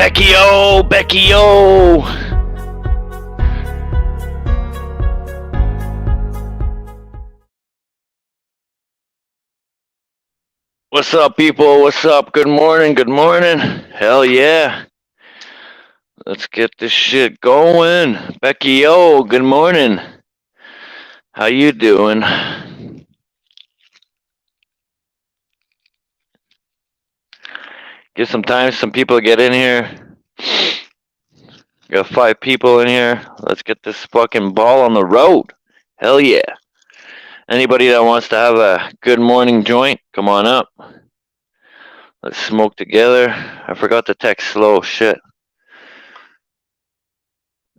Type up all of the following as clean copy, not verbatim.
Becky-o, Becky-o. What's up, people? What's up? Good morning, good morning. Hell yeah. Let's get this shit going. Becky-o, good morning. How you doing? Give some time, some people get in here. Got 5 people in here. Let's get this fucking ball on the road. Hell yeah. Anybody that wants to have a good morning joint, come on up. Let's smoke together. I forgot to text slow. Shit.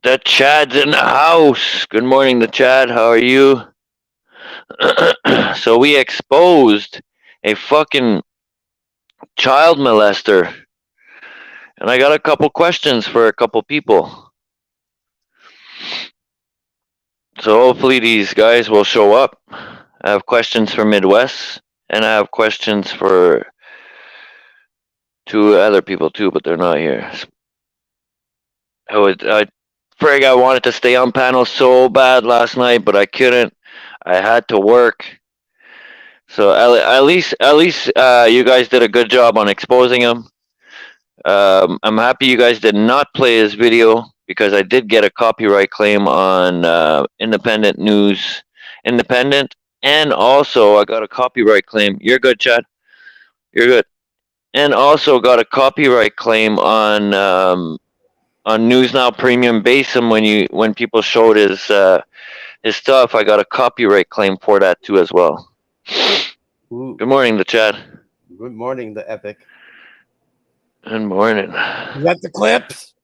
The Chad's in the house. Good morning, the Chad. How are you? So we exposed a fucking child molester. And I got a couple questions for a couple people. So hopefully these guys will show up. I have questions for Midwest, and I have questions for 2 other people too, but they're not here. I wanted to stay on panel so bad last night, but I couldn't. I had to work. So at least you guys did a good job on exposing him. I'm happy you guys did not play his video because I did get a copyright claim on Independent News, Independent, and also I got a copyright claim. You're good, Chad. You're good. And also got a copyright claim on News Now Premium Basin when people showed his stuff. I got a copyright claim for that too as well. Ooh. Good morning, the Chad. Good morning, the Epic. Good morning. You got the clips?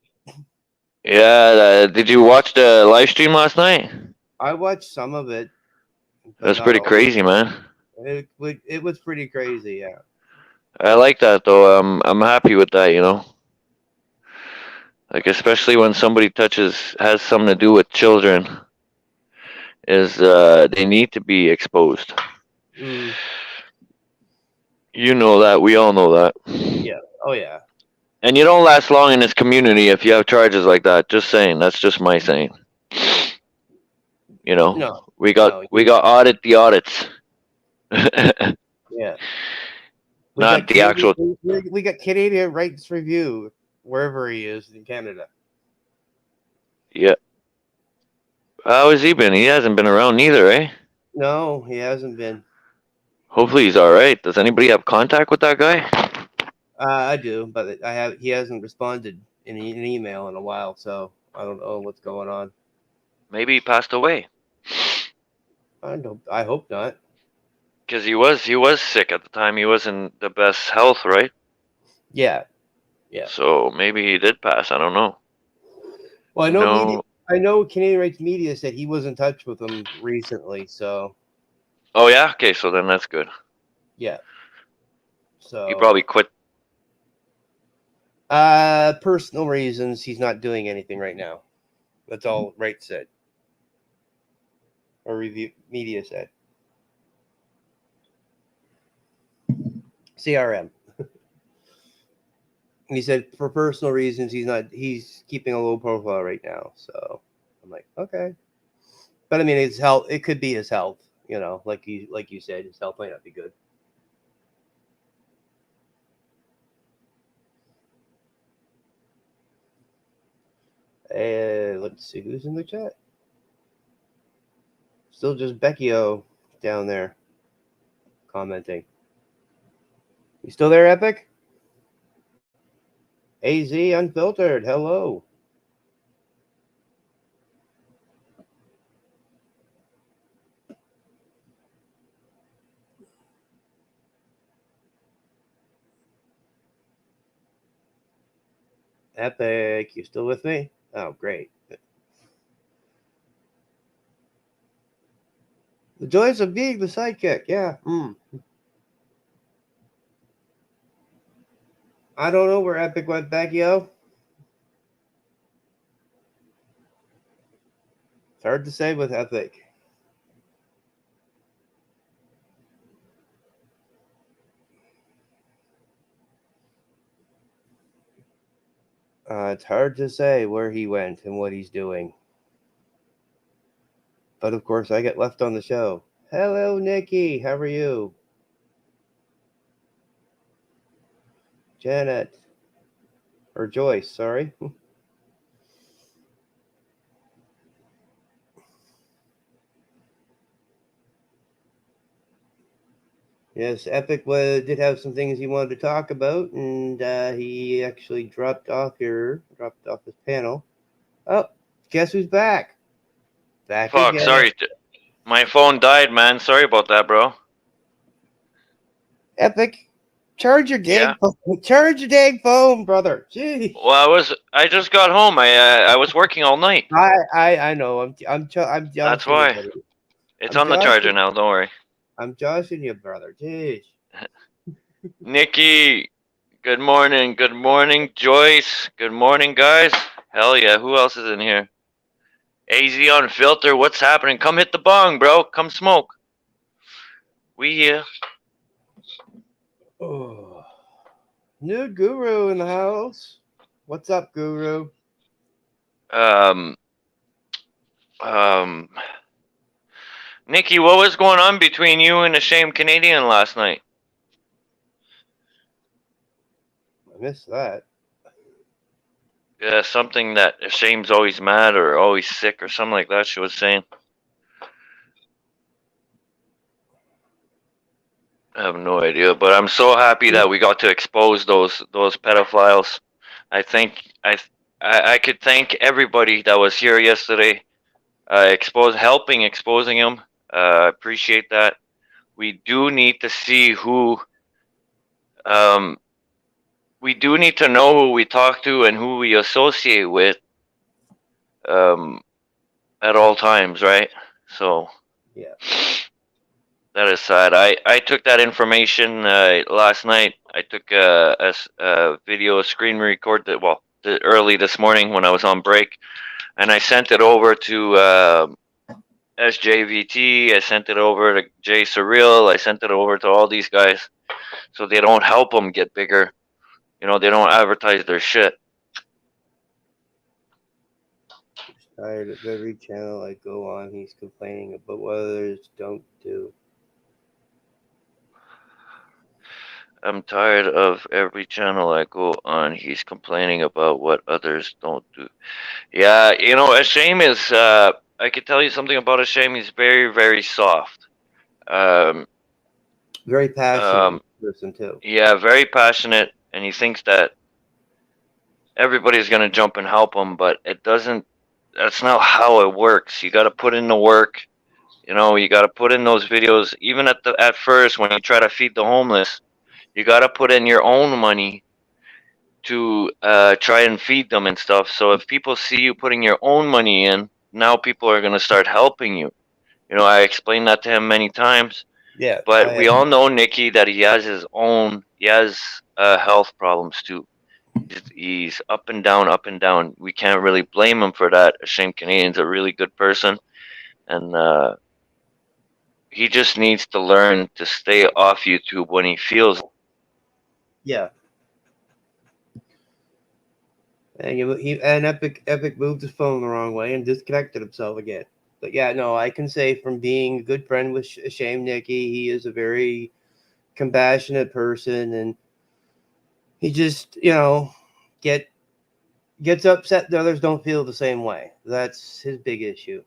Yeah, did you watch the live stream last night? I watched some of it. That's pretty crazy, man. It was pretty crazy, yeah. I like that though. I'm happy with that, you know. Like especially when somebody has something to do with children, they need to be exposed. Mm. You know that. We all know that. Yeah. Oh yeah. And you don't last long in this community if you have charges like that. Just saying. That's just my saying. You know, No. we got audit the audits. Yeah. Not the actual. We got Canadian Rights Review wherever he is in Canada. Yeah. How has he been? He hasn't been around neither, eh? No, he hasn't been. Hopefully he's all right. Does anybody have contact with that guy? I do, but he hasn't responded in an email in a while, so I don't know what's going on. Maybe he passed away. I hope not. Because he was sick at the time. He wasn't the best health, right? Yeah. Yeah. So maybe he did pass. I don't know. Well, I know Canadian Rights Media said he was in touch with them recently, so. Oh yeah. Okay. So then that's good. Yeah. So. He probably quit. Personal reasons, he's not doing anything right now. That's all Wright said. Or media said. CRM. He said for personal reasons he's keeping a low profile right now. So I'm like, okay. But I mean his health, it could be his health, you know, like you said, his health might not be good. Let's see who's in the chat. Still just Becky-o down there commenting. You still there, Epic? AZ Unfiltered, hello. Epic, you still with me? Oh, great. The joys of being the sidekick, yeah. I don't know where Epic went, Becky-o. It's hard to say with Epic. It's hard to say where he went and what he's doing. But of course, I get left on the show. Hello, Nikki. How are you? Janet. Or Joyce, sorry. Yes, Epic did have some things he wanted to talk about, and he actually dropped off his panel. Oh, guess who's back? Back Fuck, again. sorry. My phone died, man. Sorry about that, bro. Epic, charge your Yeah. dang phone. Charge your dang phone, brother. Gee. Well, I just got home. I was working all night. I know. I'm That's joshing you, why. buddy. It's I'm on the charger joshing. now. Don't worry. I'm joshing you, brother. Jeez. Nikki, good morning. Good morning, Joyce. Good morning, guys. Hell yeah. Who else is in here? AZ on filter. What's happening? Come hit the bong, bro. Come smoke. We here. Oh. New guru in the house. What's up, guru? Um, um, Nikki, what was going on between you and the Shame Canadian last night? I missed that. Yeah, something that Shame's always mad or always sick or something like that. She was saying. I have no idea, but I'm so happy that we got to expose those pedophiles. I think I could thank everybody that was here yesterday, helping exposing them. Appreciate that. We do need to see who. Um, we do need to know who we talk to and who we associate with. Um, at all times, right? So. Yeah. That is sad. I took that information last night. I took a video screen record early this morning when I was on break, and I sent it over to SJVT. I sent it over to Jay Surreal. I sent it over to all these guys so they don't help them get bigger. You know, they don't advertise their shit. Tired of every channel I go on, he's complaining about what others don't do. I'm tired of every channel I go on. He's complaining about what others don't do. Yeah, you know, Ashame is. I could tell you something about Ashame. He's very, very soft. Um, Very passionate um, person too. yeah, very passionate, and he thinks that everybody's gonna jump and help him, but it doesn't. That's not how it works. You got to put in the work. You know, you got to put in those videos. Even at first, when you try to feed the homeless, you got to put in your own money to try and feed them and stuff. So if people see you putting your own money in, now people are gonna start helping you. You know, I explained that to him many times. Yeah. But we all know Nicky that he has his own. He has health problems too. He's up and down, up and down. We can't really blame him for that. Shane Canadian's a really good person, and he just needs to learn to stay off YouTube when he feels. Yeah. And Epic moved his phone the wrong way and disconnected himself again. But yeah, no, I can say from being a good friend with Shame Nicky, he is a very compassionate person, and he just gets upset that others don't feel the same way. That's his big issue.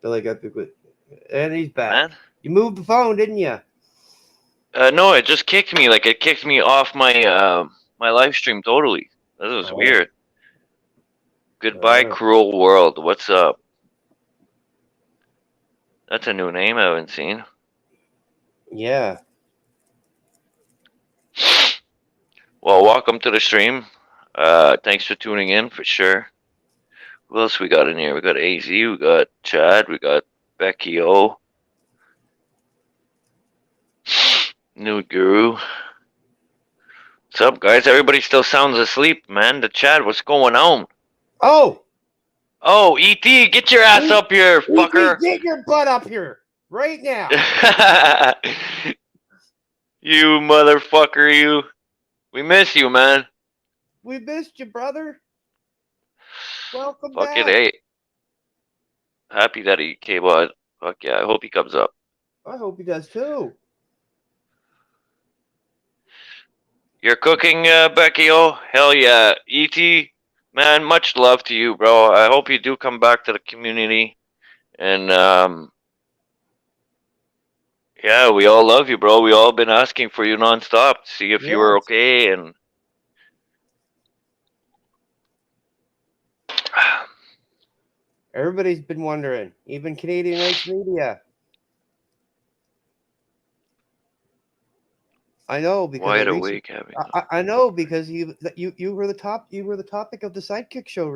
Feel like Epic with, and he's back. Man. You moved the phone, didn't you? No, it just kicked me. Like it kicked me off my live stream totally. That was weird. Goodbye, cruel world. What's up? That's a new name I haven't seen. Yeah. Well, welcome to the stream. Thanks for tuning in for sure. Who else we got in here? We got AZ, we got Chad, we got Becky O. New Guru. What's up, guys? Everybody still sounds asleep, man. The Chad, what's going on? Oh! Oh, ET, get your ass up here, ET, fucker! get your butt up here right now. You motherfucker, you. We miss you, man. We missed you, brother. Welcome Fucking back. hey. Happy that he came on. Fuck yeah, I hope he comes up. I hope he does too. You're cooking, Becky? Oh, hell yeah. ET, man, much love to you, bro. I hope you do come back to the community. And, yeah, we all love you, bro. We all been asking for you nonstop to see if you were Yes. okay. And Everybody's been wondering, even Canadian rights media. I know because wide awake, having. I know because you were the topic of the Sidekick show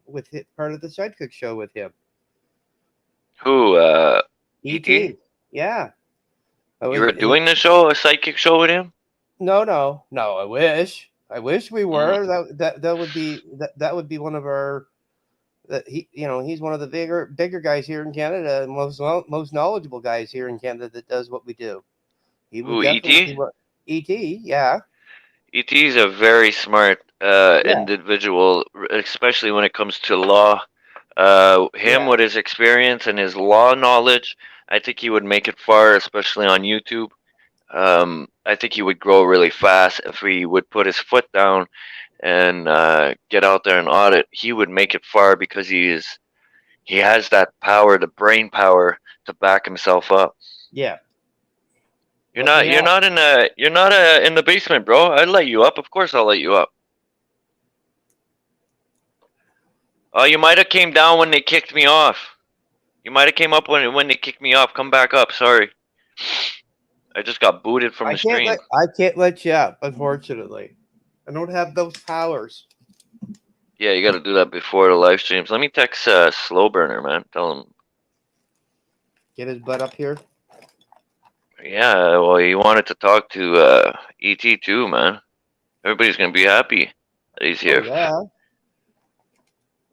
with part of the Sidekick show with him. Who, ET? ET. Yeah. You were doing the show, a psychic show with him? No. I wish we Mm. were. That would be one of our. That he's one of the bigger guys here in Canada, and most knowledgeable guys here in Canada that does what we do. He would Who, definitely ET? be what ET. Yeah. ET's a very smart Yeah. individual, especially when it comes to law. Him Yeah. with his experience and his law knowledge, I think he would make it far, especially on YouTube. I think he would grow really fast if he would put his foot down and get out there and audit. He would make it far because he has that power, the brain power, to back himself up. Yeah. You're But not we all in the basement, bro. I'd let you up. Of course, I'll let you up. Oh, you might have came down when they kicked me off. You might have came up when they kicked me off. Come back up. Sorry, I just got booted from the stream. I can't let you up, unfortunately. I don't have those powers. Yeah, you got to do that before the live streams. Let me text Slow Burner, man. Tell him. Get his butt up here. Yeah, well, he wanted to talk to ET too, man. Everybody's gonna be happy that he's here. Oh, yeah.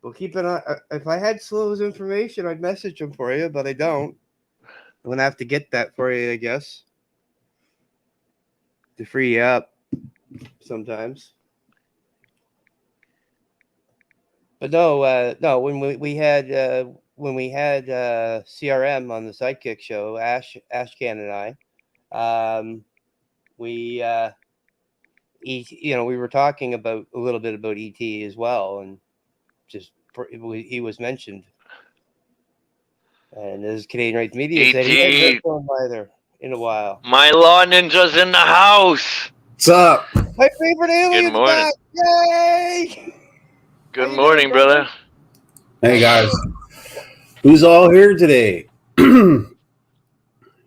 Well, keep an eye. If I had Slow's information, I'd message him for you, but I don't. I'm gonna have to get that for you, I guess, to free you up sometimes. But no. When we had CRM on the Sidekick show, Ashcan and I, we we were talking about a little bit about ET as well, and he was mentioned. And as Canadian Rights Media said, he hasn't heard from him either in a while. My law ninja's in the house. What's up? My favorite alien's Good morning. back! Yay! Good morning, brother. Hey guys, who's all here today?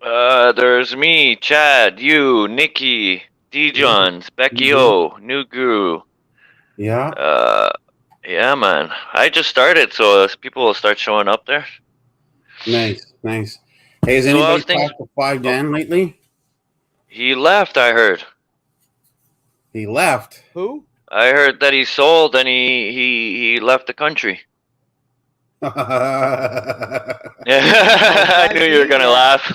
There's me, Chad, you, Nikki, D. Johns, Becky O, New Guru. Yeah. Yeah, man. I just started, so people will start showing up there. Nice. Hey, has anybody talked to 5 Dan lately? He left, I heard. He left. Who? I heard that he sold and he left the country. I knew you were gonna laugh.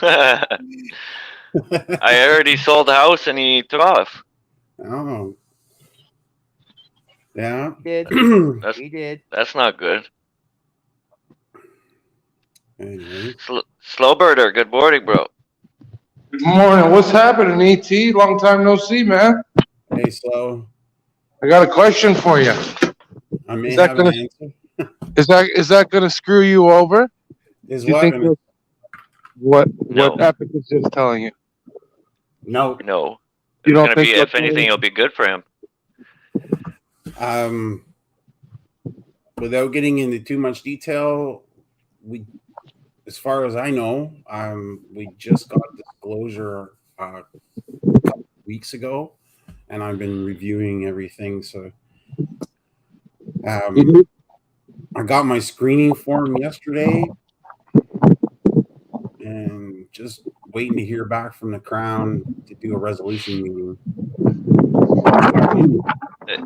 I heard he sold the house and he took off. Oh. Yeah. He did. That's not good. Anyway. Slowbirder, good morning, bro. Good morning. What's happening, ET? Long time no see, man. Hey, Slow. I got a question for you. I may have an answer. Is that gonna screw you over? Is you think what Epic is just telling you? No. You don't think if anything, it'll be good for him. Without getting into too much detail, as far as I know, we just got disclosure a couple weeks ago, and I've been reviewing everything. So, I got my screening form yesterday, and just waiting to hear back from the Crown to do a resolution meeting.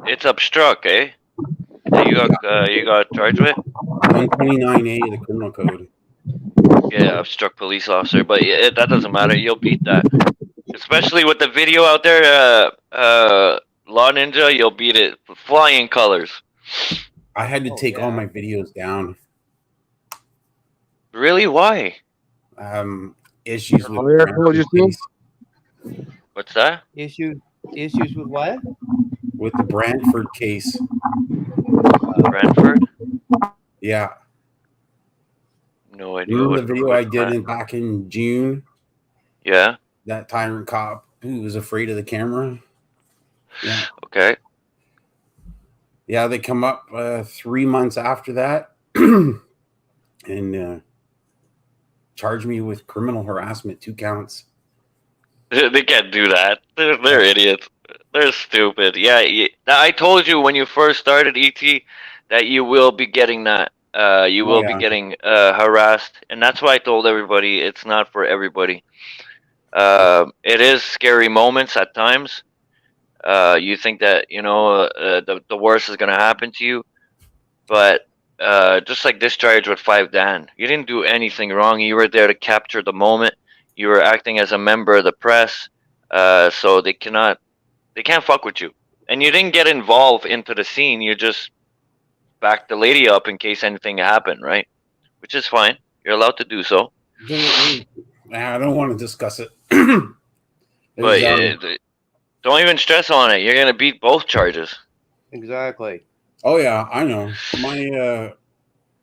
It's obstruct, eh? That you got charged with? 129A of the criminal code. Yeah, obstruct police officer, but that doesn't matter. You'll beat that, especially with the video out there. Law Ninja, you'll beat it. Flying colors. I had to take all yeah. my videos down. Really? Why? Issues with Javier told you to? What's that? Issues with what? with the Brantford case. Brantford? Yeah. No idea. Remember the video I did back in June? Yeah. That tyrant cop who was afraid of the camera. Yeah. Okay. Yeah, they come up 3 months after that and charge me with criminal harassment, 2 counts. They can't do that. They're idiots. They're stupid. Yeah, I told you when you first started ET that you will be getting that. You will be getting harassed, and that's why I told everybody it's not for everybody. It is scary moments at times. You think that the worst is gonna happen to you, but just like this charge with 5Dan, you didn't do anything wrong. You were there to capture the moment. You were acting as a member of the press, so they can't fuck with you. And you didn't get involved into the scene. You just backed the lady up in case anything happened, right? Which is fine. You're allowed to do so. I don't want to discuss it. But don't even stress on it. You're gonna beat both charges. Exactly. Oh yeah, I know. I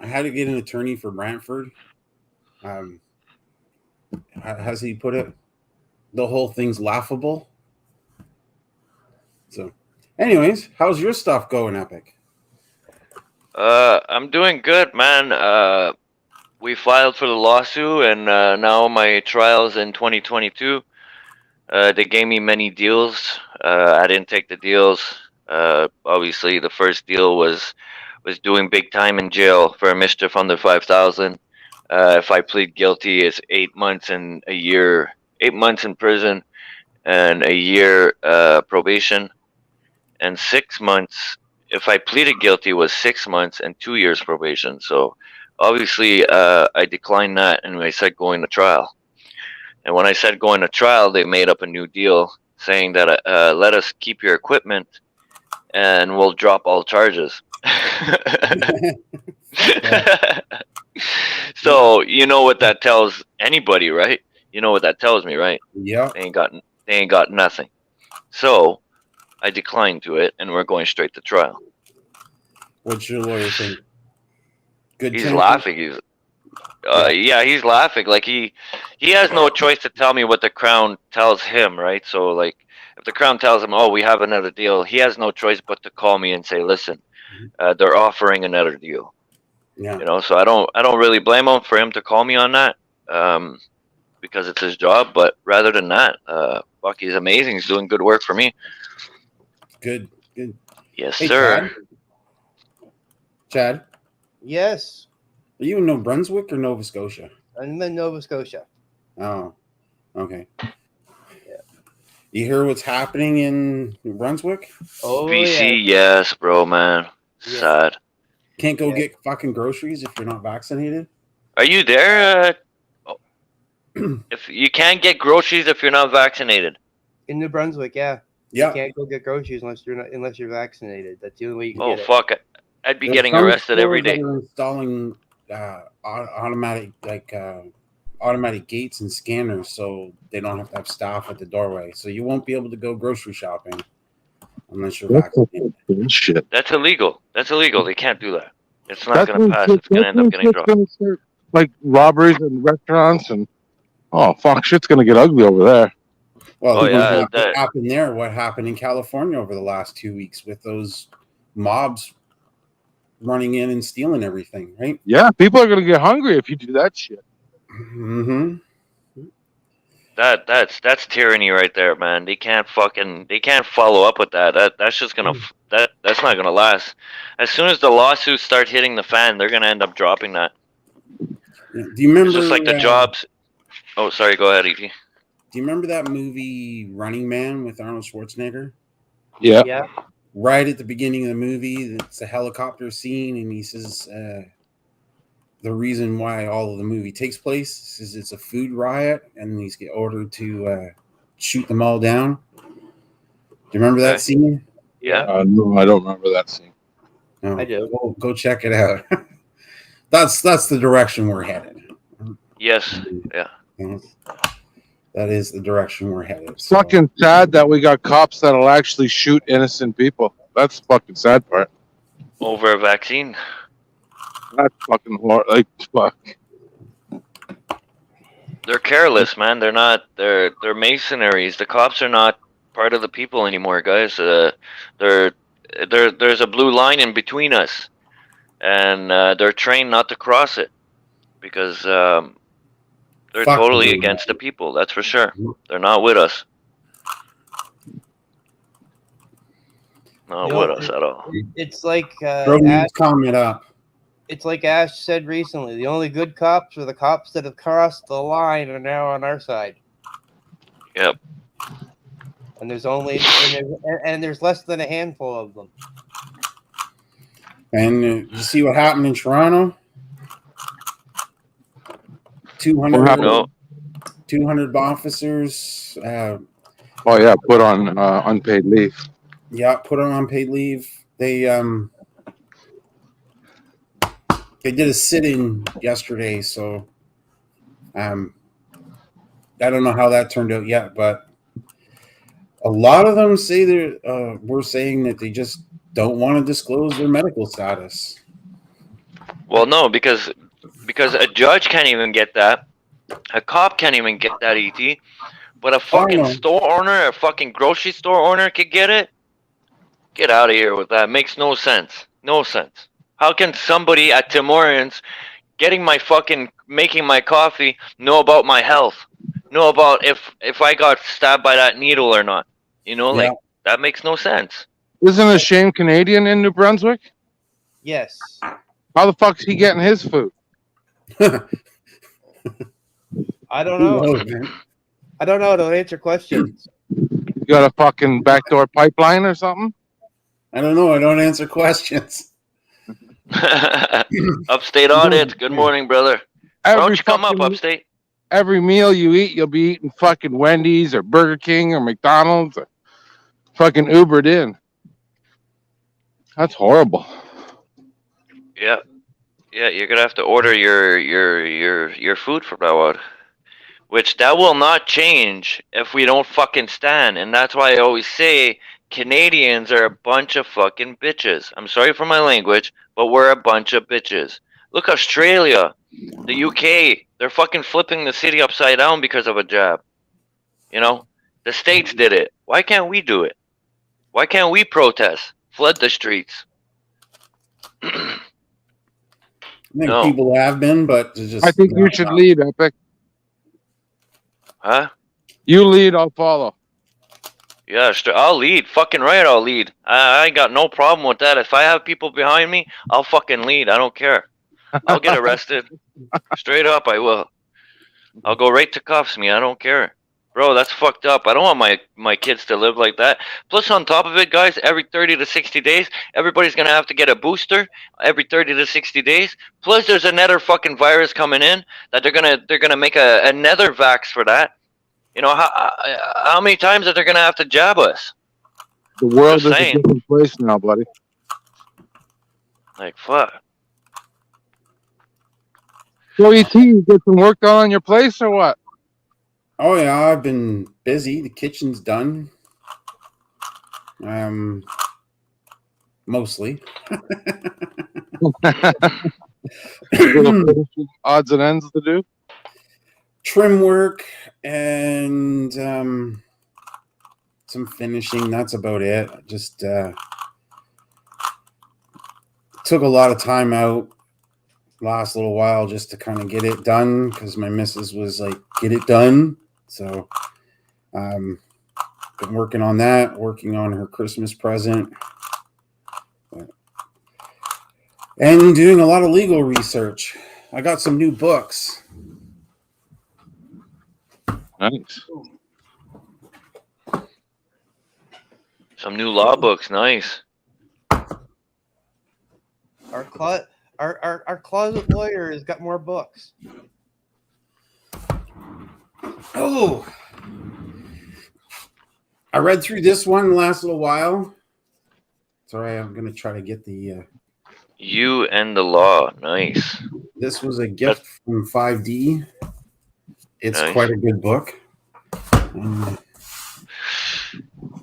had to get an attorney for Brantford. Has he put it? The whole thing's laughable. So, anyways, how's your stuff going, Epic? I'm doing good, man. We filed for the lawsuit, and now my trial's in 2022. They gave me many deals. I didn't take the deals. Obviously, the first deal was doing big time in jail for a mischief under 5,000. If I plead guilty, it's 8 months and a year, 8 months in prison, and a year probation, and 6 months. If I pleaded guilty, was 6 months and 2 years probation. So obviously, I declined that, and I said going to trial. And when I said going to trial, they made up a new deal saying that let us keep your equipment, and we'll drop all charges. So you know what that tells anybody, right? You know what that tells me, right? Yeah. They ain't got nothing. So I declined to it, and we're going straight to trial. What's your lawyer think? Good. He's laughing. He's laughing. Like he has no choice to tell me what the Crown tells him, right? So like, if the Crown tells him, "Oh, we have another deal," he has no choice but to call me and say, "Listen, they're offering another deal." Yeah. You know, so I don't really blame him for him to call me on that, because it's his job. But rather than that, Bucky's amazing. He's doing good work for me. Good. Yes, Hey, sir. Chad, Yes, are you in New Brunswick or Nova Scotia? I'm in Nova Scotia. Oh, okay. You hear what's happening in New Brunswick? Oh BC, yeah. yes, bro, man. Yeah. Sad. Can't go get fucking groceries if you're not vaccinated. Are you there? If you can't get groceries if you're not vaccinated. In New Brunswick, yeah. Yeah. You can't go get groceries unless you're vaccinated. That's the only way you can Oh get fuck! I'd be There's getting some arrested every stores day. that are installing automatic gates and scanners, so they don't have to have staff at the doorway. So you won't be able to go grocery shopping unless you're vaccinated. Shit. That's illegal. That's illegal. They can't do that. It's not going to pass. It's going to end up getting dropped. Like robberies in restaurants and fuck, shit's gonna get ugly over there. Well, Oh, yeah, what happened there? What happened in California over the last 2 weeks with those mobs running in and stealing everything, right? Yeah, people are gonna get hungry if you do that shit. Mm-hmm. That's tyranny right there, man. They can't follow up with that. That's just gonna that's not gonna last. As soon as the lawsuits start hitting the fan, they're gonna end up dropping that. Yeah. Do you remember? It's just like the jobs. Oh, sorry. Go ahead, Evie. Do you remember that movie Running Man with Arnold Schwarzenegger? Yeah. Yeah. Right at the beginning of the movie, it's a helicopter scene, and he says, the reason why all of the movie takes place is it's a food riot, and these get ordered to shoot them all down. Do you remember that Okay. scene? Yeah. No, I don't remember that scene. No, I do. Go check it out. That's the direction we're headed. Yes. Yeah. You know, that is the direction we're headed. So. Fucking sad that we got cops that'll actually shoot innocent people. That's the fucking sad part. Over a vaccine. That's fucking like fuck. They're careless, man. They're not. They're mercenaries. The cops are not part of the people anymore, guys. There's a blue line in between us, and they're trained not to cross it because they're Fuck totally them. against the people. That's for sure. They're not with us. Not You know, with us at all. It's like Throw Ash, this comment up. it's like Ash said recently. The only good cops are the cops that have crossed the line and are now on our side. Yep. And there's less than a handful of them. And you see what happened in Toronto? 200, No. 200 officers. Oh yeah, put on unpaid leave. Yeah, put on unpaid leave. They did a sit-in yesterday, so I don't know how that turned out yet, but a lot of them say we're saying that they just don't want to disclose their medical status. Well, no, because a judge can't even get that. A cop can't even get that, ET. But a fucking know. store owner, a fucking grocery store owner could get it. Get out of here with that. Makes no sense. No sense. How can somebody at Tim Hortons making my coffee know about my health? Know about if I got stabbed by that needle or not? You know, like that makes no sense. Isn't a Shane Canadian in New Brunswick? Yes. How the fuck's he getting his food? I don't know. I don't know. Don't answer questions. You got a fucking backdoor pipeline or something? I don't know. I don't answer questions. Upstate audit. Good morning, brother. Why don't you come up, Upstate? Every meal you eat, you'll be eating fucking Wendy's or Burger King or McDonald's or fucking Ubered in. That's horrible. Yeah. Yeah, you're gonna have to order your food from now on. Which that will not change if we don't fucking stand. And that's why I always say Canadians are a bunch of fucking bitches. I'm sorry for my language, but we're a bunch of bitches. Look, Australia, the UK, they're fucking flipping the city upside down because of a jab. You know? The States did it. Why can't we do it? Why can't we protest? Flood the streets. I think people have been, but just. I think you should lead, Epic. Huh? You lead, I'll follow. Yeah, I'll lead. Fucking right, I'll lead. I got no problem with that. If I have people behind me, I'll fucking lead. I don't care. I'll get arrested. Straight up, I will. I'll go right to cuffs me. I don't care. Bro, that's fucked up. I don't want my kids to live like that. Plus, on top of it, guys, every 30 to 60 days, everybody's going to have to get a booster every 30 to 60 days. Plus, there's another fucking virus coming in that they're gonna make another vax for that. You know, how many times are they going to have to jab us? The world is a different place now, buddy. Like, fuck. So, ET, you get some work done on your place or what? Oh, yeah, I've been busy. The kitchen's done. Mostly. Odds and ends to do? Trim work and some finishing. That's about it. Just took a lot of time out last little while just to kind of get it done because my missus was like, get it done. So been working on that, working on her Christmas present, and doing a lot of legal research. I got some new books. Nice. Some new law books, nice. Our closet lawyer has got more books. Oh, I read through this one the last little while. Sorry, I'm gonna try to get the. You and the Law. Nice. This was a gift from 5D. It's Nice. quite a good book.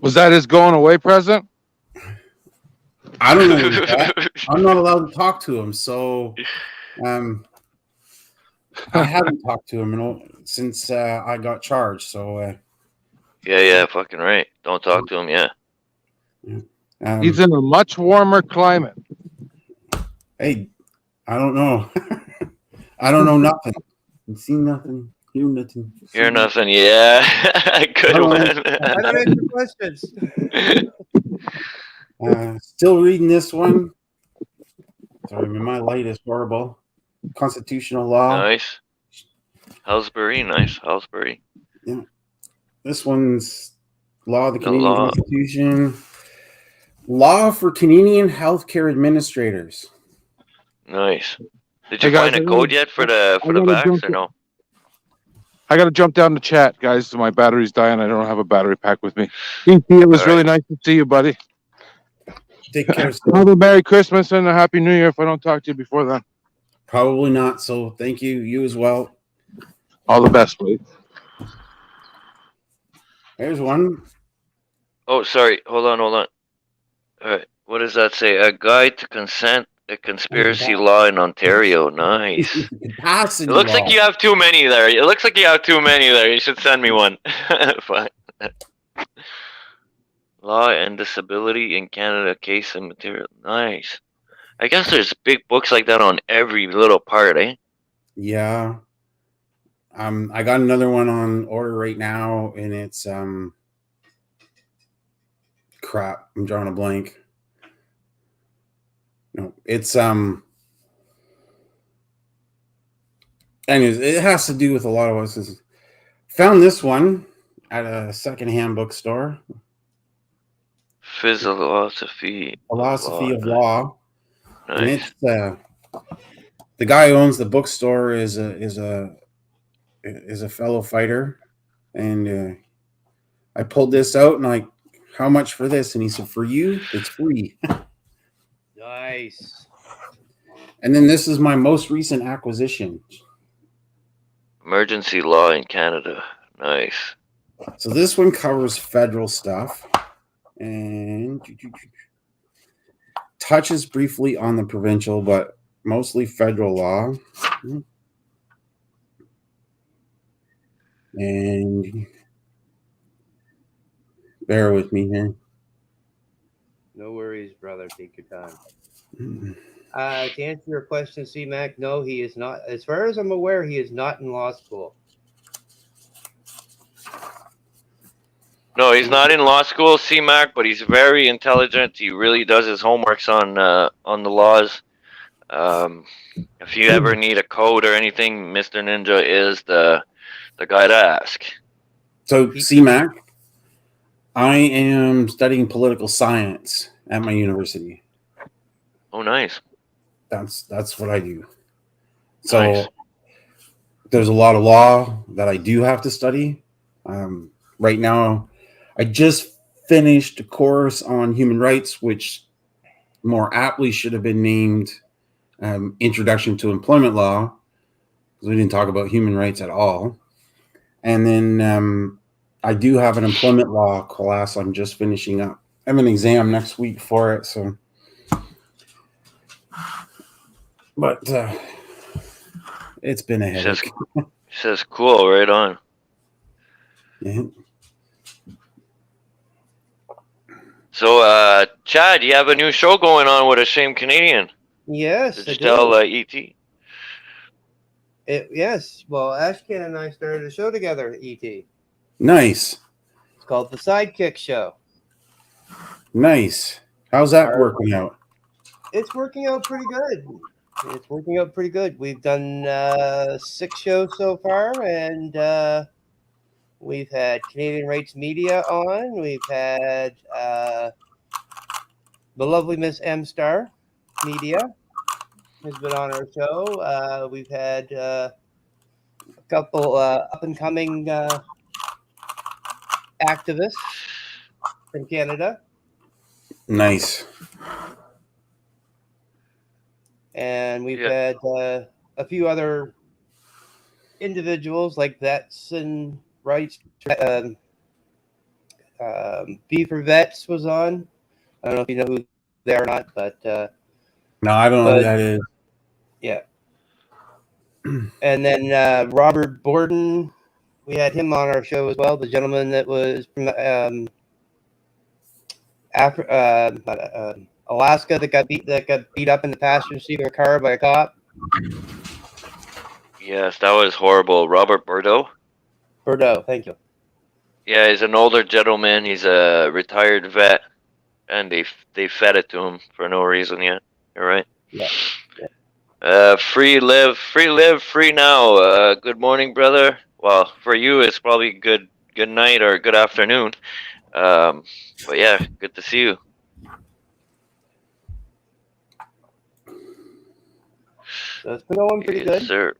Was that his going away present? I don't know. I'm not allowed to talk to him, so I haven't talked to him since I got charged. So Yeah, fucking right. Don't talk to him. Yeah. He's in a much warmer climate. Hey, I don't know. I don't know nothing. Seen nothing. Hear nothing. Hear nothing. Yeah. Good one. I don't answer questions. Still reading this one. Sorry, my light is horrible. Constitutional law. Nice. Halsbury. Nice. Halsbury. Yeah. This one's law of the Canadian Constitution. Law for Canadian healthcare administrators. Nice. Did you find a code yet for the backs or no? I got to jump down the chat, guys. My battery's dying. I don't have a battery pack with me. It was really nice to see you, buddy. Take care. Have a Merry Christmas and a Happy New Year if I don't talk to you before then. Probably not. So thank you. You as well. All the best, please. There's one. Oh, sorry. Hold on. All right. What does that say? A guide to consent, a conspiracy law in Ontario. Nice. It looks like you have too many there. You should send me one. Fine. Law and disability in Canada, case and material. Nice. I guess there's big books like that on every little part, eh? Yeah. I got another one on order right now, and it's crap. I'm drawing a blank. No, it's anyways, it has to do with a lot of us. Found this one at a secondhand bookstore. Philosophy of law. Nice. And it's the guy who owns the bookstore is a fellow fighter, and I pulled this out and like, how much for this? And he said, for you, it's free. Nice. And then this is my most recent acquisition. Emergency law in Canada. Nice. So this one covers federal stuff and touches briefly on the provincial, but mostly federal law. And bear with me here. No worries, brother. Take your time. To answer your question, C-Mac, no, he is not. As far as I'm aware, he is not in law school. No, he's not in law school, C-Mac, but he's very intelligent. He really does his homeworks on the laws. If you ever need a code or anything, Mr. Ninja is the guy to ask. So, C-Mac, I am studying political science at my university. Oh, nice. That's what I do. So Nice. There's a lot of law that I do have to study. Right now, I just finished a course on human rights, which more aptly should have been named Introduction to Employment Law, because we didn't talk about human rights at all. And then I do have an employment law class I'm just finishing up. I have an exam next week for it, so. But it's been a headache. Says cool, right on. Yeah. So, Chad, you have a new show going on with Ashamed Canadian. Yes. Did you tell E.T.? Yes. Well, Ashcan and I started a show together at ET. Nice. It's called The Sidekick Show. Nice. How's that working out? It's working out pretty good. We've done 6 shows so far, and we've had Canadian Rights Media on. We've had the lovely Miss M Star Media. has been on our show. We've had a couple up and coming activists from Canada, Nice. and we've Yeah. had a few other individuals like Vets and Rights. Beaver Vets was on. I don't know if you know who they are or not, but No, I don't know who that is. yeah. And then Robert Borden, we had him on our show as well. The gentleman that was from Alaska that got beat up in the passenger seat of a car by a cop. Yes, that was horrible. Robert Bordeaux. Bordeaux, thank you. Yeah, he's an older gentleman. He's a retired vet, and they fed it to him for no reason. Yeah, you're right. Yeah. Free live, free now. Good morning, brother. Well, for you, it's probably good night or good afternoon. But yeah, good to see you. So it's been going pretty Yes, good sir.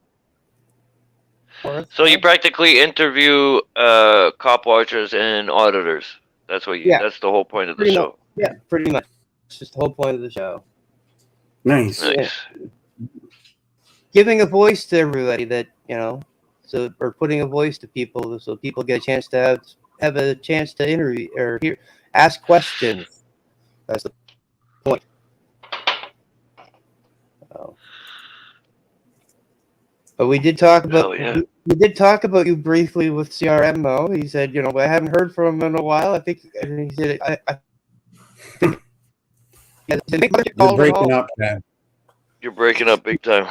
for us. So you practically interview cop watchers and auditors. That's what you. Yeah. That's the whole point of the Pretty much. show. Yeah, pretty much. It's just the whole point of the show. Nice. Nice. Giving a voice to everybody that, or putting a voice to people so people get a chance to have a chance to interview or ask questions. That's the point. So, but we did talk about we did talk about you briefly with CRMO. He said, I haven't heard from him in a while. I think, and he said, I think You're breaking up, man. You're breaking up big time.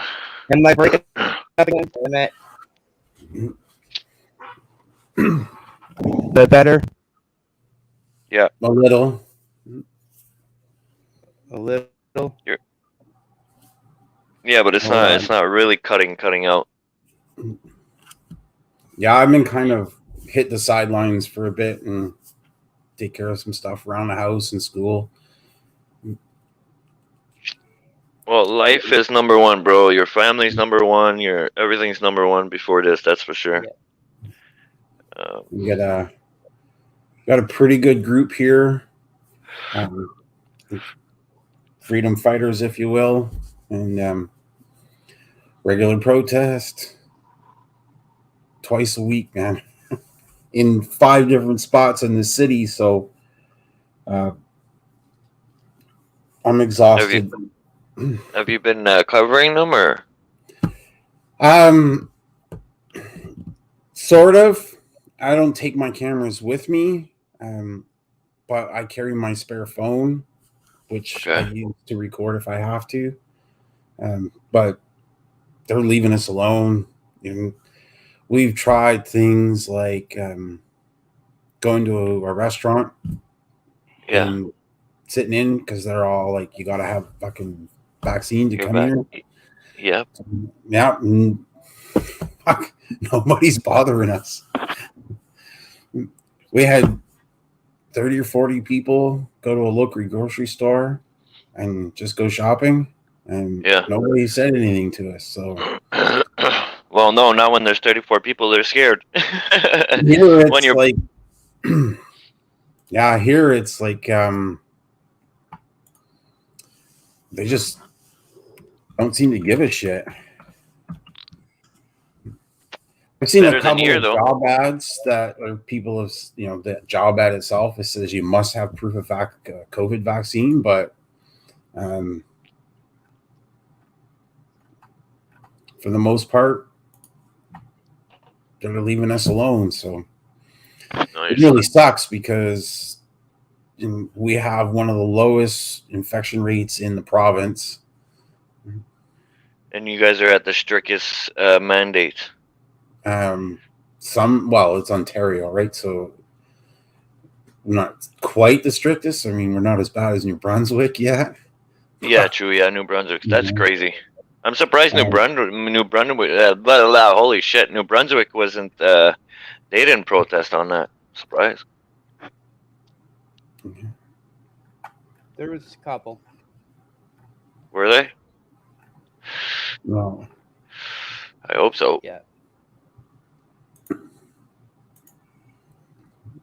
Am I breaking up again? Is that better? Yeah. A little. A little. Yeah, but it's not really cutting out. Yeah, I've been kind of hit the sidelines for a bit and take care of some stuff around the house and school. Well, life is number one, bro. Your family's number one. Your everything's number one before this. That's for sure. Yeah. We got a pretty good group here, freedom fighters, if you will, and regular protest twice a week, man, in 5 different spots in the city. So I'm exhausted. Have you been covering them or? Sort of. I don't take my cameras with me, but I carry my spare phone, which I use to record if I have to. But they're leaving us alone. We've tried things like going to a restaurant and sitting in because they're all like, you got to have fucking vaccine to come here. Yep. Yeah. Nobody's bothering us. We had 30 or 40 people go to a local grocery store and just go shopping, and nobody said anything to us. So, well, no, not when there's 34 people. They're scared. Here it's like, yeah, here it's like they just don't seem to give a shit. I've seen a couple of job ads that are people have, the job ad itself, it says you must have proof of COVID vaccine, but for the most part, they're leaving us alone. So it really sucks because we have one of the lowest infection rates in the province. And you guys are at the strictest mandate. It's Ontario, right? So not quite the strictest. I mean, we're not as bad as New Brunswick yet. Yeah, true. Yeah, New Brunswick. That's crazy. I'm surprised New Brunswick. Holy shit, New Brunswick wasn't. They didn't protest on that. Surprise. There was a couple. Were they? No. I hope so. Yeah.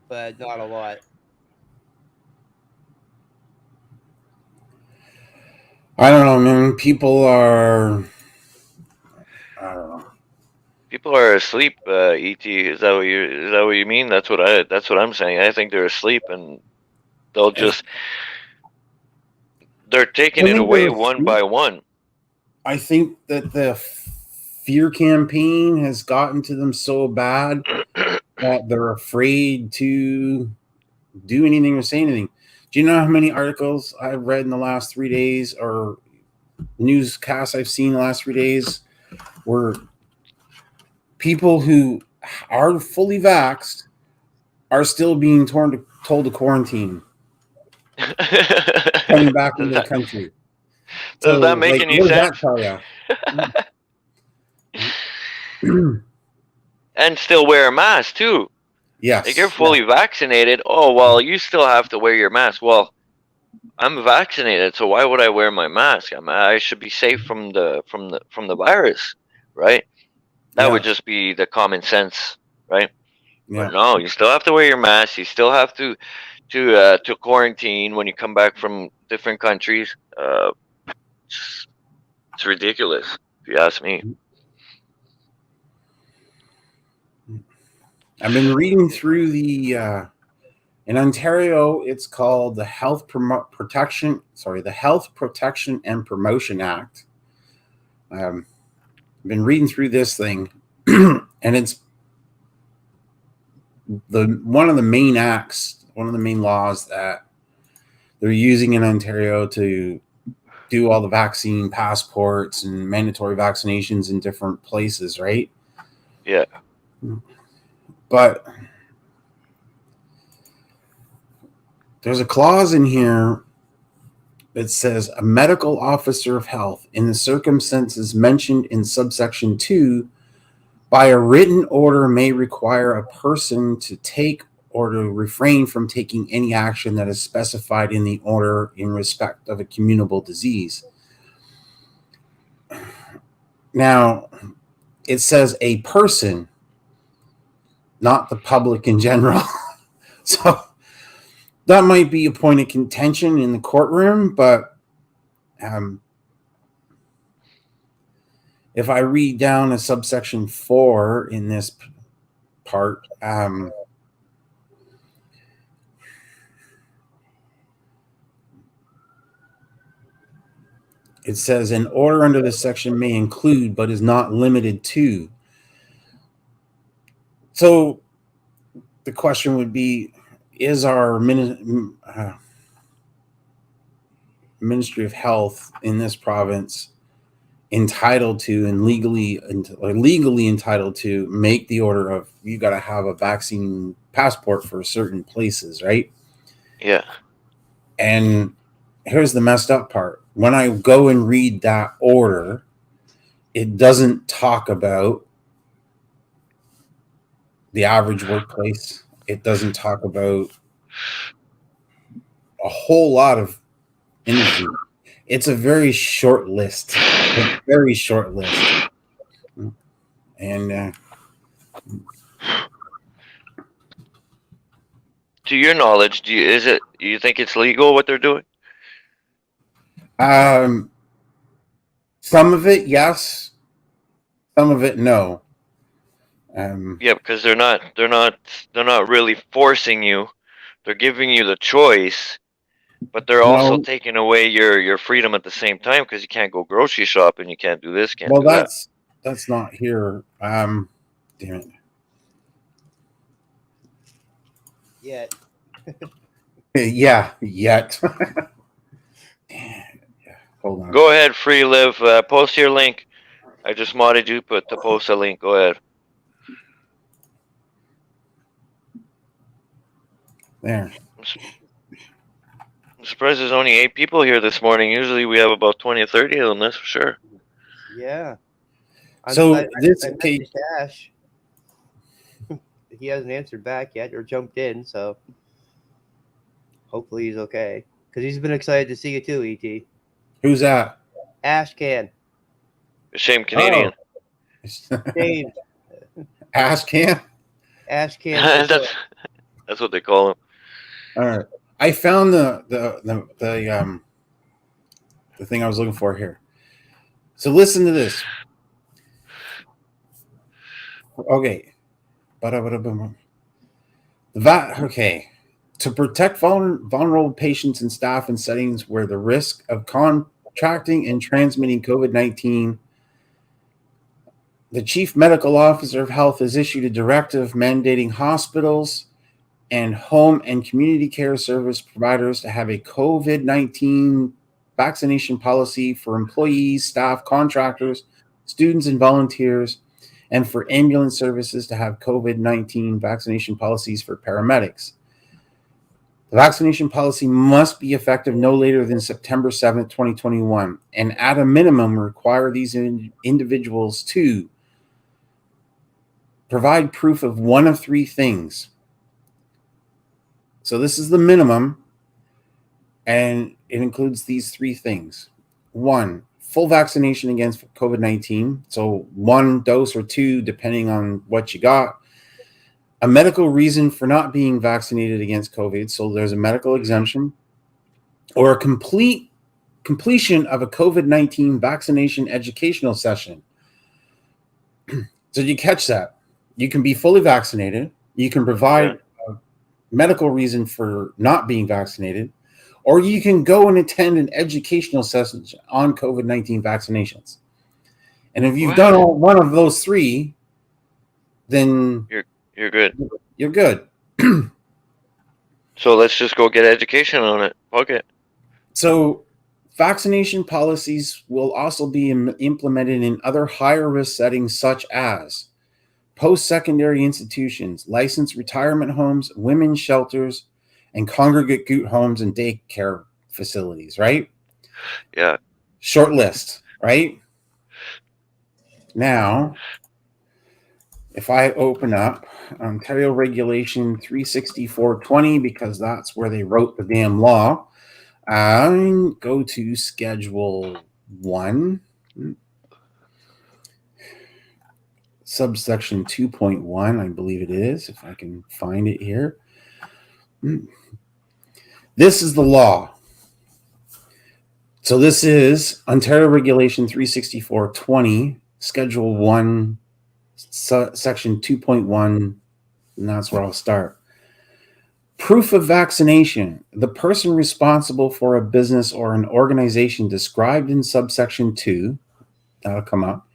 But not a lot. I don't know, man. People are. I don't know. People are asleep. Et, is that what you mean? That's what I'm saying. I think they're asleep, and they'll just they're taking I it think away they're one asleep. by one. I think that the fear campaign has gotten to them so bad that they're afraid to do anything or say anything. Do you know how many articles I've read in the last 3 days or newscasts I've seen the last 3 days where people who are fully vaxxed are still being told to quarantine coming back does into the that country? does So, that make like, any what does sense? that tell you? And still wear a mask too. Like you're Yes. fully vaccinated. Oh well, you still have to wear your mask. Well, I'm vaccinated, so why would I wear my mask? I should be safe from the virus, right? That would Yeah. just be the common sense, right? Yeah. But no, you still have to wear your mask. You still have to quarantine when you come back from different countries. It's ridiculous, if you ask me. I've been reading through in Ontario, it's called the the Health Protection and Promotion Act. I've been reading through this thing, and it's one of the main acts, one of the main laws that they're using in Ontario to do all the vaccine passports and mandatory vaccinations in different places, right? Yeah. But there's a clause in here that says a medical officer of health in the circumstances mentioned in subsection 2 by a written order may require a person to take or to refrain from taking any action that is specified in the order in respect of a communicable disease. Now, it says a person, not the public in general. So that might be a point of contention in the courtroom, but if I read down a subsection 4 in this part, it says an order under this section may include but is not limited to. So the question would be, is our Ministry of Health in this province entitled to and legally entitled to make the order of you got to have a vaccine passport for certain places, right? Yeah. And here's the messed up part. When I go and read that order, it doesn't talk about the average workplace. It doesn't talk about a whole lot of industry. It's a very short list. A very short list. And To your knowledge, you think it's legal what they're doing? some of it, yes. Some of it, no. Yeah, because they're not really forcing you. They're giving you the choice, but they're also No. taking away your freedom at the same time because you can't go grocery shopping, you can't do this, can't Well, do that. that's not here. Damn it. Yet. Yeah, yet. Yeah, hold on. Go ahead, free live. Post your link. I just modded you, but to post a link. Go ahead. There. I'm surprised there's only 8 people here this morning. Usually we have about 20 or 30 of them. That's for sure. Yeah. So I this messaged Ash. He hasn't answered back yet or jumped in, so hopefully he's okay. Because he's been excited to see you too, ET. who's that? Ash can. Shame Canadian. Dave, Ass can. ash cancer. That's what they call him. All right. I found the thing I was looking for here. So listen to this. Okay. Okay. To protect vulnerable patients and staff in settings where the risk of contracting and transmitting COVID-19, the Chief Medical Officer of Health has issued a directive mandating hospitals and home and community care service providers to have a COVID-19 vaccination policy for employees, staff, contractors, students, and volunteers, and for ambulance services to have COVID-19 vaccination policies for paramedics. The vaccination policy must be effective no later than September 7th, 2021, and at a minimum require these individuals to provide proof of one of three things. So this is the minimum, and it includes these three things. 1, full vaccination against COVID-19, so 1 dose or 2, depending on what you got. A medical reason for not being vaccinated against COVID, so there's a medical exemption, or a completion of a COVID-19 vaccination educational session. So you catch that. You can be fully vaccinated. You can provide a medical reason for not being vaccinated, or you can go and attend an educational session on COVID-19 vaccinations. And if you've done one of those three, then you're good. You're good. So let's just go get education on it. Okay. So vaccination policies will also be implemented in other higher risk settings such as post-secondary institutions, licensed retirement homes, women's shelters, and congregate group homes and daycare facilities, right? Yeah. Short list, right? Now, if I open up Ontario Regulation 36420, because that's where they wrote the damn law, and go to Schedule 1, subsection 2.1, I believe it is, if I can find it here. This is the law. So this is Ontario Regulation 36420, Schedule 1, Section 2.1, and that's where I'll start. Proof of vaccination. The person responsible for a business or an organization described in subsection 2, that'll come up,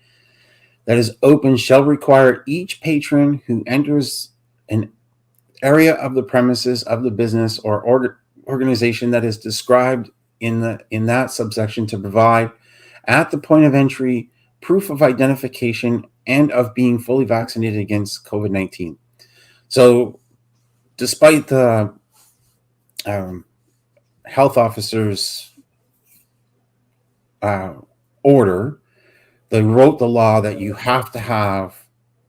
that is open shall require each patron who enters an area of the premises of the business or organization that is described in that subsection to provide at the point of entry proof of identification and of being fully vaccinated against COVID-19. So despite the health officer's order, they wrote the law that you have to have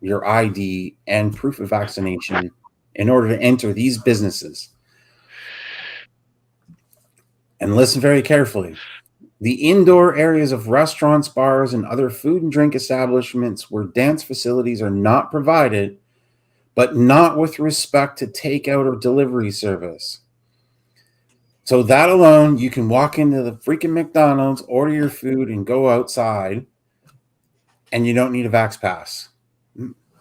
your ID and proof of vaccination in order to enter these businesses. And listen very carefully. The indoor areas of restaurants, bars, and other food and drink establishments where dance facilities are not provided, but not with respect to takeout or delivery service. So that alone, you can walk into the freaking McDonald's, order your food, and go outside, and you don't need a Vax Pass.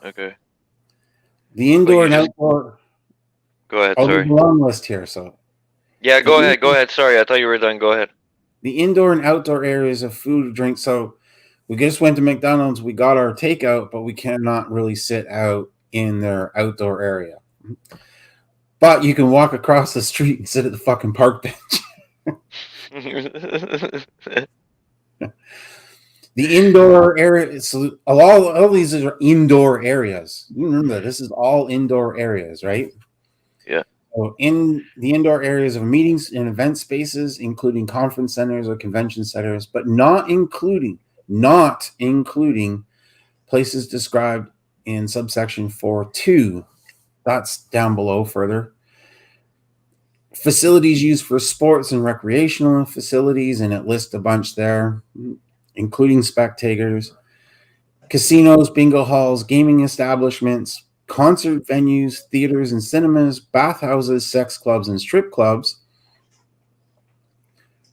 Okay. The indoor and outdoor. Go ahead. Oh, Sorry. there's a long list here. So. Yeah, go ahead. Go ahead. Sorry, I thought you were done. Go ahead. The indoor and outdoor areas of food and drink. So we just went to McDonald's. We got our takeout, but we cannot really sit out in their outdoor area. But you can walk across the street and sit at the fucking park bench. The indoor area, so all these are indoor areas. You remember that this is all indoor areas, right? Yeah. So in the indoor areas of meetings and event spaces, including conference centers or convention centers, but not including places described in subsection 4.2. That's down below further. Facilities used for sports and recreational facilities, and it lists a bunch there, including spectators. casinos, bingo halls, gaming establishments, concert venues, theaters and cinemas, bathhouses, sex clubs, and strip clubs.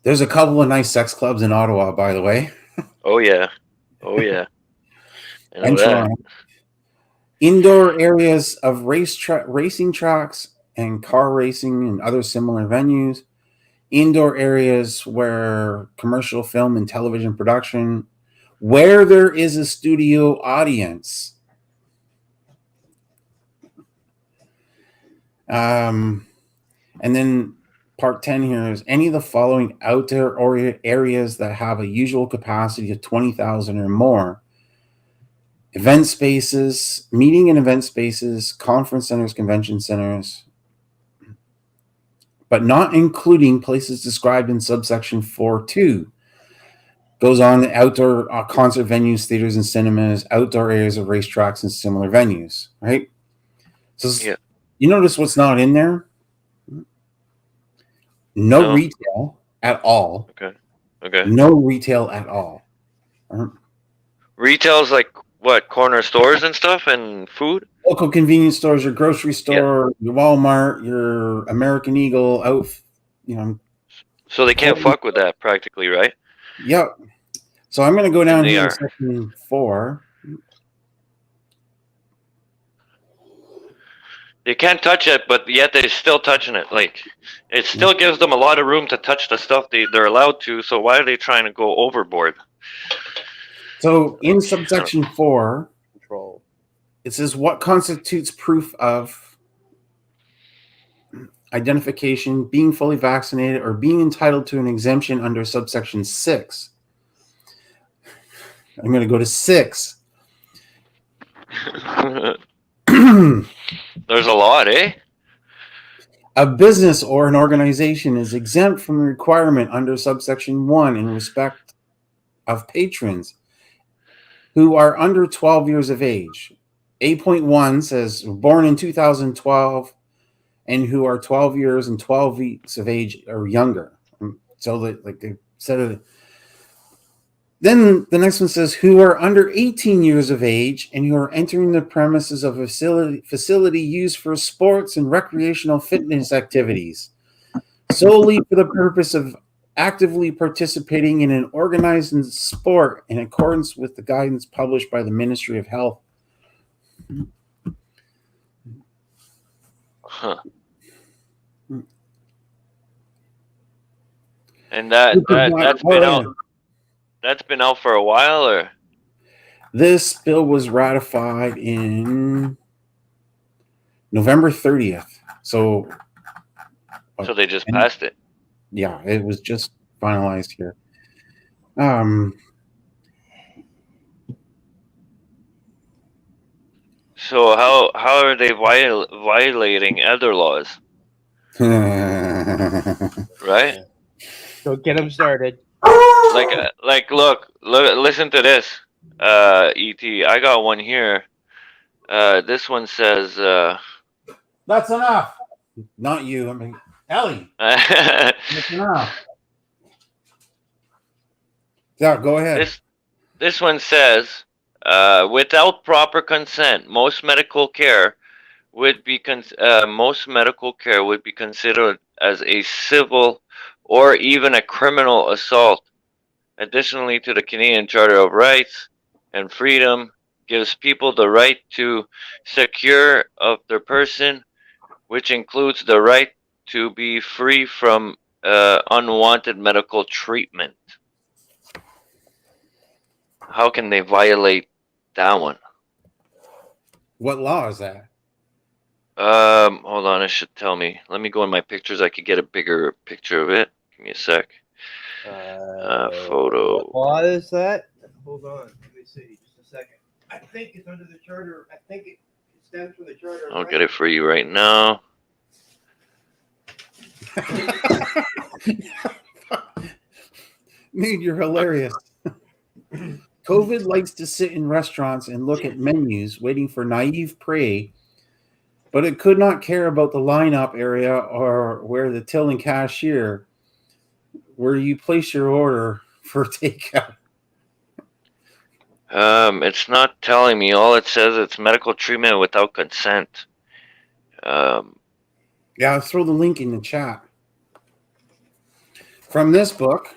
There's a couple of nice sex clubs in Ottawa, by the way. Oh yeah. Oh yeah. I know And that. Toronto. Indoor areas of racing tracks and car racing and other similar venues. Indoor areas where commercial film and television production, where there is a studio audience. And then part 10 here is any of the following outdoor areas that have a usual capacity of 20,000 or more. Event spaces, meeting and event spaces, conference centers, convention centers, but not including places described in subsection 4.2. Goes on the outdoor concert venues, theaters and cinemas, outdoor areas of racetracks and similar venues, right? So Yeah. you notice what's not in there? No retail at all. Okay. No retail at all. Retail's like what? Corner stores and stuff and food? Local convenience stores, your grocery store, your Walmart, your American Eagle, So they can't fuck with that practically, right? Yep. So I'm going to go down they here are. to section 4. They can't touch it, but yet they're still touching it. Like, it still gives them a lot of room to touch the stuff they're allowed to. So why are they trying to go overboard? So in subsection 4, Control. it says what constitutes proof of identification, being fully vaccinated, or being entitled to an exemption under subsection 6. I'm going to go to 6. There's a lot, eh? A business or an organization is exempt from the requirement under subsection 1 in respect of patrons who are under 12 years of age. 8.1 says born in 2012 and who are 12 years and 12 weeks of age or younger. So like they said it. Then the next one says who are under 18 years of age and who are entering the premises of a facility used for sports and recreational fitness activities solely for the purpose of actively participating in an organized sport in accordance with the guidance published by the Ministry of Health. Huh. And that's been out. That's been out for a while, or this bill was ratified in November 30th. So they just passed it. Yeah, it was just finalized here. So how are they violating other laws? Right? So get them started. Look, listen to this, ET. I got one here. This one says, that's enough. Not you. I mean, Ellie. That's enough. Yeah, go ahead. This one says, without proper consent, most medical care would be considered as a civil or even a criminal assault. Additionally to the Canadian Charter of Rights and Freedom gives people the right to secure of their person, which includes the right to be free from unwanted medical treatment. How can they violate that one? What law is that? Hold on, it should tell me. Let me go in my pictures. I could get a bigger picture of it. Give me a sec. Photo. What law is that? Hold on. Let me see. Just a second. I think it's under the charter. I think it stems from the charter. I'll get it for you right now. Dude, you're hilarious. COVID likes to sit in restaurants and look at menus, waiting for naive prey, but it could not care about the lineup area or where the till and cashier, where you place your order for takeout. It's not telling me. All it says it's medical treatment without consent. Yeah, I'll throw the link in the chat. From this book,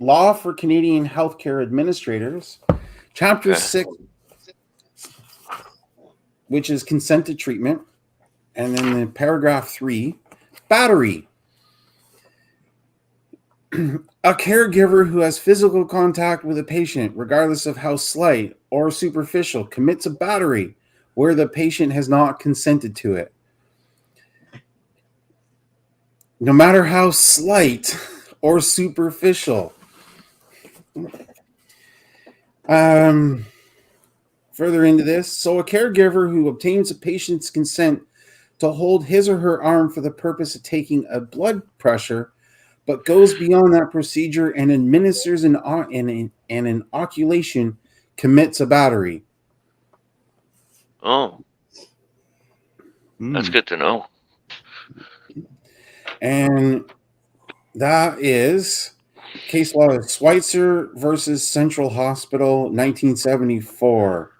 Law for Canadian Healthcare Administrators, Chapter Okay. 6, which is consent to treatment, and then the paragraph 3, battery. A caregiver who has physical contact with a patient, regardless of how slight or superficial, commits a battery where the patient has not consented to it. No matter how slight or superficial. Further into this, so a caregiver who obtains a patient's consent to hold his or her arm for the purpose of taking a blood pressure, but goes beyond that procedure and administers an inoculation, commits a battery. Oh, that's good to know. And that is case law of Schweitzer versus Central Hospital, 1974.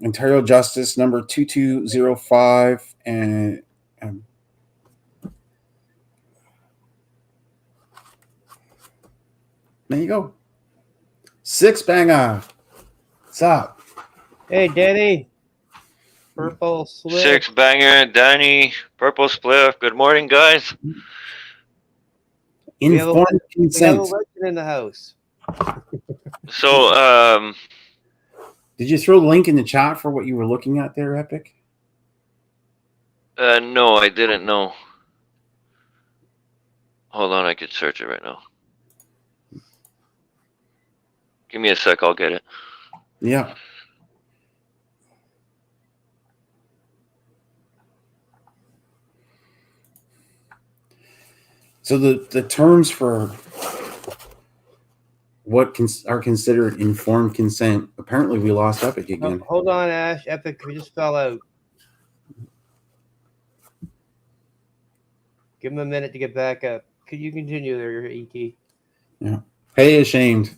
Ontario Justice number 2205. And there you go. Six banger. What's up? Hey, Danny. Purple Swift. Six banger, Danny, Purple Spliff. Good morning, guys. Informed We have consent. a legend in the house. So, Did you throw the link in the chat for what you were looking at there, Epic? no, I didn't know. Hold on, I could search it right now. Give me a sec, I'll get it. Yeah. So the terms for what are considered informed consent, apparently we lost Epic again. Hold on, Ash. Epic, we just fell out. Give him a minute to get back up. Could you continue there, ET? Yeah. Hey, ashamed.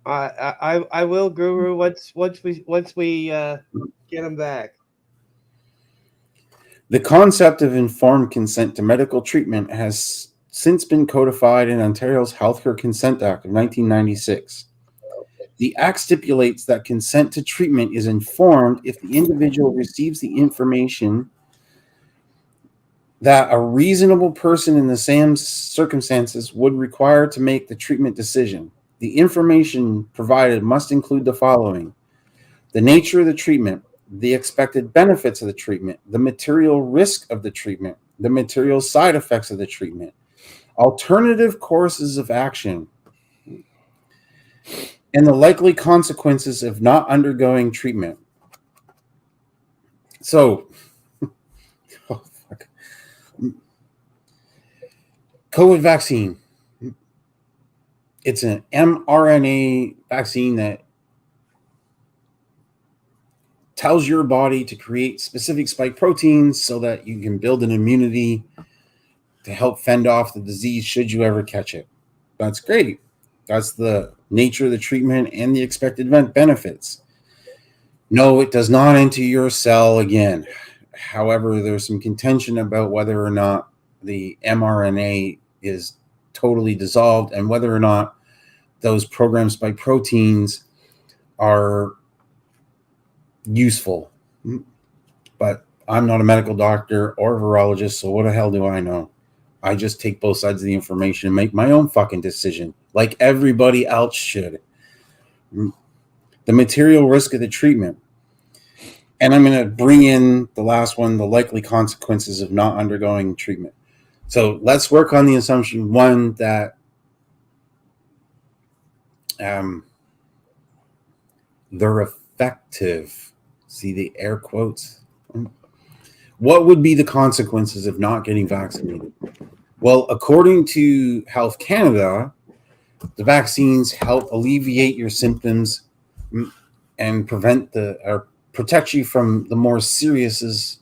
I will, Guru. Once we get him back. The concept of informed consent to medical treatment has since been codified in Ontario's Healthcare Consent Act of 1996. The Act stipulates that consent to treatment is informed if the individual receives the information that a reasonable person in the same circumstances would require to make the treatment decision. The information provided must include the following: the nature of the treatment, the expected benefits of the treatment, the material risk of the treatment, the material side effects of the treatment, alternative courses of action, and the likely consequences of not undergoing treatment. So, COVID vaccine. It's an mRNA vaccine that tells your body to create specific spike proteins so that you can build an immunity to help fend off the disease should you ever catch it. That's great. That's the nature of the treatment and the expected benefits. No, it does not enter your cell again. However, there's some contention about whether or not the mRNA is totally dissolved and whether or not those programmed spike proteins are useful. But I'm not a medical doctor or a virologist, so what the hell do I know? I just take both sides of the information and make my own fucking decision, like everybody else should. The material risk of the treatment. And I'm going to bring in the last one, the likely consequences of not undergoing treatment. So let's work on the assumption, one, that they're effective. See the air quotes? What would be the consequences of not getting vaccinated? Well, according to Health Canada, the vaccines help alleviate your symptoms and protect you from the more seriousness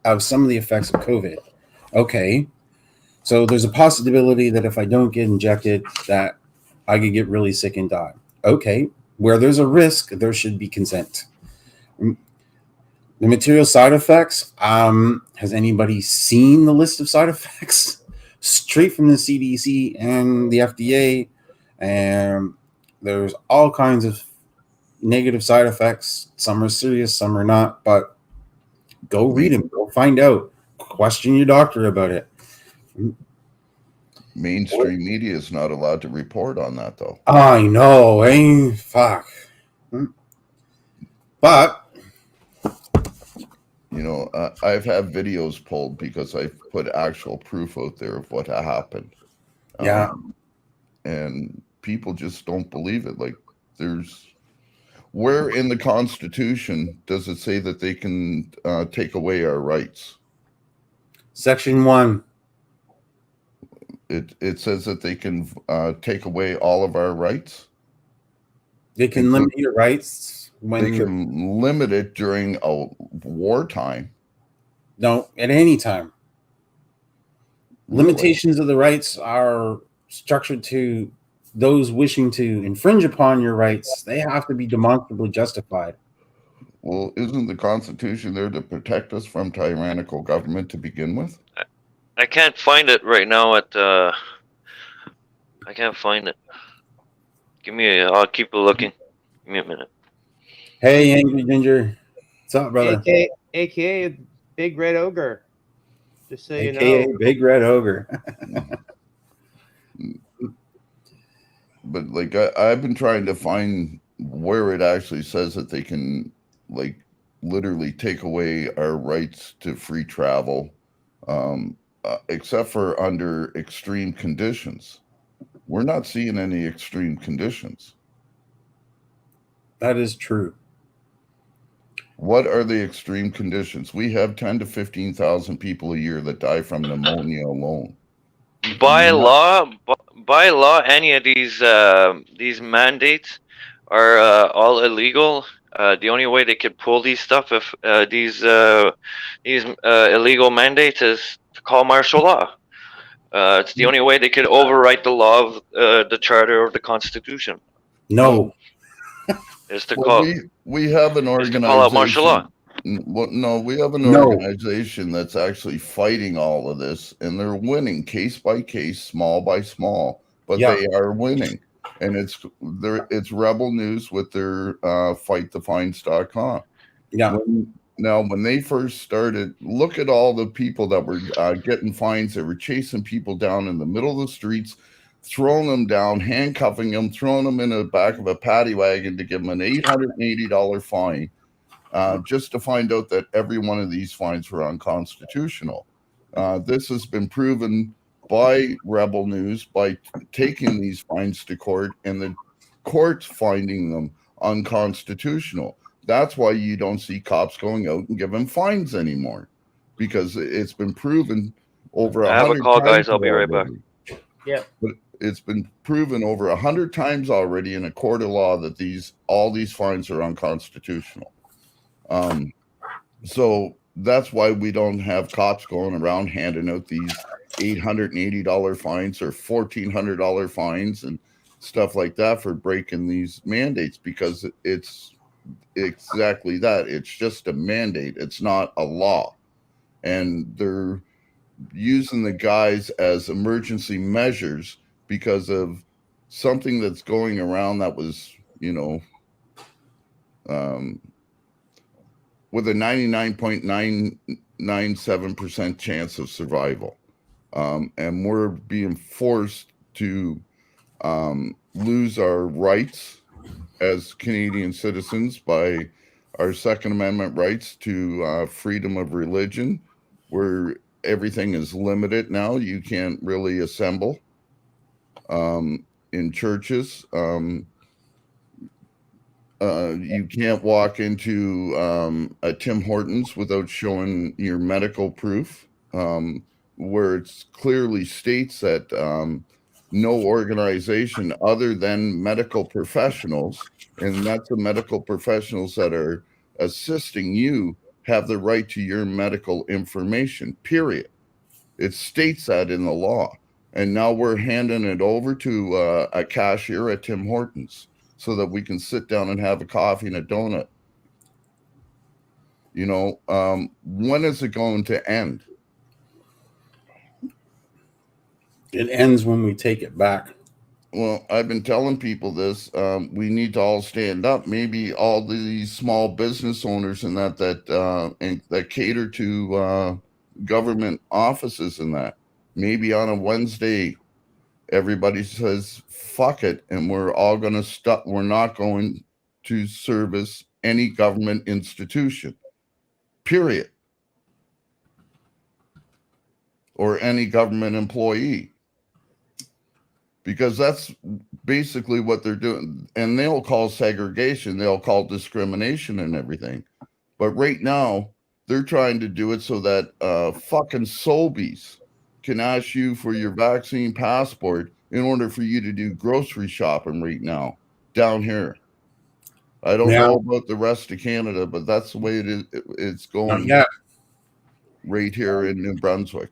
of some of the effects of COVID. Okay. So there's a possibility that if I don't get injected, that I could get really sick and die. Okay, where there's a risk, there should be consent. The material side effects. Has anybody seen the list of side effects? Straight from the CDC and the FDA, and there's all kinds of negative side effects. Some are serious, some are not. But go read them. Go find out. Question your doctor about it. Mainstream media is not allowed to report on that, though. I know, fuck. But You know, I've had videos pulled because I've put actual proof out there of what happened. yeah, And people just don't believe it. Like, where in the Constitution does it say that they can take away our rights? Section 1. It says that they can take away all of our rights. They can limit your rights when They can limit it during a wartime. no, at any time. Really? Limitations of the rights are structured to those wishing to infringe upon your rights. They have to be demonstrably justified. Well, isn't the Constitution there to protect us from tyrannical government to begin with? I can't find it right now at I can't find it. I'll keep looking. Give me a minute. Hey, Angry Ginger. What's up, brother? AKA Big Red Ogre. Just so you AKA know. Big Red Ogre. But like I've been trying to find where it actually says that they can like literally take away our rights to free travel, except for under extreme conditions. We're not seeing any extreme conditions. That is true. What are the extreme conditions? We have 10 to 15,000 people a year that die from pneumonia alone. By law, any of these mandates are all illegal. The only way they could pull these stuff if these illegal mandates is to call martial law. It's the only way they could overwrite the law of the Charter or the Constitution. No. Is to Well, call we have an is to call out martial law. Well, no, we have an No. organization that's actually fighting all of this, and they're winning case by case, small by small, but Yeah. they are winning. And it's Rebel News with their fightthefines.com. Yeah. When they first started, look at all the people that were getting fines. They were chasing people down in the middle of the streets, throwing them down, handcuffing them, throwing them in the back of a paddy wagon to give them an $880 fine, just to find out that every one of these fines were unconstitutional. This has been proven by Rebel News by taking these fines to court and the courts finding them unconstitutional. That's why you don't see cops going out and giving fines anymore, because it's been proven over 100 I have a call, times guys. I'll be right back. already. Yeah. But it's been proven over 100 times already in a court of law that all these fines are unconstitutional. So that's why we don't have cops going around handing out these $880 fines or $1,400 fines and stuff like that for breaking these mandates, because it's exactly that. It's just a mandate. It's not a law. And they're using the guys as emergency measures because of something that's going around that was, with a 99.997% chance of survival. And we're being forced to lose our rights as Canadian citizens by our Second Amendment rights to freedom of religion, where everything is limited now. You can't really assemble in churches. You can't walk into a Tim Hortons without showing your medical proof, where it clearly states that no organization other than medical professionals, and that's the medical professionals that are assisting you, have the right to your medical information, period. It states that in the law. And now we're handing it over to a cashier at Tim Hortons so that we can sit down and have a coffee and a donut. You know, when is it going to end? It ends when we take it back. Well, I've been telling people this. We need to all stand up. Maybe all these small business owners and that cater to government offices and that. Maybe on a Wednesday, everybody says, fuck it, and we're all going to stop. We're not going to service any government institution, period. Or any government employee. Because that's basically what they're doing. And they'll call segregation, they'll call discrimination and everything. But right now, they're trying to do it so that fucking Sobeys can ask you for your vaccine passport in order for you to do grocery shopping right now down here. I don't know about the rest of Canada, but that's the way it is. It's going right here in New Brunswick.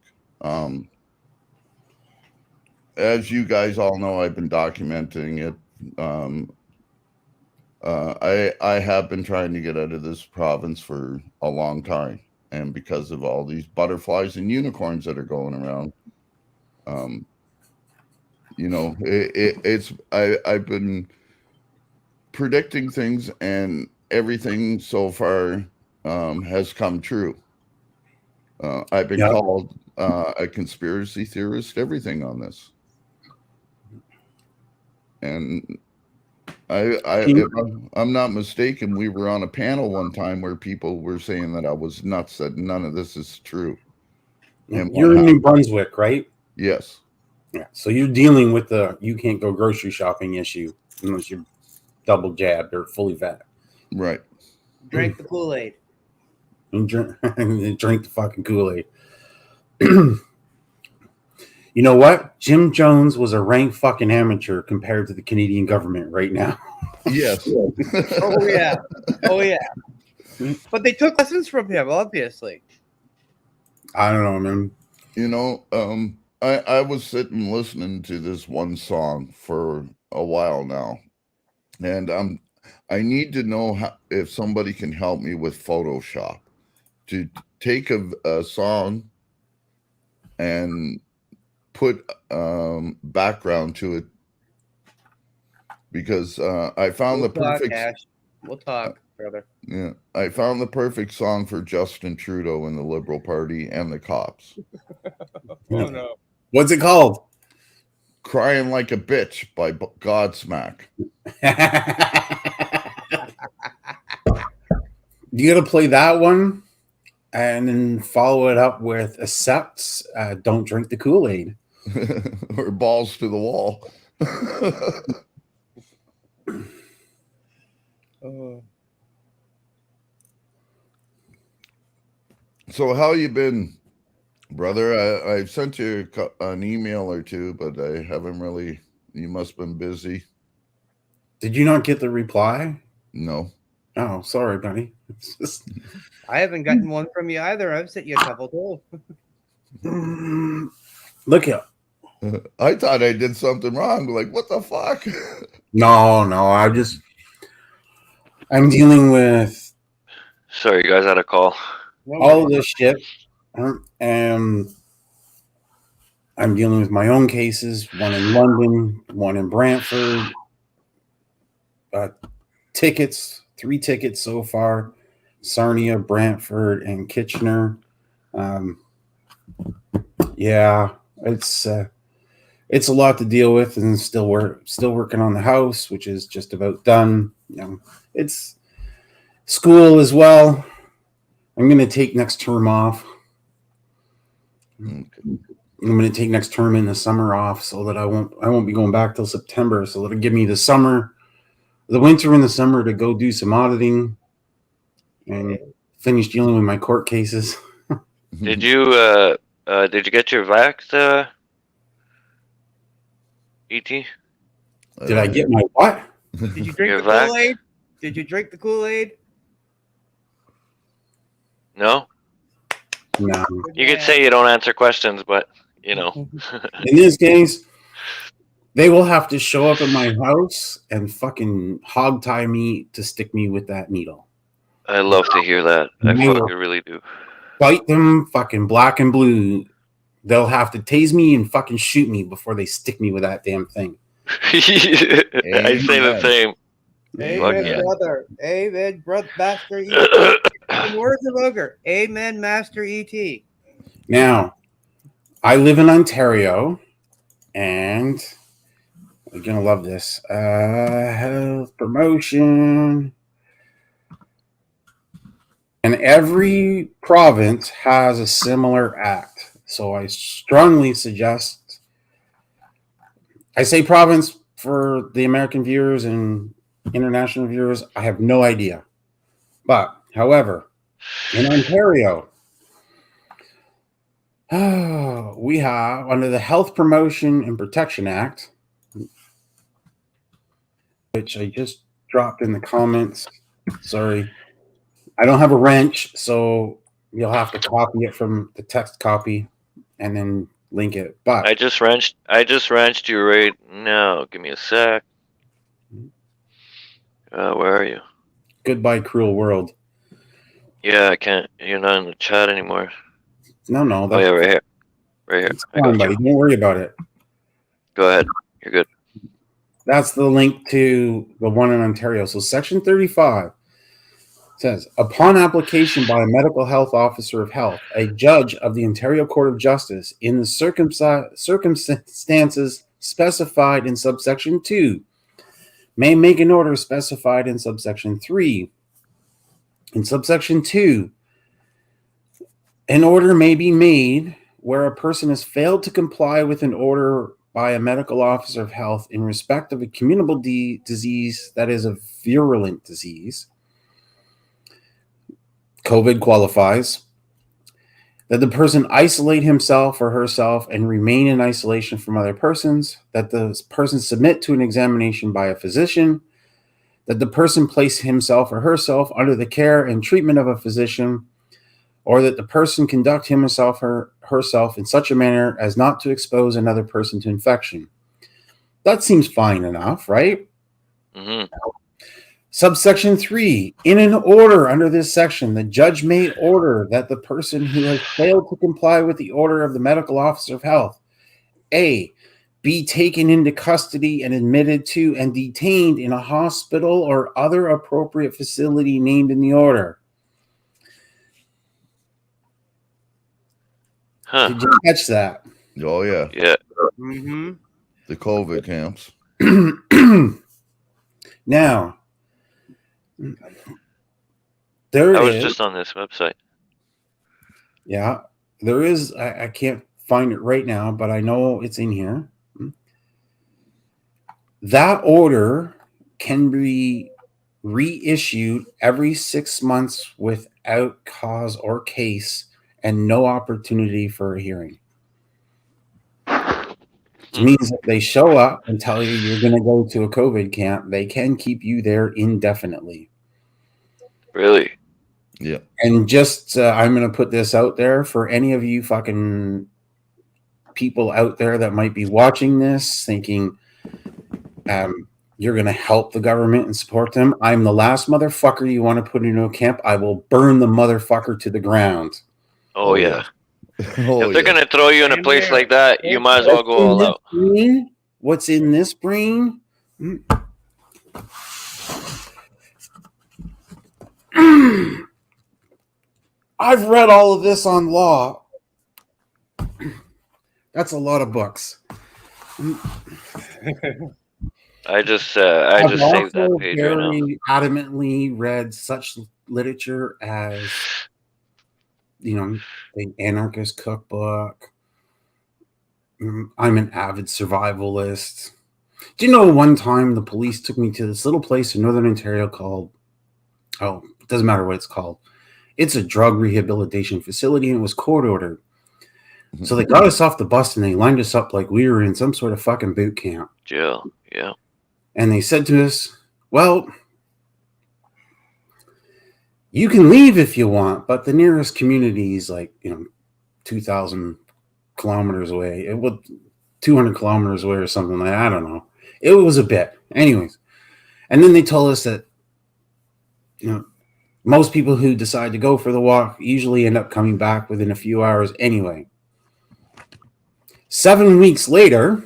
As you guys all know, I've been documenting it. I have been trying to get out of this province for a long time. And because of all these butterflies and unicorns that are going around, you know, I've been predicting things, and everything so far has come true. I've been called a conspiracy theorist, everything on this. And if I'm not mistaken, we were on a panel one time where people were saying that I was nuts, that none of this is true. And you're in New Brunswick, right? Yes. Yeah. So you're dealing with the you can't go grocery shopping issue unless you're double jabbed or fully vet. Right. Drink the Kool-Aid. And drink the fucking Kool-Aid. You know what? Jim Jones was a rank fucking amateur compared to the Canadian government right now. Yes. Oh, yeah. Oh, yeah. But they took lessons from him, obviously. I don't know, man. You know, I was sitting listening to this one song for a while now. And I need to know if somebody can help me with Photoshop to take a song and put background to it, because I found the perfect. We'll talk, brother. Yeah, I found the perfect song for Justin Trudeau and the Liberal Party and the cops. Oh no! What's it called? "Crying Like a Bitch" by Godsmack. You got to play that one, and then follow it up with "Accepts." Don't drink the Kool-Aid. Or "Balls to the Wall." So how you been, brother? I've sent you an email or two, but I haven't really. You must have been busy. Did you not get the reply? No. Oh, sorry, buddy. It's just... I haven't gotten one from you either. I've sent you a couple too. Look up. I thought I did something wrong. Like, what the fuck? No. I'm dealing with. Sorry, you guys had a call. All of this shit. And I'm dealing with my own cases, one in London, one in Brantford. Tickets, 3 tickets so far. Sarnia, Brantford, and Kitchener. Yeah, it's a lot to deal with, and still working on the house, which is just about done. You know, it's school as well. I'm going to take next term off. Okay. I'm going to take next term in the summer off, so that I won't be going back till September. So that'll give me the winter and the summer to go do some auditing and finish dealing with my court cases. Did you get your vax, ET? Did I get my what? Did you drink Your the vax? Kool-Aid? Did you drink the Kool-Aid? No. Now, You could say you don't answer questions, but you know. in this case, they will have to show up at my house and fucking hog tie me to stick me with that needle. I love to hear that. I They fucking will really do. bite them fucking black and blue. They'll have to tase me and fucking shoot me before they stick me with that damn thing. I say the Amen. same. Amen, yeah. brother. Amen, brother. Master E.T. Words of Ogre. Amen, Master E.T. Now, I live in Ontario, and you're gonna love this. Health promotion. And every province has a similar act. So I strongly suggest, I say province for the American viewers and international viewers, I have no idea. But, however, in Ontario, we have, under the Health Promotion and Protection Act, which I just dropped in the comments. Sorry. I don't have a wrench, so you'll have to copy it from the text copy and then link it. But I just wrenched you right now. Give me a sec. Where are you? goodbye, cruel world. Yeah, I can't. You're not in the chat anymore. No, Oh that's yeah, right here. Right here. it's I fine, got buddy. you. Don't worry about it. Go ahead. You're good. That's the link to the one in Ontario. So Section 35 says, upon application by a medical health officer of health, a judge of the Ontario Court of Justice, in the circumstances specified in subsection 2, may make an order specified in subsection 3. In subsection 2, an order may be made where a person has failed to comply with an order by a medical officer of health in respect of a communicable disease that is a virulent disease. COVID qualifies. That the person isolate himself or herself and remain in isolation from other persons. That the person submit to an examination by a physician. That the person place himself or herself under the care and treatment of a physician, or that the person conduct himself or herself in such a manner as not to expose another person to infection. That seems fine enough, right? Mm-hmm. Subsection 3, in an order under this section, the judge may order that the person who has failed to comply with the order of the medical officer of health, A, be taken into custody and admitted to and detained in a hospital or other appropriate facility named in the order. Huh. Did you catch that? Oh yeah, Yeah. Mm-hmm. the COVID camps. Now, there I was is, just on this website. yeah, there is, I can't find it right now, but I know it's in here. That order can be reissued every 6 months without cause or case and no opportunity for a hearing. Which means if they show up and tell you you're going to go to a COVID camp, they can keep you there indefinitely. Really? Yeah. And just, I'm going to put this out there for any of you fucking people out there that might be watching this thinking you're going to help the government and support them. I'm the last motherfucker you want to put into a camp. I will burn the motherfucker to the ground. Oh yeah. Oh, If they're gonna throw you in a Same place here. like that, you might as well go all out. What's in this brain? I've read all of this on law. That's a lot of books. I just I've saved that also page right now. very adamantly read such literature as, you know, the Anarchist Cookbook. I'm an avid survivalist. Do you know one time the police took me to this little place in Northern Ontario called, oh, it doesn't matter what it's called. It's a drug rehabilitation facility and it was court ordered. So they got us off the bus and they lined us up like we were in some sort of fucking boot camp. Jail. Yeah. And they said to us, well, you can leave if you want, but the nearest community is like, 2,000 kilometers away. It was 200 kilometers away or something like that. I don't know. It was a bit. Anyways. And then they told us that, most people who decide to go for the walk usually end up coming back within a few hours anyway. 7 weeks later,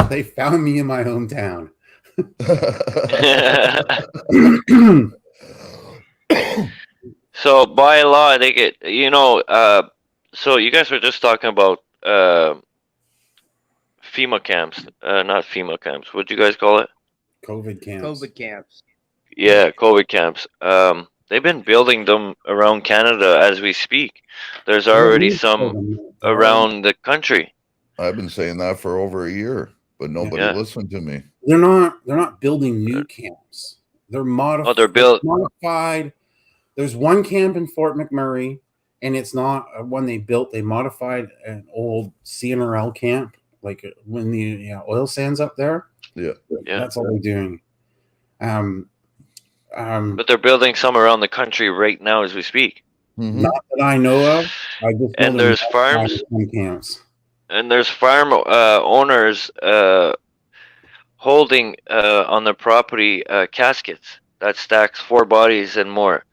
they found me in my hometown. So by law, they get, so you guys were just talking about FEMA camps, not FEMA camps. What'd you guys call it? COVID camps. COVID camps. Yeah, COVID camps. They've been building them around Canada as we speak. There's already some around the country. I've been saying that for over a year, but nobody Yeah. listened to me. They're not building new camps. They're modified. Oh, they're built. Modified. There's one camp in Fort McMurray, and it's not one they built. They modified an old CNRL camp, like when the oil sands up there. Yeah. That's all they're doing. But they're building some around the country right now as we speak. Mhm. Not that I know of. I just know And they're there's farms. modifying camps. And there's farm owners holding on their property caskets that stacks 4 bodies and more.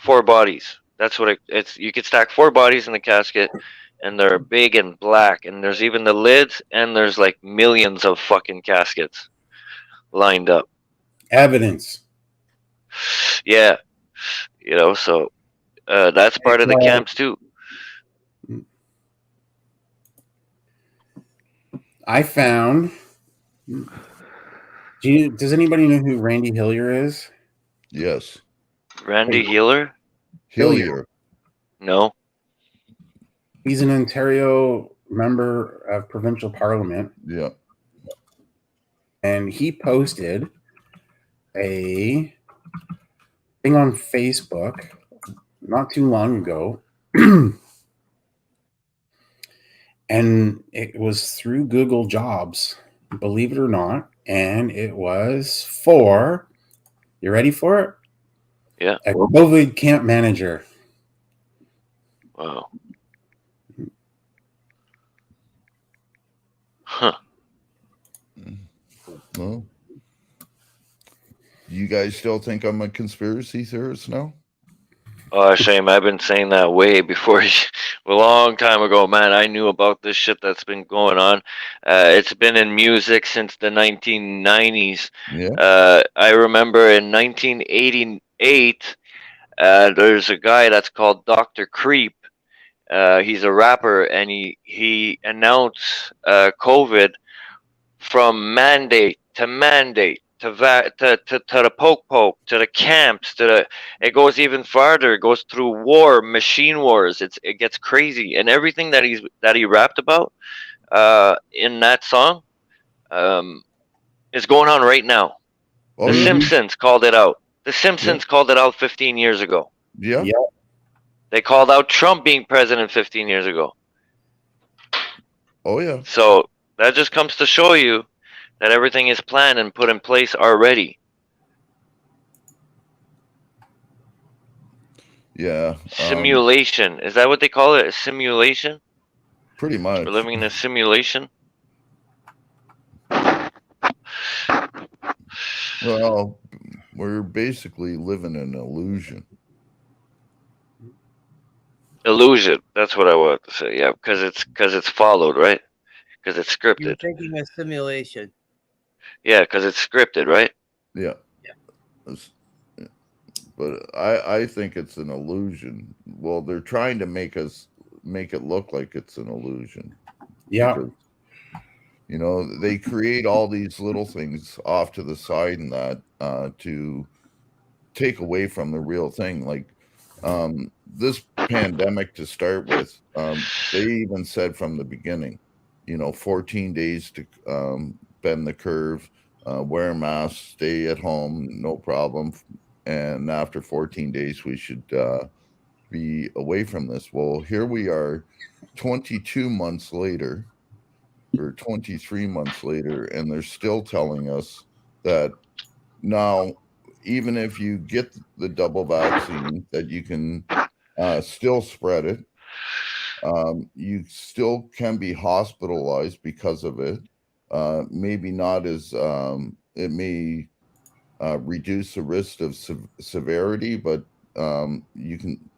4 bodies. That's what it's. You could stack 4 bodies in the casket, and they're big and black. And there's even the lids, and there's like millions of fucking caskets lined up. Evidence. Yeah, so that's part of the camps too. I found. Does anybody know who Randy Hillier is? Yes. Randy Healer? Hillier. No. He's an Ontario member of provincial parliament. Yeah. And he posted a thing on Facebook not too long ago. And it was through Google Jobs, believe it or not. And it was for, you ready for it? Yeah. A COVID camp manager. Wow. Huh. Well, you guys still think I'm a conspiracy theorist now? Oh, shame. I've been saying that way before, a long time ago, man. I knew about this shit that's been going on. It's been in music since the 1990s. Yeah. I remember in 1988, there's a guy that's called Dr. Creep. He's a rapper, and he announced COVID from mandate to mandate to the poke to the camps it goes even farther. It goes through war, machine wars. It gets crazy, and everything that he rapped about in that song is going on right now. Oh, The yeah. Simpsons called it out. The Simpsons called it out 15 years ago. Yeah. Yeah. They called out Trump being president 15 years ago. Oh, yeah. So that just comes to show you that everything is planned and put in place already. Yeah. Simulation. Is that what they call it? A simulation? Pretty much. We're living in a simulation? Well, we're basically living an illusion. Illusion. That's what I wanted to say. Yeah, because it's followed, right? Because it's You're scripted. thinking a simulation. Yeah, because it's scripted, right? Yeah. But I think it's an illusion. Well, they're trying to make it look like it's an illusion. Yeah. Because, they create all these little things off to the side and that to take away from the real thing. Like this pandemic to start with, they even said from the beginning, 14 days to bend the curve, wear masks, stay at home, no problem. And after 14 days, we should be away from this. Well, here we are 22 months later or 23 months later, and they're still telling us that now, even if you get the double vaccine, that you can still spread it. You still can be hospitalized because of it. Maybe not as it may reduce the risk of severity, but you can.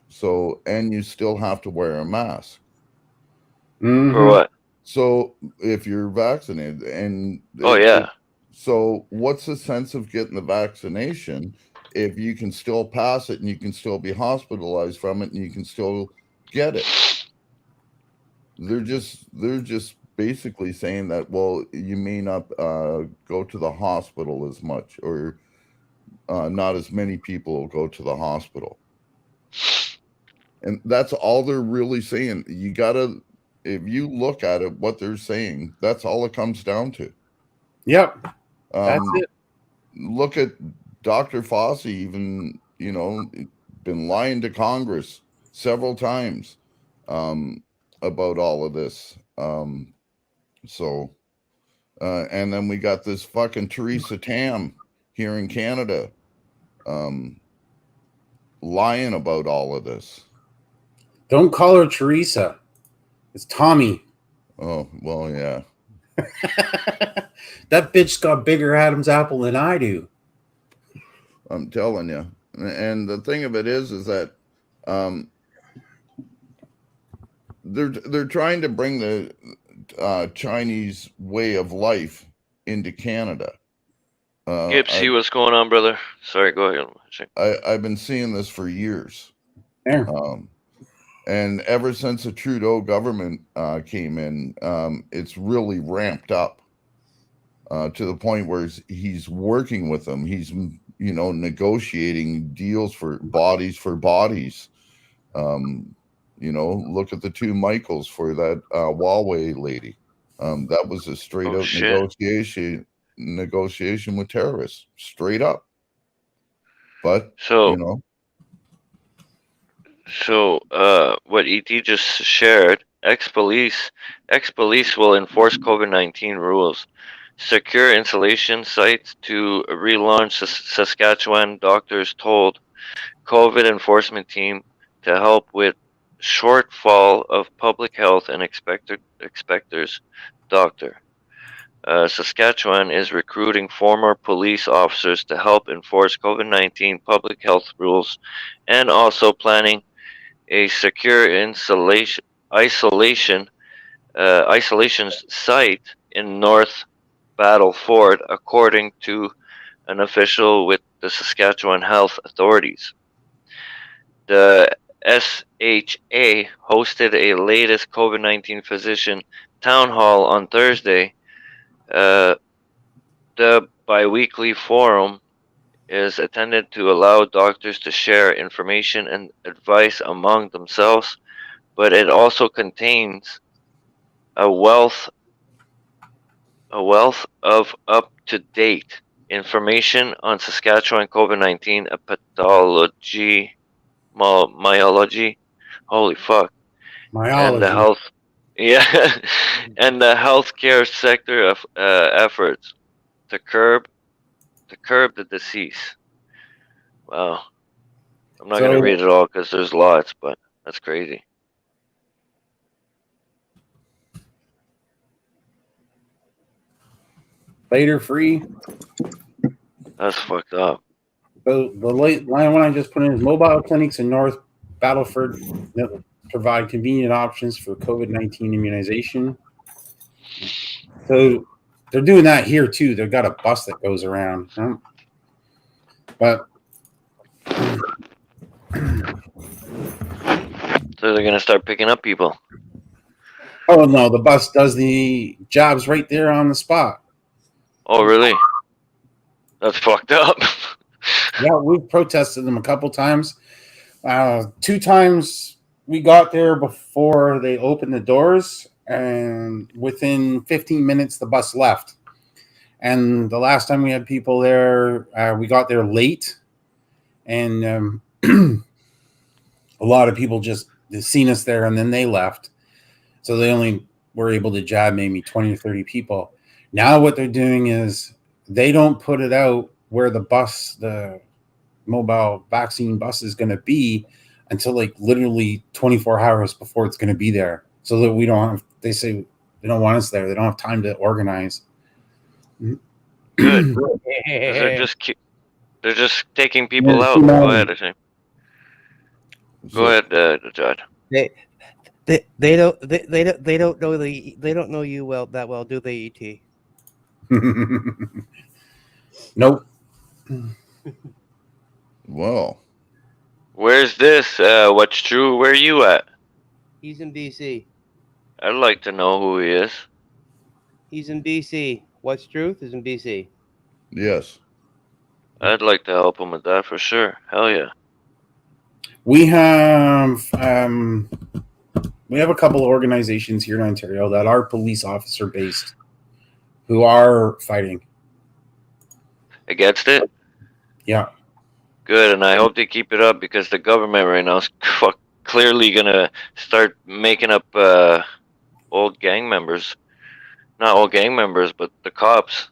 So, and you still have to wear a mask. For what? So, if you're vaccinated, and Oh yeah. so what's the sense of getting the vaccination if you can still pass it and you can still be hospitalized from it and you can still get it? They're just basically saying that, well, you may not go to the hospital as much, or not as many people will go to the hospital. And that's all they're really saying. You gotta, if you look at it, what they're saying, that's all it comes down to. Yep, that's Um, it. Look at Dr. Fauci, even, been lying to Congress several times about all of this. So, and then we got this fucking Theresa Tam here in Canada lying about all of this. Don't call her Teresa. It's Tommy. Oh, well, yeah. That bitch got bigger Adam's apple than I do. I'm telling you. And the thing of it is that they're trying to bring the Chinese way of life into Canada. Gibbs, see what's going on, brother. Sorry, go ahead. I've been seeing this for years. There. And ever since the Trudeau government came in, it's really ramped up to the point where he's working with them. He's, negotiating deals for bodies. Look at the two Michaels for that Huawei lady. That was a straight out negotiation with terrorists, straight up. But So what ET just shared, ex-police will enforce COVID-19 rules, secure installation sites to relaunch Saskatchewan, doctors told COVID enforcement team to help with shortfall of public health and expectors. Doctor. Saskatchewan is recruiting former police officers to help enforce COVID-19 public health rules and also planning a secure isolation site in North Battleford, according to an official with the Saskatchewan Health Authorities. The SHA hosted a latest COVID-19 physician town hall on Thursday. The biweekly forum is intended to allow doctors to share information and advice among themselves, but it also contains a wealth of up-to-date information on Saskatchewan COVID-19 pathology, myology, holy fuck, and the Myology. health, and the healthcare sector of efforts to curb the disease. Wow. I'm not going to read it all because there's lots, but that's crazy. Later free. That's fucked up. The late line one I just put in is mobile clinics in North Battleford that provide convenient options for COVID-19 immunization. So they're doing that here too. They've got a bus that goes around. But So they're going to start picking up people. oh no, the bus does the jobs right there on the spot. Oh, really? That's fucked up. Yeah, we've protested them a couple times. 2 times we got there before they opened the doors, and within 15 minutes the bus left. And the last time we had people there, we got there late, and a lot of people just seen us there and then they left. So they only were able to jab maybe 20 or 30 people. Now what they're doing is they don't put it out where the mobile vaccine bus is going to be until like literally 24 hours before it's going to be there, so that we don't have, they say they don't want us there. They don't have time to organize. Good. 'Cause they're just taking people Yeah, out. Go ahead, Ashim. Go So, ahead, Judd. They don't know you that well, do they, ET? Nope. well, Where's this? What's true? Where are you at? He's in BC. I'd like to know who he is. He's in BC. What's truth is in BC. yes. I'd like to help him with that for sure. Hell yeah. We have a couple of organizations here in Ontario that are police officer based, who are fighting. Against it? Yeah. Good, and I hope they keep it up because the government right now is clearly gonna start making up old gang members. Not old gang members, but the cops.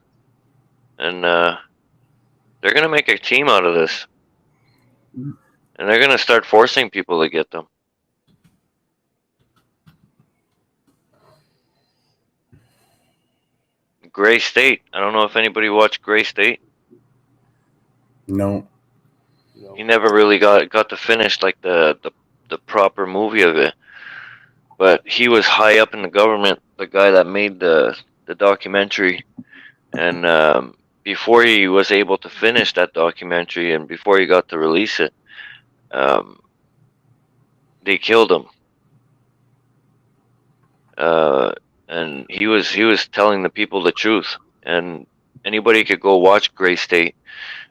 And they're gonna make a team out of this. And they're gonna start forcing people to get them. Gray State. I don't know if anybody watched Gray State. No. No. He never really got to finish like the proper movie of it. But he was high up in the government, the guy that made the documentary, and before he was able to finish that documentary and before he got to release it, they killed him. And he was telling the people the truth, and anybody could go watch Gray State.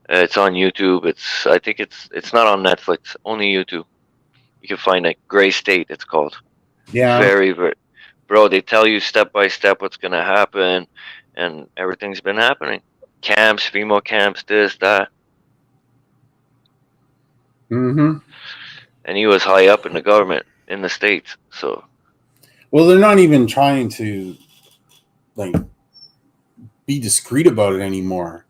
It's on YouTube. I think it's not on Netflix. Only YouTube. You can find it. Gray State. It's called. Yeah. Very, bro. They tell you step by step what's gonna happen, and everything's been happening. Camps, female camps, this, that. Mm-hmm. And he was high up in the government in the States. So. Well, they're not even trying to like be discreet about it anymore.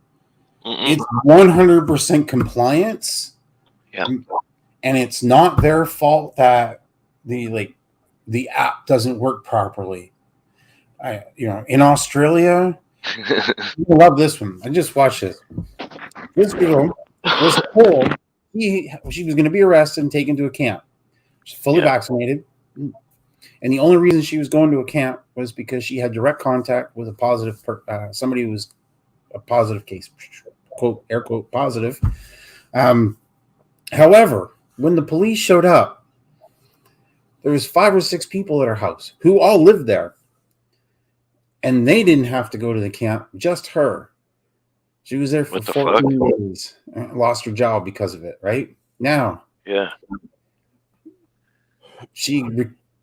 It's 100% compliance. Yeah. And it's not their fault that the app doesn't work properly. In Australia, I love this one. I just watched this. This girl was told she was going to be arrested and taken to a camp. She's fully vaccinated. And the only reason she was going to a camp was because she had direct contact with a positive somebody who was a positive case, quote, air quote, positive. However, when the police showed up, there was 5 or 6 people at her house who all lived there. And they didn't have to go to the camp, just her. She was there for 14 days and lost her job because of it, right? Now, yeah. She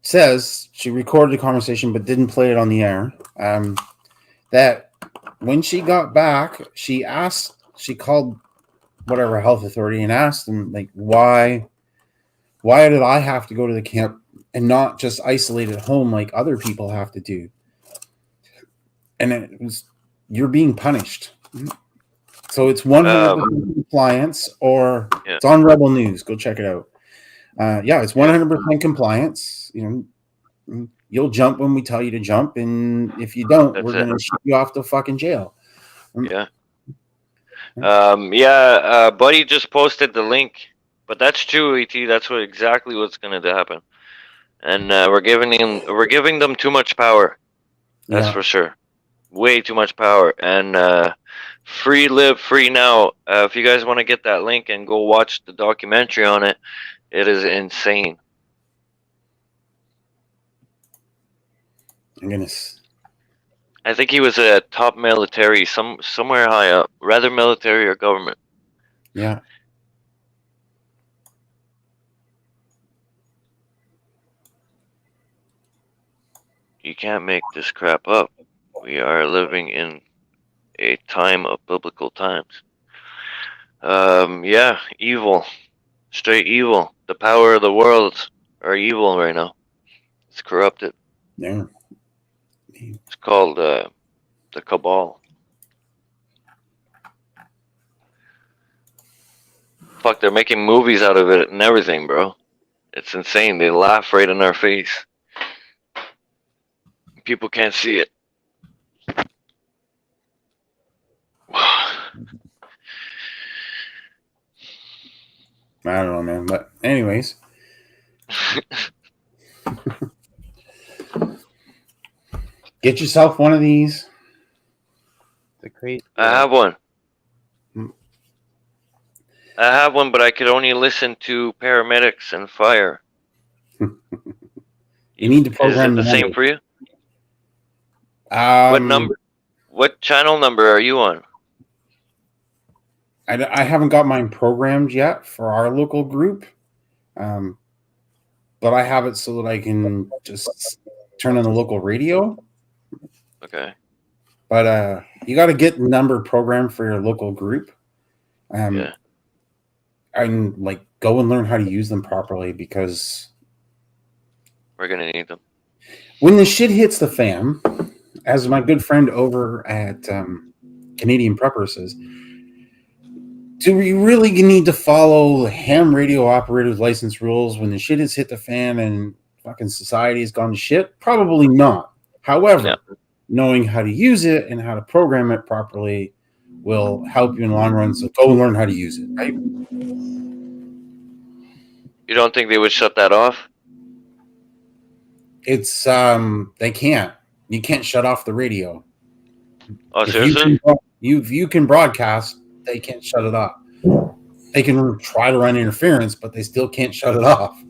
says she recorded the conversation but didn't play it on the air. That when she got back, she called whatever health authority and asked them, like, why did I have to go to the camp and not just isolate at home like other people have to do? And it was, you're being punished. So it's 100% compliance, or it's on Rebel News. Go check it out. It's 100% compliance. You'll jump when we tell you to jump, and if you don't, we're going to ship you off to fucking jail. Yeah. Buddy just posted the link, but that's true, ET. That's exactly what's going to happen, and we're giving them too much power. That's for sure. Way too much power. And free live free now. If you guys want to get that link and go watch the documentary on it, it is insane. Goodness. I think he was a top military, somewhere high up, rather military or government. Yeah. You can't make this crap up. We are living in a time of biblical times. Evil. Straight evil. The power of the world are evil right now. It's corrupted. Yeah. It's called the cabal. Fuck, they're making movies out of it and everything, bro. It's insane. They laugh right in our face. People can't see it. I don't know, man. But anyways, get yourself one of these. The crazy. I have one. Hmm. I have one, but I could only listen to paramedics and fire. You need to Is program it the same numbers. for you? What number? Um, What channel number are you on? I haven't got mine programmed yet for our local group, but I have it so that I can just turn on the local radio. Okay. But you got to get the number programmed for your local group, Yeah. and like go and learn how to use them properly, because We're gonna need them. when the shit hits the fan, as my good friend over at Canadian Prepper says, do we really need to follow ham radio operators license rules when the shit has hit the fan and fucking society has gone to shit? Probably not. However, knowing how to use it and how to program it properly will help you in the long run. So go and learn how to use it, right? You don't think they would shut that off? It's they can't. You can't shut off the radio. Oh, If seriously? you can broadcast, they can't shut it off. They can try to run interference, but they still can't shut it off.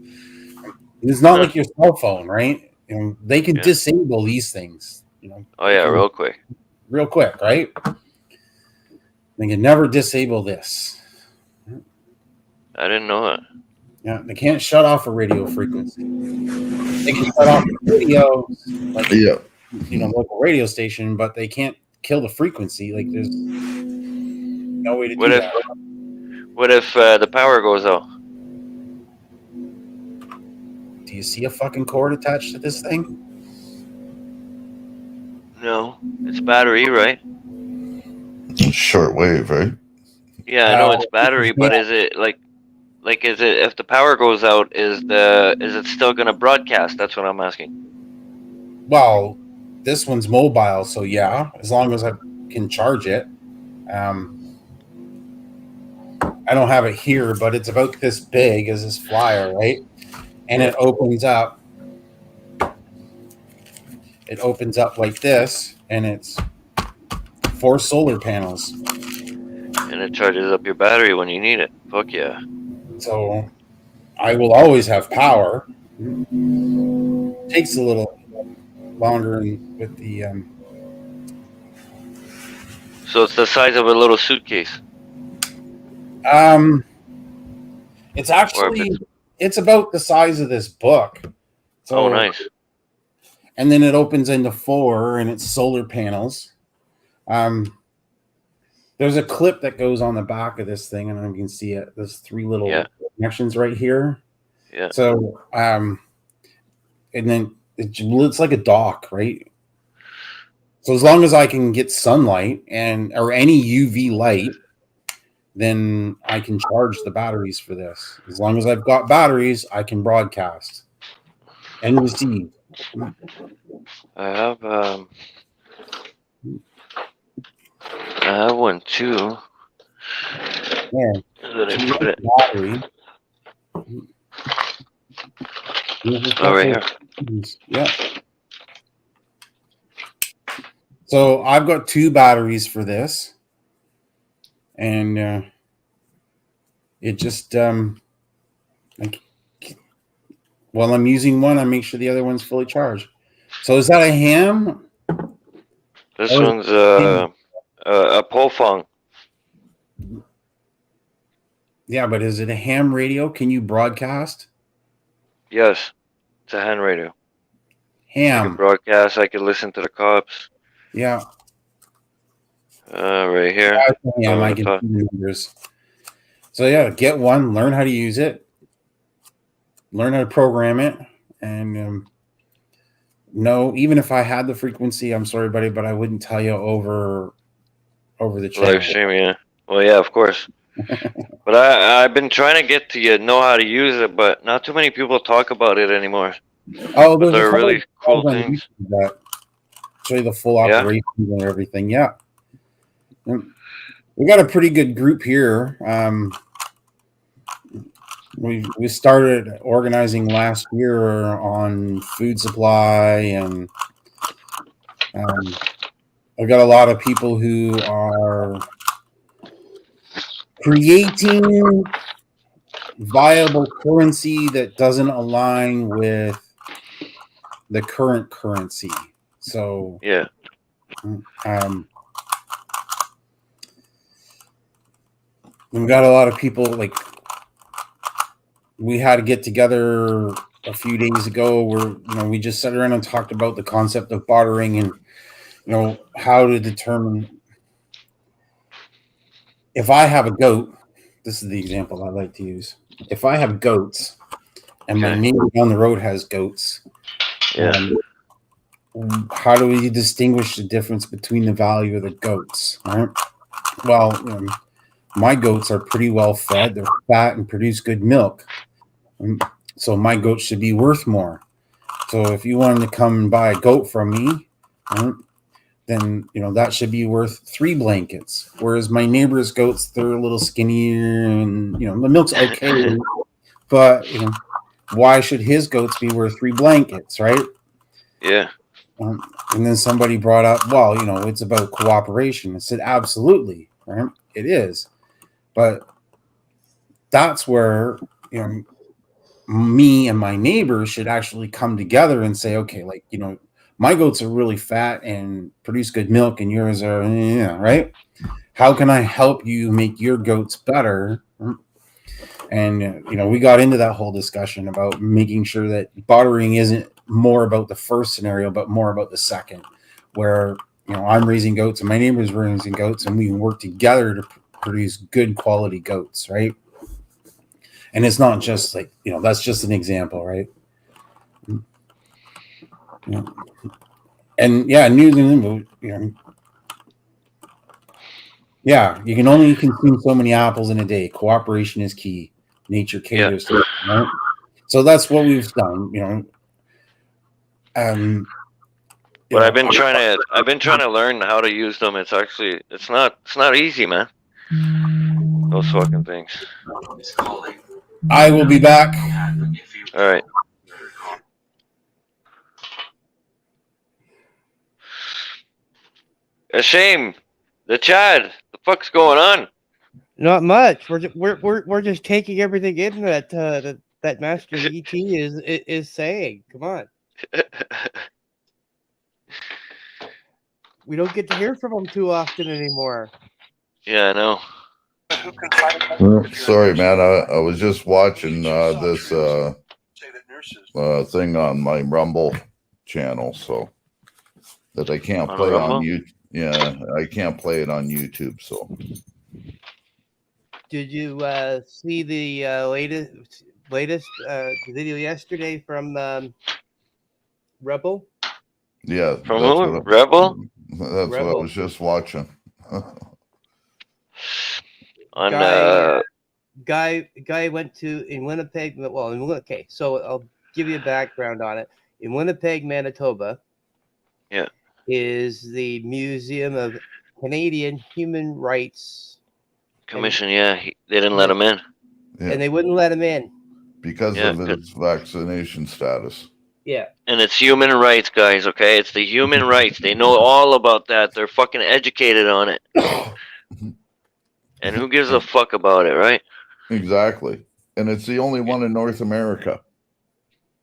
It's not like your cell phone, right? You know, they can disable these things. You know. Oh yeah, real quick. Real quick, right? They can never disable this. I didn't know that. Yeah, they can't shut off a radio frequency. They can shut off the radio, like local radio station, but they can't kill the frequency. Like there's no way to do that. What if the power goes out? Do you see a fucking cord attached to this thing? No, it's battery, right? Short wave, right? Yeah, I know it's battery, but is it like is it, if the power goes out, is it still gonna broadcast? That's what I'm asking. Well, this one's mobile, so yeah, as long as I can charge it. I don't have it here, but it's about this big as this flyer, right? And it opens up. It opens up like this, and it's 4 solar panels. And it charges up your battery when you need it. Fuck yeah. So I will always have power. Takes a little longer with the. So it's the size of a little suitcase. It's actually it's about the size of this book. So, oh, nice. And then it opens into 4, and it's solar panels. There's a clip that goes on the back of this thing, and you can see it. There's 3 little connections right here. Yeah. So, and then it's like a dock, right? So as long as I can get sunlight or any UV light, then I can charge the batteries for this. As long as I've got batteries, I can broadcast and receive. I have one too. Yeah. Battery. Oh, right here. Yeah. So I've got 2 batteries for this, and it just while I'm using one, I make sure the other one's fully charged. So is that a ham? This one's a Pofong. Yeah, but is it a ham radio? Can you broadcast? Yes, it's a hand radio. Ham. I can broadcast. I can listen to the cops. Yeah. Right here. Yeah, I can see the numbers. So yeah, get one, learn how to use it, learn how to program it, and no, even if I had the frequency, I'm sorry, buddy, but I wouldn't tell you over the channel. Live stream, yeah. Well, yeah, of course. But I've been trying to get to know how to use it, but not too many people talk about it anymore. Oh, But there's a they're couple really of cool videos on things. YouTube that show you the full Yeah? operations and everything. Yeah. We got a pretty good group here. We started organizing last year on food supply, and I've got a lot of people who are creating viable currency that doesn't align with the current currency. So Yeah. we've got a lot of people, like, we had to get together a few days ago where we just sat around and talked about the concept of bartering and how to determine. If I have a goat, this is the example I like to use. If I have goats and my Okay. neighbor down the road has goats, Yeah. how do we distinguish the difference between the value of the goats? Right? Well, my goats are pretty well fed, they're fat and produce good milk. So my goat should be worth more. So if you wanted to come and buy a goat from me, then that should be worth 3 blankets. Whereas my neighbor's goats, they're a little skinnier, and the milk's okay, but why should his goats be worth 3 blankets, right? Yeah. And then somebody brought up, well, it's about cooperation. I said, absolutely, right? It is, but that's where me and my neighbors should actually come together and say, okay, like, my goats are really fat and produce good milk, and yours are, right? How can I help you make your goats better? And we got into that whole discussion about making sure that bartering isn't more about the first scenario, but more about the second, where I'm raising goats and my neighbor's raising goats, and we can work together to produce good quality goats, right? And it's not just like, that's just an example, right? And yeah, New Zealand, yeah, you can only consume so many apples in a day. Cooperation is key. Nature caters to it, right? So that's what we've done, But I've been trying to learn how to use them. It's not easy, man. Those fucking things. I will be back. All right. A shame. The Chad. The fuck's going on? Not much. We're just taking everything in that Master ET is saying. Come on. We don't get to hear from him too often anymore. Yeah, I know. Sorry, man. I was just watching this thing on my Rumble channel, so that I can't play on YouTube. Yeah, I can't play it on YouTube. So, did you see the latest video yesterday from Rebel? Yeah, from who? Rebel? That's Rebel. what I was just watching. On Guy went to in Winnipeg. Well, okay, so I'll give you a background on it. In Winnipeg, Manitoba, yeah, is the Museum of Canadian Human Rights Commission. They didn't let him in. Yeah, and they wouldn't let him in because of his vaccination status. Yeah. And it's human rights, guys, okay? It's the human rights. They know all about that. They're fucking educated on it. And who gives a fuck about it, right? Exactly. And it's the only one in North America.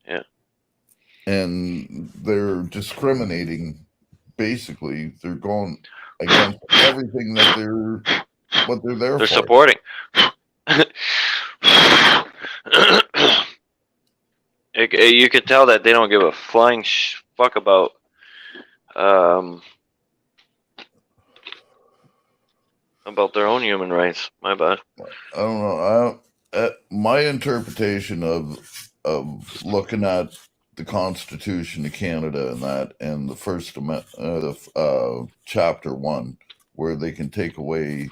Yeah. And they're discriminating. Basically, they're going against everything that they're there for. They're supporting. You could tell that they don't give a flying fuck about their own human rights. My bad. I don't know. My interpretation of looking at the Constitution of Canada and the First Amendment, chapter 1, where they can take away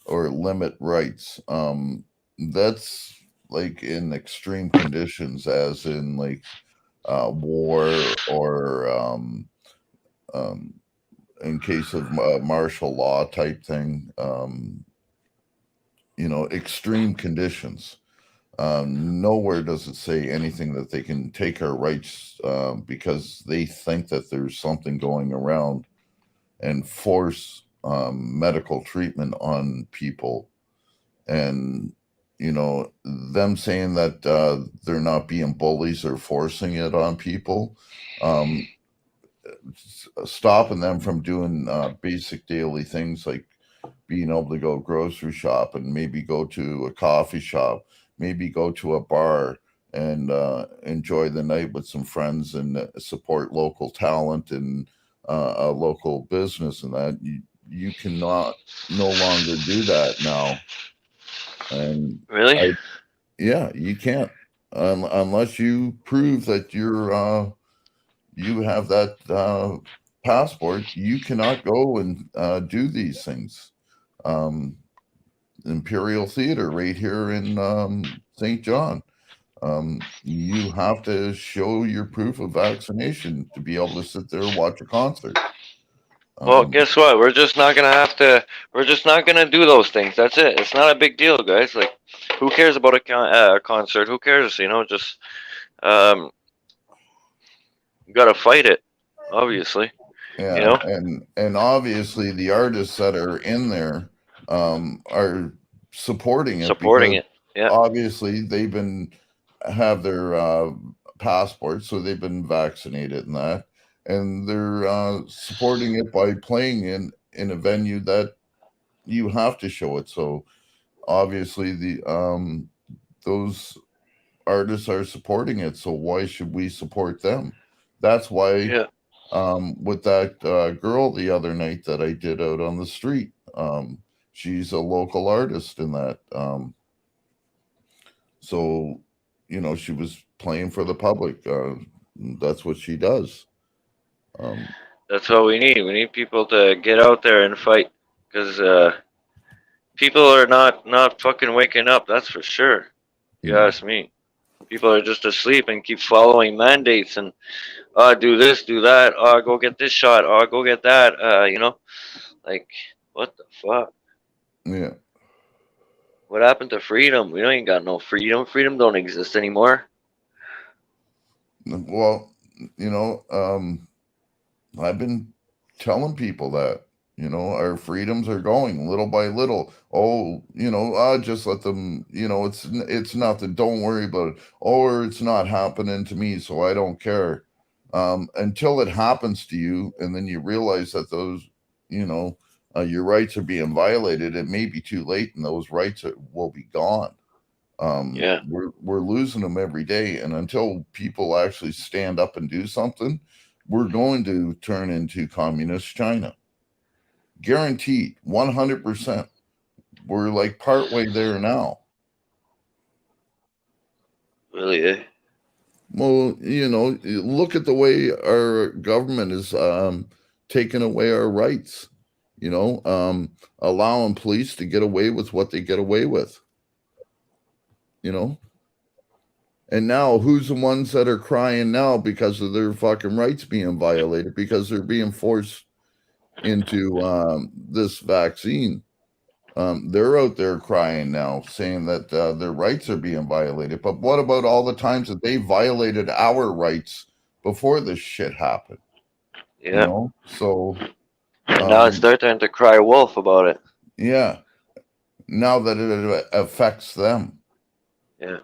or limit rights. That's like in extreme conditions, as in like war, or in case of martial law type thing. Extreme conditions. Nowhere does it say anything that they can take our rights because they think that there's something going around and force medical treatment on people. And, them saying that they're not being bullies or forcing it on people, stopping them from doing basic daily things like being able to go grocery shop and maybe go to a coffee shop, maybe go to a bar and enjoy the night with some friends and support local talent and a local business, and that you cannot no longer do that now. And Really? yeah, you can't unless you prove that you have that passport. You cannot go and do these things. Um, Imperial Theater right here in St. John. You have to show your proof of vaccination to be able to sit there and watch a concert. Well, guess what? We're just not gonna have to. We're just not gonna do those things. That's it. It's not a big deal, guys. Like, who cares about a concert? Who cares? Just um, you gotta fight it. Obviously, Yeah, and obviously the artists that are in there are supporting it supporting because it. Yeah. obviously they've been have their passports, so they've been vaccinated and that, and they're supporting it by playing in a venue that you have to show it. So obviously the those artists are supporting it. So why should we support them? That's why. Yeah. With that girl the other night that I did out on the street. She's a local artist in that. So, she was playing for the public. That's what she does. That's what we need. We need people to get out there and fight, because people are not fucking waking up. That's for sure. If you ask me. People are just asleep and keep following mandates and do this, do that. Go get this shot. Go get that. Like, what the fuck? Yeah. What happened to freedom? We don't ain't got no freedom. Freedom don't exist anymore. Well, I've been telling people that, our freedoms are going little by little. Oh, just let them, it's nothing. Don't worry about it. Or it's not happening to me, so I don't care. Until it happens to you, and then you realize that those, your rights are being violated, it may be too late, and those rights will be gone. Yeah. We're losing them every day, and until people actually stand up and do something, we're going to turn into communist China. Guaranteed, 100%. We're like partway there now. Really? Eh? Well, look at the way our government is taking away our rights. Allowing police to get away with what they get away with. And now, who's the ones that are crying now because of their fucking rights being violated, because they're being forced into this vaccine? They're out there crying now, saying that their rights are being violated. But what about all the times that they violated our rights before this shit happened? Yeah. So now it's their time to cry wolf about it. Yeah. Now that it affects them. Yeah.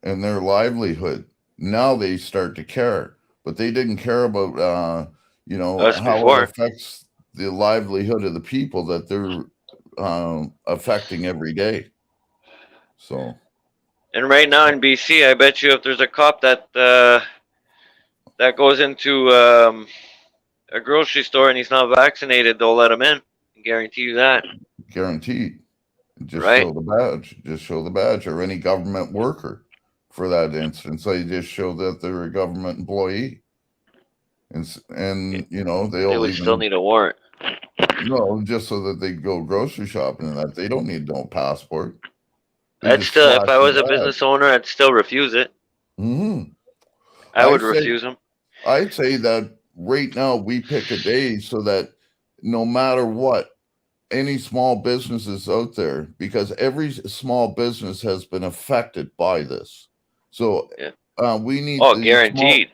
And their livelihood. Now they start to care, but they didn't care about Us how before. it affects the livelihood of the people that they're affecting every day. So. And right now in BC, I bet you if there's a cop that goes into a grocery store and he's not vaccinated, they'll let him in. I guarantee you that. Guaranteed. Just Right? show the badge. Just show the badge, or any government worker for that instance. They just show that they're a government employee. And they they'll would even still need a warrant. No, just so that they go grocery shopping and that they don't need no passport. They I'd just still, if flash I the was a badge. business owner, I'd still refuse it. Mm-hmm. I would refuse them. I'd say that right now we pick a day so that no matter what, any small businesses out there, because every small business has been affected by this. So Yeah. we need Oh, these guaranteed.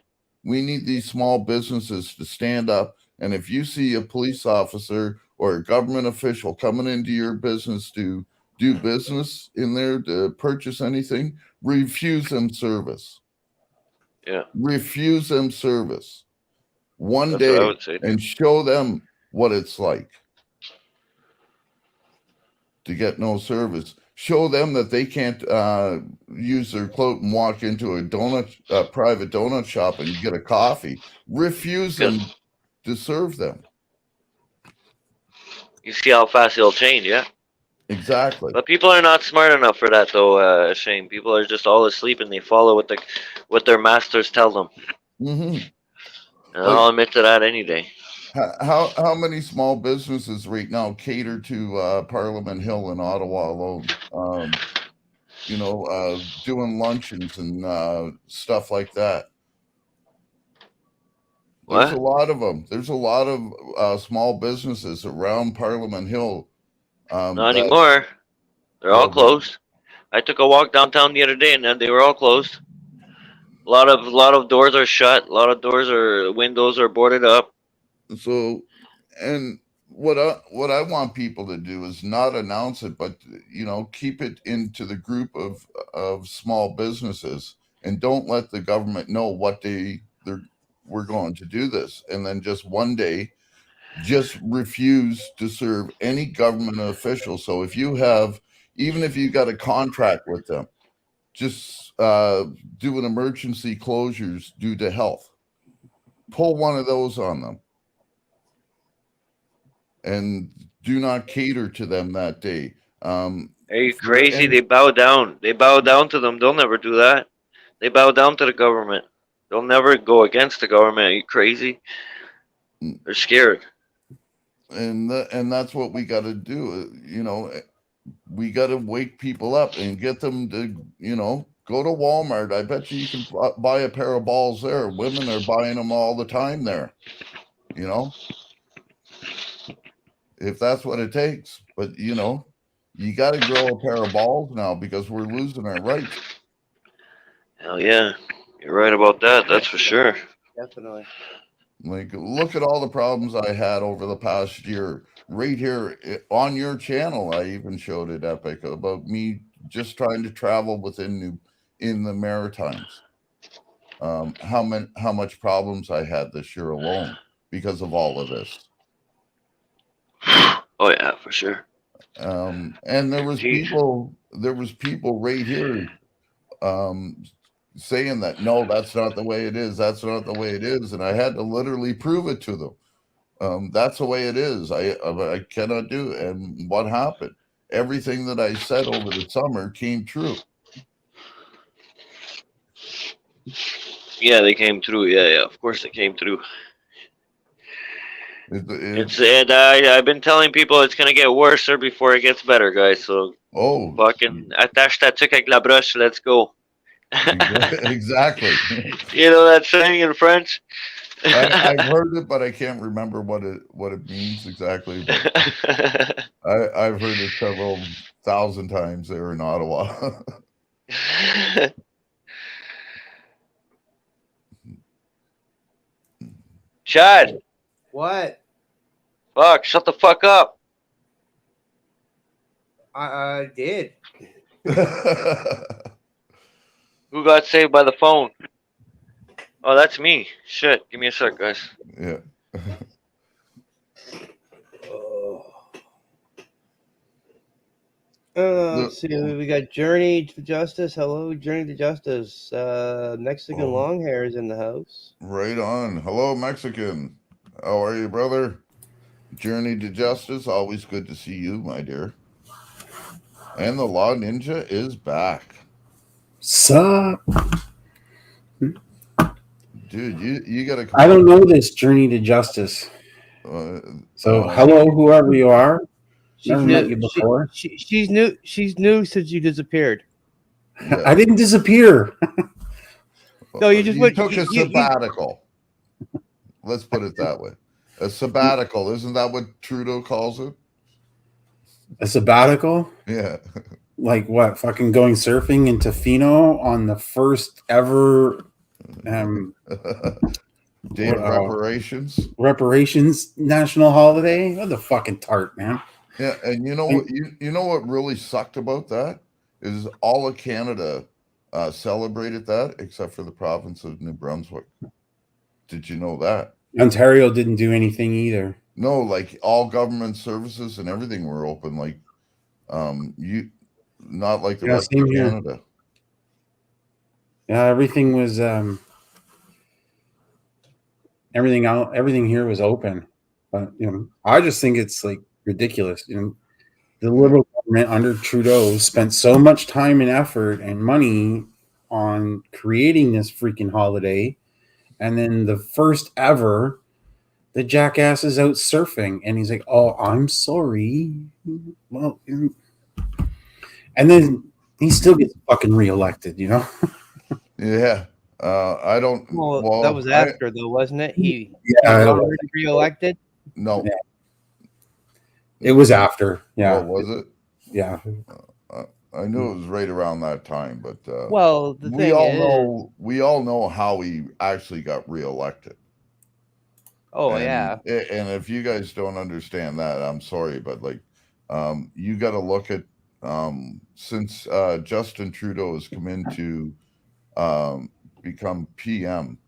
small businesses to stand up. And if you see a police officer or a government official coming into your business to do business in there to purchase anything, refuse them service. Yeah, Refuse them service one that's what I day would say. and show them what it's like to get no service. Show them that they can't use their cloak and walk into a private donut shop and get a coffee. Refuse them to serve them. You see how fast it'll change, yeah. Exactly. But people are not smart enough for that, though. Shane. People are just all asleep and they follow what their masters tell them. Mm-hmm. And I'll admit to that any day. How many small businesses right now cater to Parliament Hill in Ottawa alone? Doing luncheons and stuff like that. There's a lot of them. There's a lot of small businesses around Parliament Hill. Not anymore. They're all closed. I took a walk downtown the other day, and then they were all closed. A lot of doors are shut. A lot of windows are boarded up. So, and what I want people to do is not announce it, but keep it into the group of small businesses, and don't let the government know what we're going to do this, and then just one day just refuse to serve any government official. So even if you got a contract with them, just do an emergency closures due to health. Pull one of those on them. And do not cater to them that day. Are you crazy? They bow down. They bow down to them. They'll never do that. They bow down to the government. They'll never go against the government. Are you crazy? They're scared. And that's what we got to do. We got to wake people up and get them to, go to Walmart. I bet you can buy a pair of balls there. Women are buying them all the time there. If that's what it takes. But you got to grow a pair of balls now because we're losing our rights. Hell yeah, you're right about that. That's for sure. Definitely. Like, look at all the problems I had over the past year. Right here on your channel, I even showed it, Epic, about me just trying to travel in the Maritimes. How much problems I had this year alone because of all of this. Oh yeah, for sure. And there was people right here saying that no, that's not the way it is. That's not the way it is, and I had to literally prove it to them. That's the way it is. I cannot do it. And what happened? Everything that I said over the summer came true. Yeah, they came through. Yeah, of course they came through. I've been telling people it's gonna get worse before it gets better, guys. So fucking attache ta tuque avec la broche. Let's go. Exactly. You know that saying in French? I've heard it, but I can't remember what it means exactly. But I've heard it several thousand times there in Ottawa. Chad. What? Fuck! Shut the fuck up. I did. Who got saved by the phone? Oh, that's me. Shit. Give me a sec, guys. Yeah. Let's see. We got Journey to Justice. Hello, Journey to Justice. Mexican long hair is in the house. Right on. Hello, Mexican. How are you, brother? Journey to Justice. Always good to see you, my dear. And the Law Ninja is back. Sup? Dude, you gotta. I don't know this Journey to Justice. So hello, whoever you are. She's Never met you before. She's new. She's new since you disappeared. Yeah. I didn't disappear. No, you just went. took a sabbatical. Let's put it that way. A sabbatical, isn't that what Trudeau calls it? A sabbatical? Yeah. Like what? Fucking going surfing in Tofino on the first ever Day of reparations national holiday. What the fucking tart, man. Yeah, and you know what? You know what really sucked about that is all of Canada celebrated that except for the province of New Brunswick. Did you know that? Ontario didn't do anything either. No, like all government services and everything were open. Like, not like the rest of Canada. Yeah, everything was everything here was open. But I just think it's like ridiculous. The Liberal government under Trudeau spent so much time and effort and money on creating this freaking holiday, and then the first ever, the jackass is out surfing, and he's like, "Oh, I'm sorry." Well, and then he still gets fucking reelected, Yeah. I don't. Well, that was after, though, wasn't it? He already reelected. No. Yeah. It was after. Yeah. What was it? Yeah. I knew it was right around that time, but well, we all know how he actually got reelected. Oh, yeah. And if you guys don't understand that, I'm sorry, but like, you got to look at since Justin Trudeau has come in to become PM,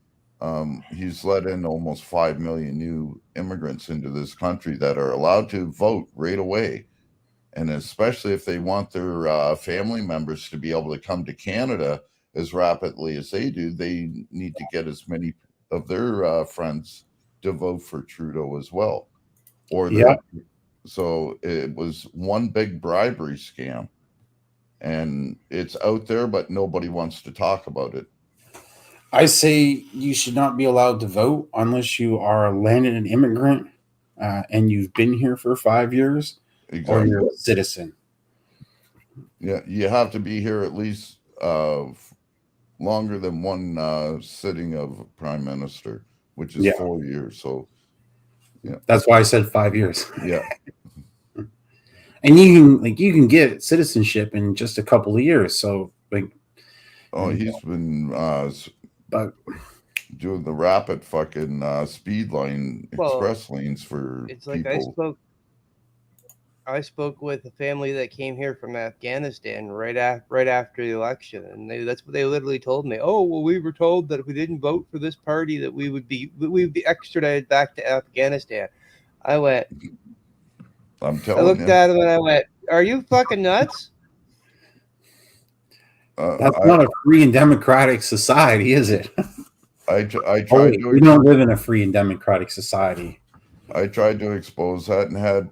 he's let in almost 5 million new immigrants into this country that are allowed to vote right away. And especially if they want their family members to be able to come to Canada as rapidly as they do, they need to get as many of their friends to vote for Trudeau as well. So it was one big bribery scam. And it's out there, but nobody wants to talk about it. I say you should not be allowed to vote unless you are a landed immigrant and you've been here for 5 years. Exactly. Or you're a citizen. Yeah, you have to be here at least longer than one sitting of prime minister, which is 4 years. So, yeah, that's why I said 5 years. Yeah, and you can get citizenship in just a couple of years. So, he's been doing the rapid fucking speed line express lanes for it's like people. I spoke with a family that came here from Afghanistan right after the election, and that's what they literally told me. Oh, well, we were told that if we didn't vote for this party, that we would be extradited back to Afghanistan. I went. I'm telling you. I looked at him and I went, "Are you fucking nuts?" That's not a free and democratic society, is it? I tried. We don't live in a free and democratic society. I tried to expose that and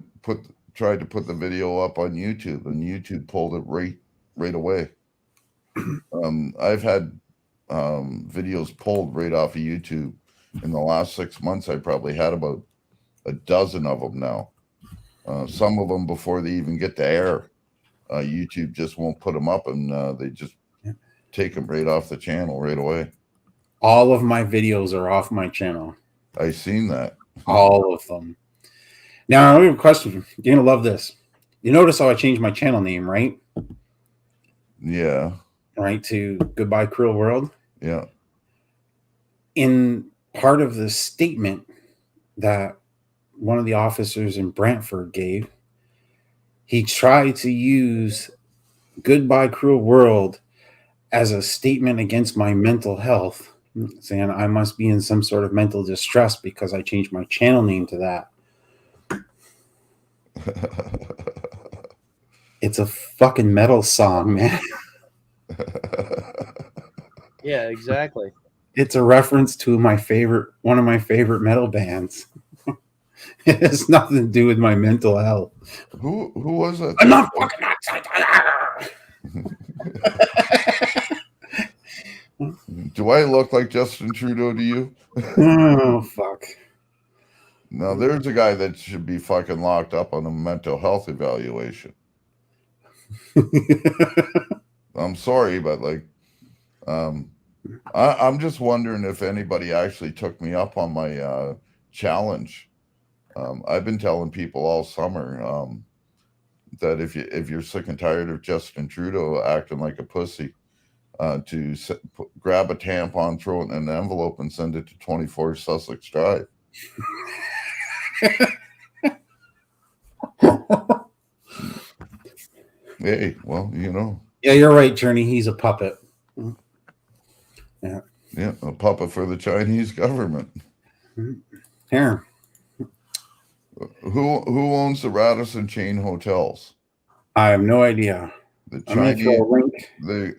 tried to put the video up on YouTube, and YouTube pulled it right away. I've had videos pulled right off of YouTube in the last 6 months. I probably had about a dozen of them now. Some of them before they even get to air. YouTube just won't put them up, and they just take them right off the channel right away. All of my videos are off my channel. I seen that. All of them. Now, I have a question. You're going to love this. You notice how I changed my channel name, right? Yeah. Right, to Goodbye Cruel World? Yeah. In part of the statement that one of the officers in Brantford gave, he tried to use Goodbye Cruel World as a statement against my mental health, saying I must be in some sort of mental distress because I changed my channel name to that. It's a fucking metal song, man. Yeah, exactly. It's a reference to one of my favorite metal bands. It has nothing to do with my mental health. Who was that? I'm not fucking outside. Do I look like Justin Trudeau to you? Oh, fuck. Now, there's a guy that should be fucking locked up on a mental health evaluation. I'm sorry, but like, I'm just wondering if anybody actually took me up on my challenge. I've been telling people all summer that if you're sick and tired of Justin Trudeau acting like a pussy, to grab a tampon, throw it in an envelope, and send it to 24 Sussex Drive. Hey, well, you know. Yeah, you're right, Journey. He's a puppet. Yeah. Yeah, a puppet for the Chinese government. Here. Who owns the Radisson chain hotels? I have no idea. The I'm gonna throw Chinese, a link.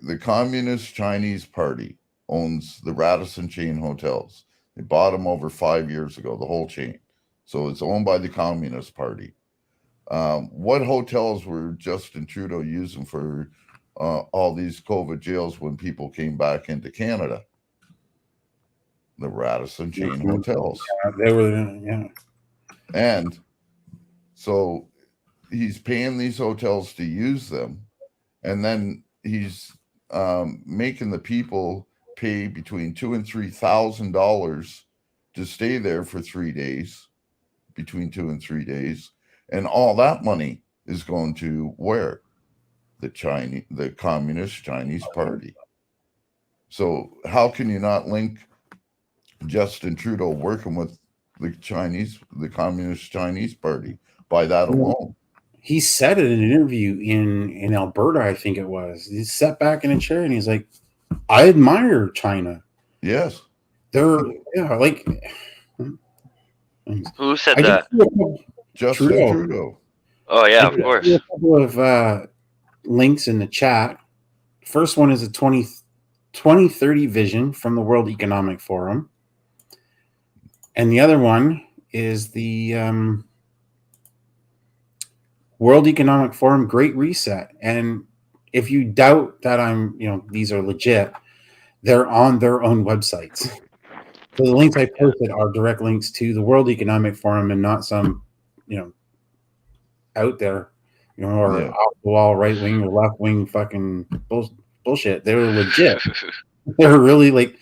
the Communist Chinese Party owns the Radisson chain hotels. They bought them over 5 years ago, the whole chain. So it's owned by the Communist Party. What hotels were Justin Trudeau using for all these COVID jails when people came back into Canada? The Radisson chain hotels. They were, yeah. And so he's paying these hotels to use them, and then he's making the people pay between $2,000 and $3,000 to stay there for 3 days, between 2 and 3 days, and all that money is going to where? The Communist Chinese Party. So how can you not link Justin Trudeau working with the Communist Chinese Party by that alone? He said it in an interview in Alberta, I think it was. He sat back in a chair and he's like, I admire China. Yes. They're, yeah, like. Who said that? Justin Trudeau. Oh, yeah, of course. A couple of links in the chat. First one is a 2030 vision from the World Economic Forum. And the other one is the World Economic Forum Great Reset. And if you doubt that these are legit, they're on their own websites. So the links I posted are direct links to the World Economic Forum and not some, out there, or off the wall, right wing or left wing fucking bullshit. They were legit. They were really like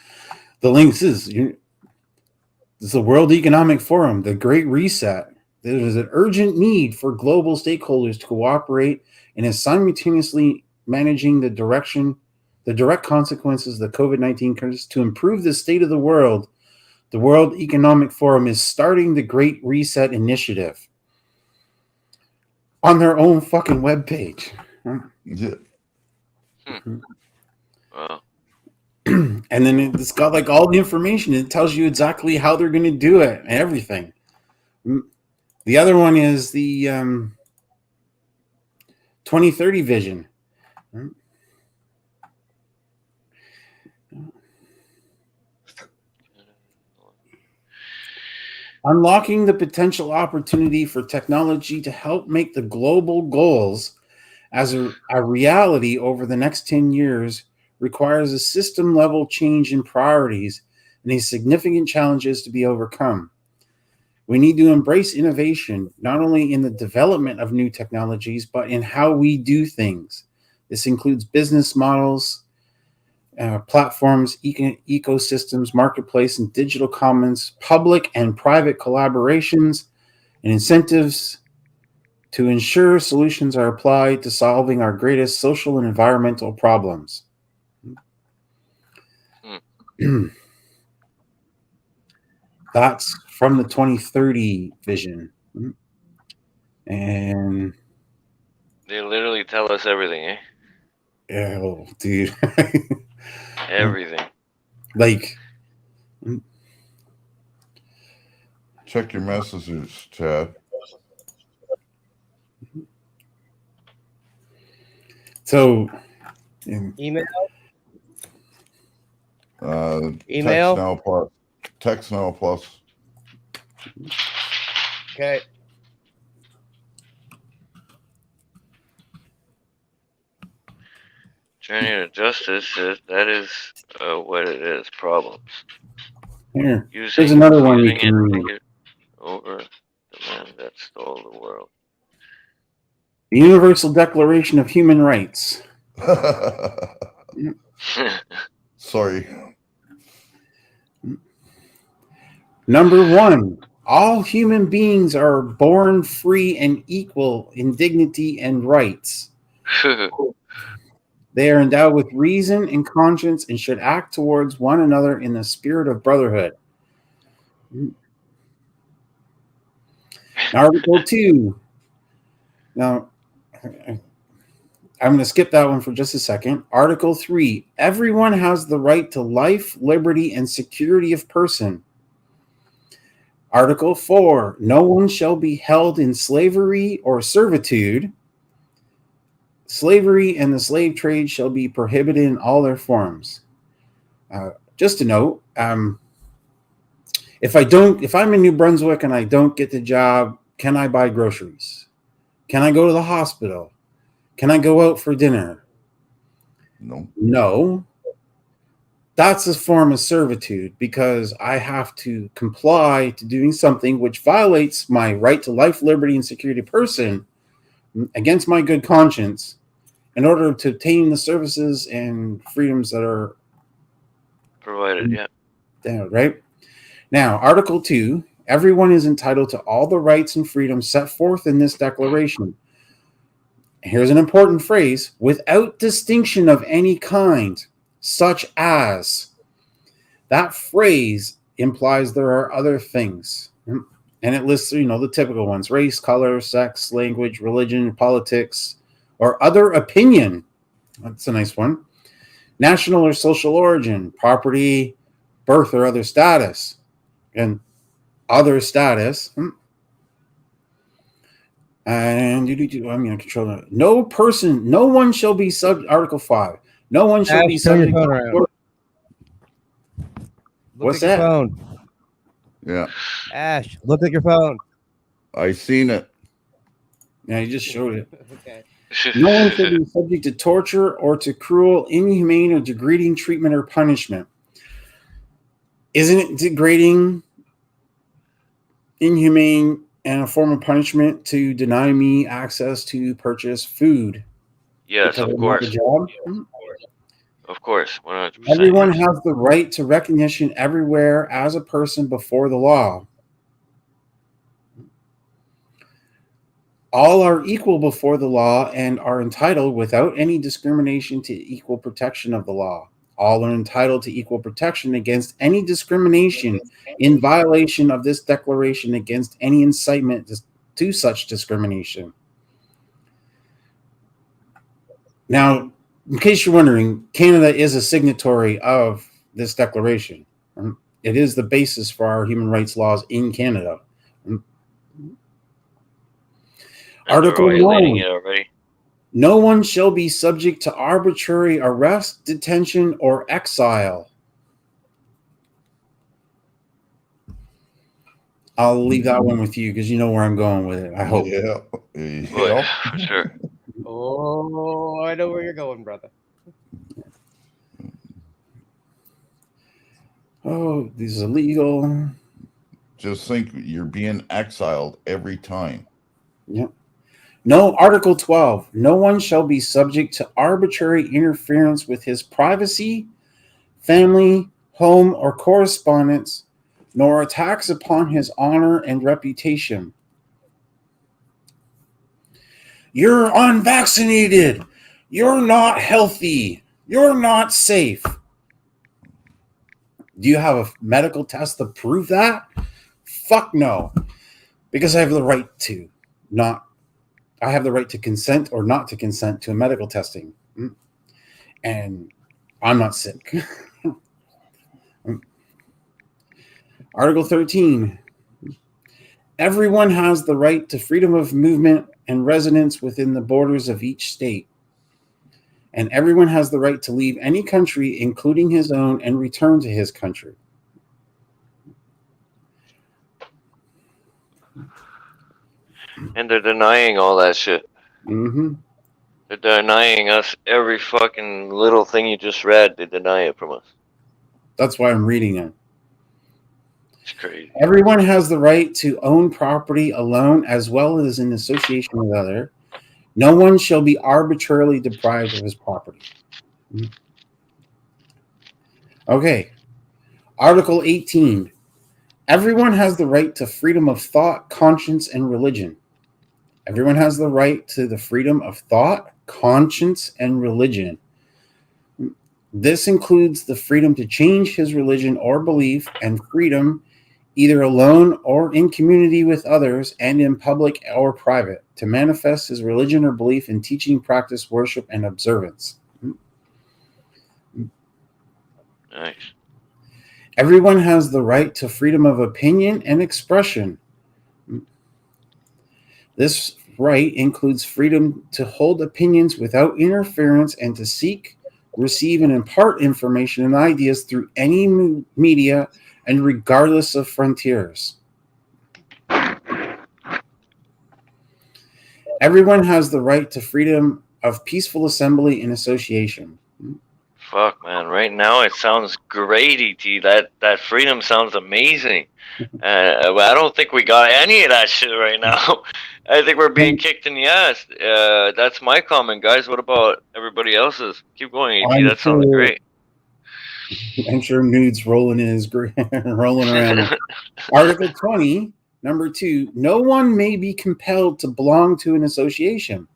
the links is it's the World Economic Forum, the Great Reset. There is an urgent need for global stakeholders to cooperate and is simultaneously managing the direct consequences of the COVID-19 crisis to improve the state of the world. The World Economic Forum is starting the Great Reset initiative on their own fucking webpage. Yeah. Wow. And then it's got like all the information. It tells you exactly how they're going to do it and everything. The other one is the 2030 vision. Unlocking the potential opportunity for technology to help make the global goals as a reality over the next 10 years requires a system-level change in priorities and these significant challenges to be overcome. We need to embrace innovation, not only in the development of new technologies, but in how we do things. This includes business models, platforms, ecosystems, marketplace, and digital commons, public and private collaborations, and incentives to ensure solutions are applied to solving our greatest social and environmental problems. That's from the 2030 vision. And they literally tell us everything, eh? Yeah, oh, dude. Everything. Like, check your messages, Chad. So, email. Email. Text now plus. Okay. Journey to Justice says that is what it is. Problems. Here. There's another one you can read. Over. the world. The Universal Declaration of Human Rights. Sorry. Number 1, all human beings are born free and equal in dignity and rights. They are endowed with reason and conscience and should act towards one another in the spirit of brotherhood. Article 2. Now, I'm going to skip that one for just a second. Article 3. Everyone has the right to life, liberty, and security of person. Article 4. No one shall be held in slavery or servitude. Slavery and the slave trade shall be prohibited in all their forms. Just a note, if I'm in New Brunswick and I don't get the job, can I buy groceries? Can I go to the hospital? Can I go out for dinner? No. That's a form of servitude because I have to comply to doing something which violates my right to life, liberty, and security of person against my good conscience in order to obtain the services and freedoms that are provided. Yeah. There, right? Now, Article 2, everyone is entitled to all the rights and freedoms set forth in this declaration. Here's an important phrase, without distinction of any kind, such as. That phrase implies there are other things. And it lists, the typical ones, race, color, sex, language, religion, politics, or other opinion. That's a nice one. National or social origin, property, birth, or other status. And other status. And I'm going to control that. No one shall be Article 5. No one shall be Turn your subject phone around. What's Look at that? your phone. Yeah, Ash, look at your phone. I seen it. Yeah, you just showed it. Okay. No one shall be subject to torture or to cruel, inhumane, or degrading treatment or punishment. Isn't it degrading, inhumane, and a form of punishment to deny me access to purchase food? Yes, because of I don't have course. a job? Of course, 100%. Everyone has the right to recognition everywhere as a person before the law. All are equal before the law and are entitled without any discrimination to equal protection of the law. All are entitled to equal protection against any discrimination in violation of this declaration against any incitement to such discrimination. Now, in case you're wondering, Canada is a signatory of this declaration. It is the basis for our human rights laws in Canada. Article 9. It already. No one shall be subject to arbitrary arrest, detention, or exile. I'll leave that one with you because you know where I'm going with it, I hope. Yeah. Well, for sure. Oh, I know where you're going, brother. Oh, this is illegal. Just think you're being exiled every time. Yep. No, Article 12. No one shall be subject to arbitrary interference with his privacy, family, home, or correspondence, nor attacks upon his honor and reputation. You're unvaccinated. You're not healthy. You're not safe. Do you have a medical test to prove that? Fuck no. Because I have the right to I have the right to consent or not to consent to a medical testing. And I'm not sick. Article 13. Everyone has the right to freedom of movement and residence within the borders of each state. And everyone has the right to leave any country, including his own, and return to his country. And they're denying all that shit. Mm-hmm. They're denying us every fucking little thing you just read. They deny it from us. That's why I'm reading it. It's crazy. Everyone has the right to own property alone as well as in association with other. No one shall be arbitrarily deprived of his property. Okay. Article 18. Everyone has the right to freedom of thought, conscience, and religion. Everyone has the right to the freedom of thought, conscience, and religion. This includes the freedom to change his religion or belief, and freedom either alone or in community with others and in public or private to manifest his religion or belief in teaching, practice, worship, and observance. Nice. Everyone has the right to freedom of opinion and expression. This right includes freedom to hold opinions without interference and to seek, receive, and impart information and ideas through any media and regardless of frontiers. Everyone has the right to freedom of peaceful assembly and association. Fuck, man. Right now it sounds great, ET. That freedom sounds amazing. But I don't think we got any of that shit right now. I think we're being kicked in the ass. That's my comment, guys. What about everybody else's? Keep going, ET. That sounds great. I'm sure Nude's rolling in his rolling around. Article 20, number 2. No one may be compelled to belong to an association.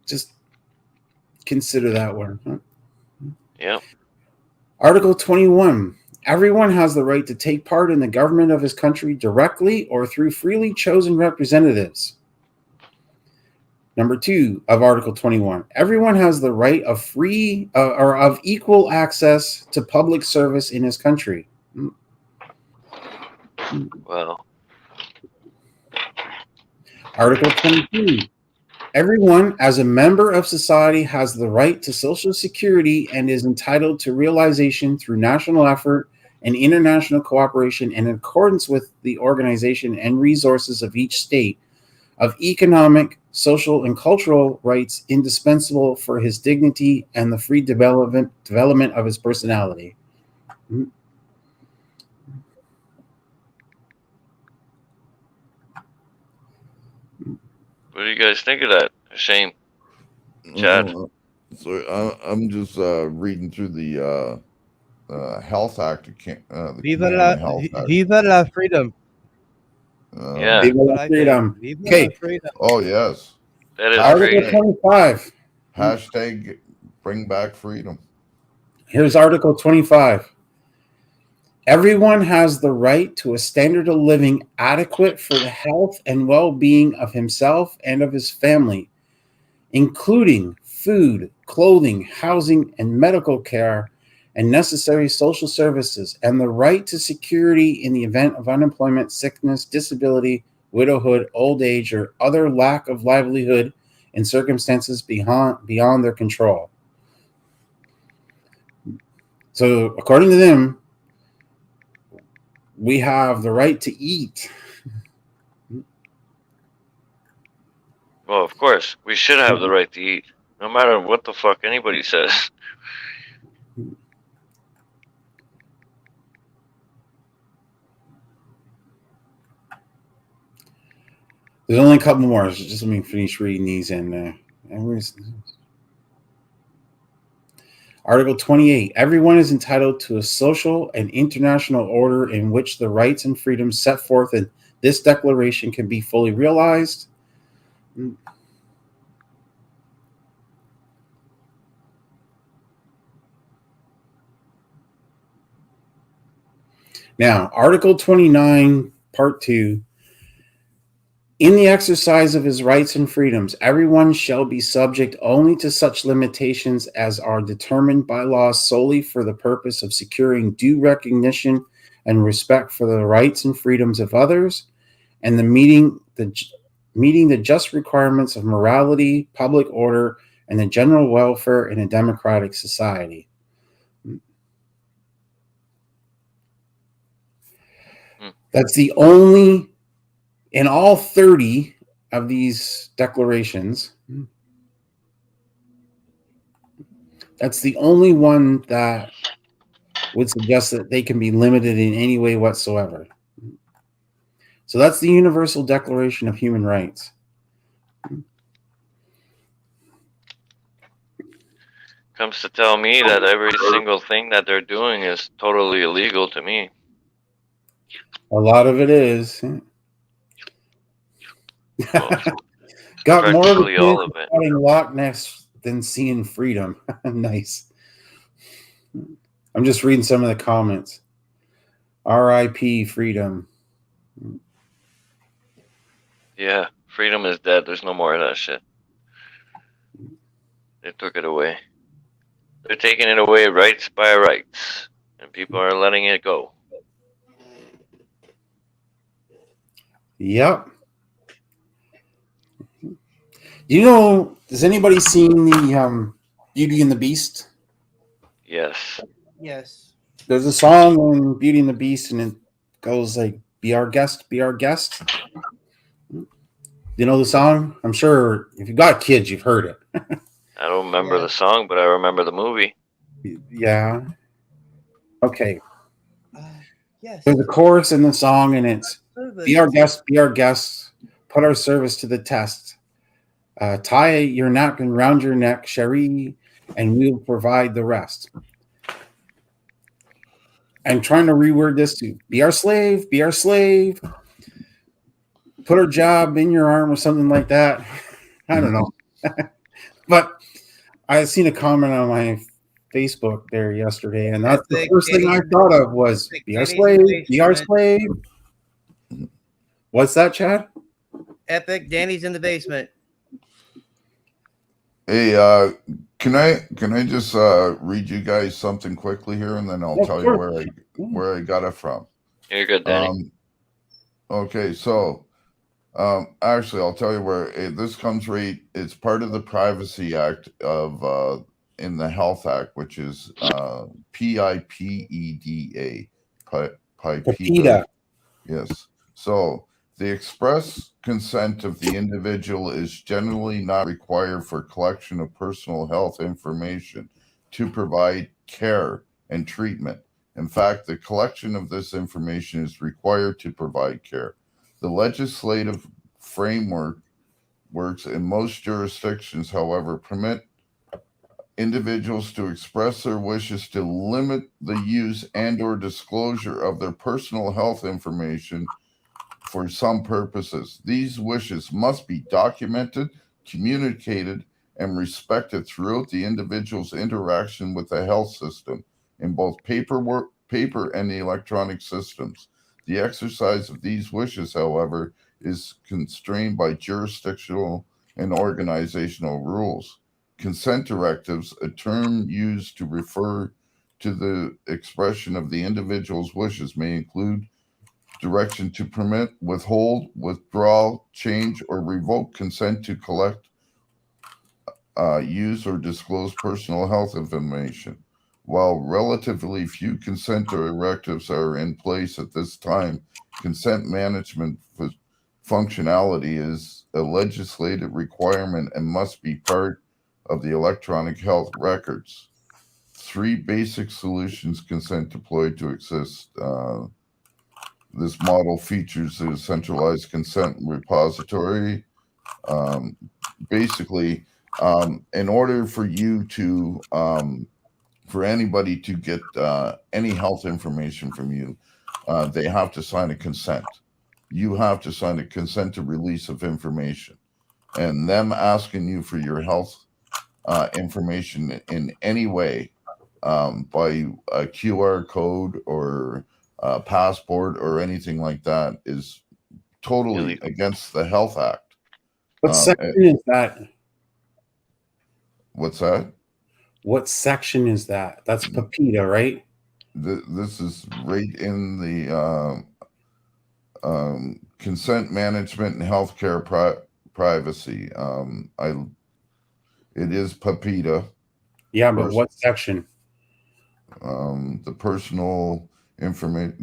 Just consider that one. Huh? Yep. Article 21. Everyone has the right to take part in the government of his country directly or through freely chosen representatives. Number 2 of Article 21. Everyone has the right of free or of equal access to public service in his country. Well. Article 22. Everyone, as a member of society, has the right to Social Security and is entitled to realization through national effort and international cooperation in accordance with the organization and resources of each state of economic, social, and cultural rights indispensable for his dignity and the free development of his personality. What do you guys think of that? Shame. Chad. So I'm just reading through the Health Act. The Viva Canadian la, Health Act. viva la freedom. Yeah. Viva What la I freedom. think. Viva Okay. la freedom. Oh yes. That is Article crazy. 25. Hashtag bring back freedom. Here's Article 25. Everyone has the right to a standard of living adequate for the health and well-being of himself and of his family, including food, clothing, housing, and medical care, and necessary social services, and the right to security in the event of unemployment, sickness, disability, widowhood, old age, or other lack of livelihood in circumstances beyond their control. So, according to them, we have the right to eat. Well, of course, we should have the right to eat, no matter what the fuck anybody says. There's only a couple more. Just let me finish reading these. Article 28. Everyone is entitled to a social and international order in which the rights and freedoms set forth in this declaration can be fully realized. Now, Article 29, Part 2. In the exercise of his rights and freedoms, everyone shall be subject only to such limitations as are determined by law solely for the purpose of securing due recognition and respect for the rights and freedoms of others, and meeting the just requirements of morality, public order, and the general welfare in a democratic society. That's the only, in all 30 of these declarations, that's the only one that would suggest that they can be limited in any way whatsoever. So that's the Universal Declaration of Human Rights. Comes to tell me that every single thing that they're doing is totally illegal to me. A lot of it is. Well, Got more of a practically chance all of of it. spotting Loch Ness than seeing freedom. Nice. I'm just reading some of the comments. R.I.P. freedom. Yeah, freedom is dead. There's no more of that shit. They took it away. They're taking it away rights by rights, and people are letting it go. Yep. Has anybody seen the Beauty and the Beast? Yes. Yes. There's a song on Beauty and the Beast, and it goes like, "Be our guest, be our guest." You know the song? I'm sure if you've got kids, you've heard it. I don't remember Yeah. the song, but I remember the movie. Yeah. Okay. Yes. There's a chorus in the song, and it's, Service. "Be our guest, be our guest. Put our service to the test. Tie your napkin round your neck, Cherie, and we'll provide the rest." I'm trying to reword this to be our slave, be our slave. Put our job in your arm or something like that. I don't know. But I seen a comment on my Facebook there yesterday, and that's the first thing I thought of was be our slave, be our slave. What's that, Chad? Epic. Danny's in the basement. Hey, can I just read you guys something quickly here, and then I'll tell you where I got it from. You're good, Danny. Okay, so actually, I'll tell you where this comes right. It's part of the Privacy Act of in the Health Act, which is PIPEDA. PIPEDA. Yes. So the express consent of the individual is generally not required for collection of personal health information to provide care and treatment. In fact, the collection of this information is required to provide care. The legislative framework works in most jurisdictions, however, permit individuals to express their wishes to limit the use and or disclosure of their personal health information for some purposes. These wishes must be documented, communicated, and respected throughout the individual's interaction with the health system in both paper and the electronic systems. The exercise of these wishes, however, is constrained by jurisdictional and organizational rules. Consent directives, a term used to refer to the expression of the individual's wishes, may include direction to permit, withhold, withdraw, change, or revoke consent to collect, use, or disclose personal health information. While relatively few consent directives are in place at this time, consent management functionality is a legislative requirement and must be part of the electronic health records. 3 basic solutions consent deployed to exist. This model features a centralized consent repository. Basically, in order for you to, for anybody to get any health information from you, they have to sign a consent. You have to sign a consent to release of information. And them asking you for your health information in any way by a QR code or passport or anything like that is totally Illegal. against the Health Act. What section is that? What's that? What section is that? That's PIPEDA, right? This is right in the consent management and healthcare privacy. It is PIPEDA. Yeah, but what section? The personal information.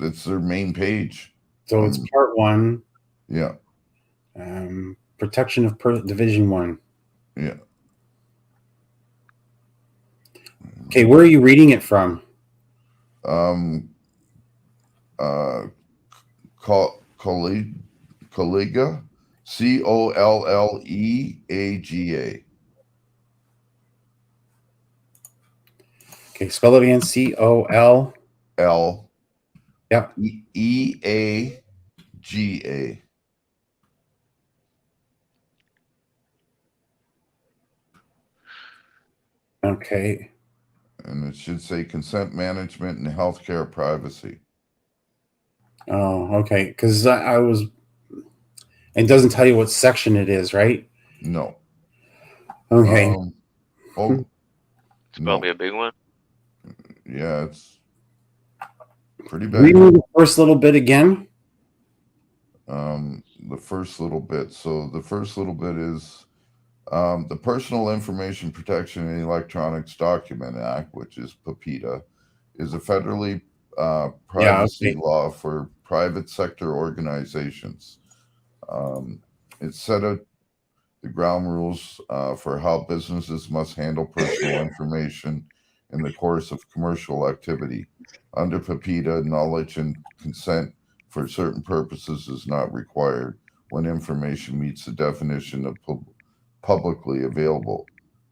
It's their main page. So it's part 1. Yeah. Protection of Division 1. Yeah. Okay, where are you reading it from? Collega, Colleaga. Okay, spell it again. COL. L Yep. EAGA. Okay. And it should say consent management and healthcare privacy. Oh, okay. Because I was. It doesn't tell you what section it is, right? No. Okay. Oh, It's probably a big one. yeah, it's pretty Read big. me the first little bit again. The first little bit. So the first little bit is the Personal Information Protection and Electronics Document Act, which is PIPEDA, is a federally privacy Okay. law for private sector organizations. It set out the ground rules for how businesses must handle personal information in the course of commercial activity. Under PIPEDA, knowledge and consent for certain purposes is not required when information meets the definition of publicly available.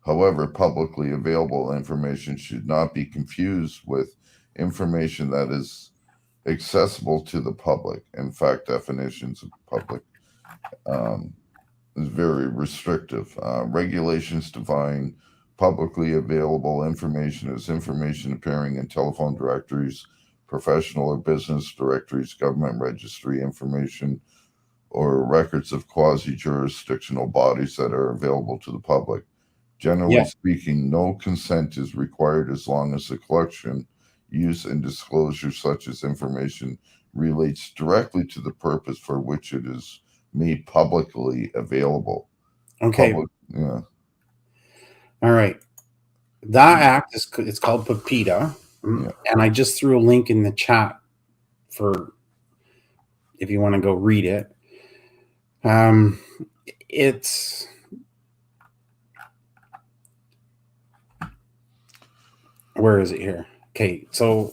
However, publicly available information should not be confused with information that is accessible to the public. In fact, definitions of public is very restrictive. Regulations define publicly available information as information appearing in telephone directories, professional or business directories, government registry information, or records of quasi-jurisdictional bodies that are available to the public. Generally Yeah. speaking, no consent is required as long as the collection, use, and disclosure such as information relates directly to the purpose for which it is made publicly available. Okay. Yeah. All right. That act it's called PIPEDA, Yeah. and I just threw a link in the chat for if you want to go read it. It's where is it here? Okay, so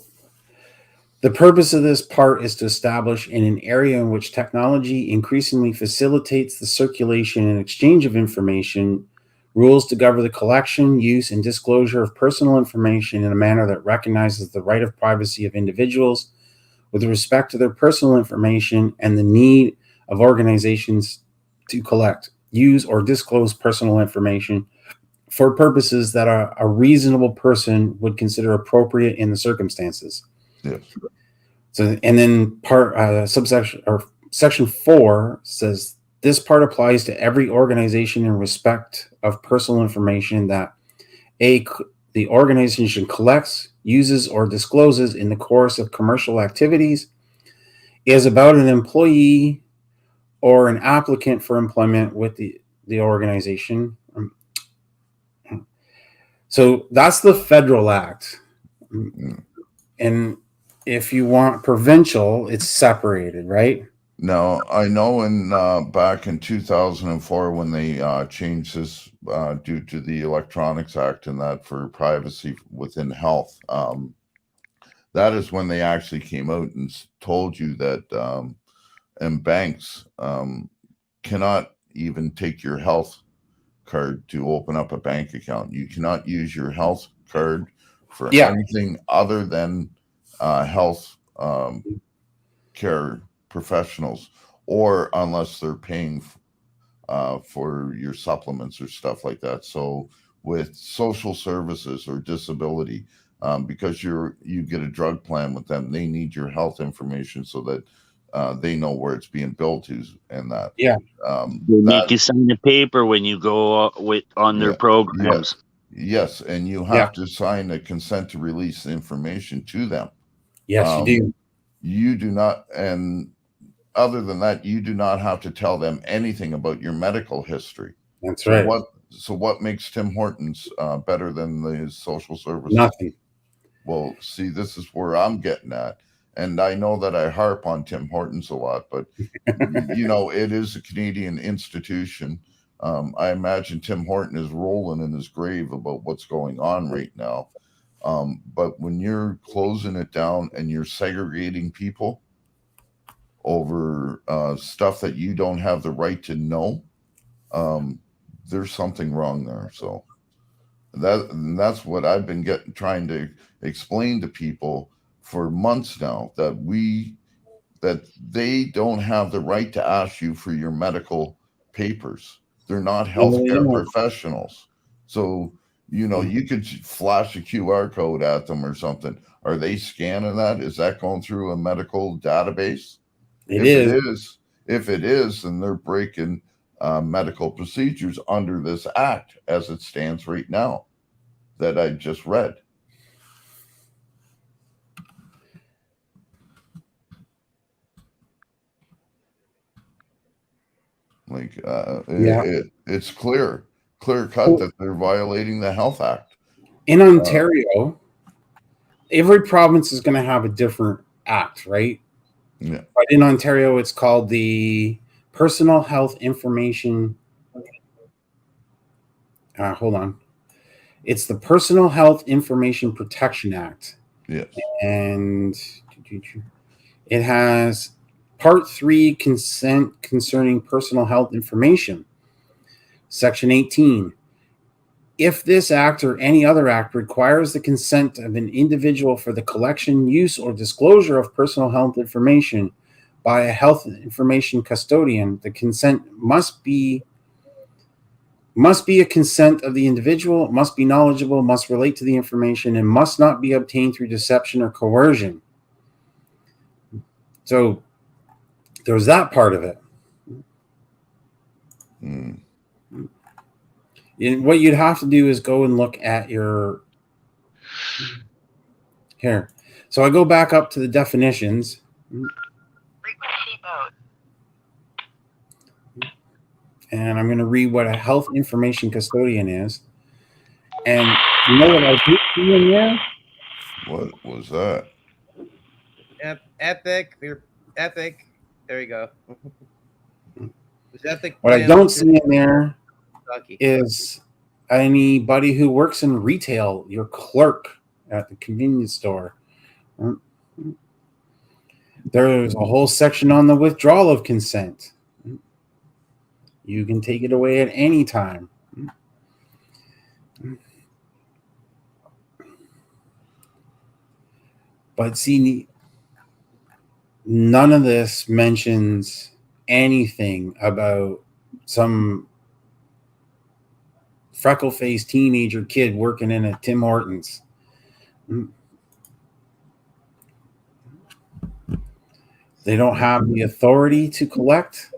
the purpose of this part is to establish in an area in which technology increasingly facilitates the circulation and exchange of information, rules to govern the collection, use, and disclosure of personal information in a manner that recognizes the right of privacy of individuals with respect to their personal information and the need of organizations to collect, use, or disclose personal information for purposes that a reasonable person would consider appropriate in the circumstances. Yes. So, and then subsection or section 4 says this part applies to every organization in respect of personal information that the organization collects, uses, or discloses in the course of commercial activities is about an employee or an applicant for employment with the organization. So that's the federal act. And if you want provincial, it's separated, right? Now, I know back in 2004 when they changed this due to the Electronics Act and that for privacy within health, that is when they actually came out and told you that and banks cannot even take your health card to open up a bank account. You cannot use your health card for anything other than health care professionals, or unless they're paying for your supplements or stuff like that. So with social services or disability, because you get a drug plan with them, they need your health information so that they know where it's being billed to and that. Yeah. They make you sign a paper when you go on their programs. Yes, and you have to sign a consent to release the information to them. Yes, you do. You do not, and other than that, you do not have to tell them anything about your medical history. That's right. What makes Tim Hortons better than the social services? Nothing. Well, see, this is where I'm getting at. And I know that I harp on Tim Hortons a lot, but it is a Canadian institution. I imagine Tim Horton is rolling in his grave about what's going on right now. But when you're closing it down and you're segregating people over stuff that you don't have the right to know, there's something wrong there. So that's what I've been trying to explain to people for months now, that they don't have the right to ask you for your medical papers. They're not healthcare professionals. So, you could flash a QR code at them or something. Are they scanning that? Is that going through a medical database? If it is, then they're breaking medical procedures under this act as it stands right now that I just read. Like, it's clear cut that they're violating the Health Act. In Ontario, every province is going to have a different act, right? Yeah. But in Ontario, it's called the Personal Health Information. Hold on. It's the Personal Health Information Protection Act. Yes. And it has Part 3, consent concerning personal health information. Section 18. If this act or any other act requires the consent of an individual for the collection, use, or disclosure of personal health information by a health information custodian, the consent must be a consent of the individual, must be knowledgeable, must relate to the information, and must not be obtained through deception or coercion. So there's that part of it. Mm. And what you'd have to do is go and look at your here. So I go back up to the definitions. And I'm going to read what a health information custodian is. And you know what I did see in there? What was that? Epic. Epic. There you go. Epic. What I don't see in there is anybody who works in retail, your clerk at the convenience store. There's a whole section on the withdrawal of consent. You can take it away at any time. But see, none of this mentions anything about some freckle-faced teenager kid working in a Tim Hortons. They don't have the authority to collect.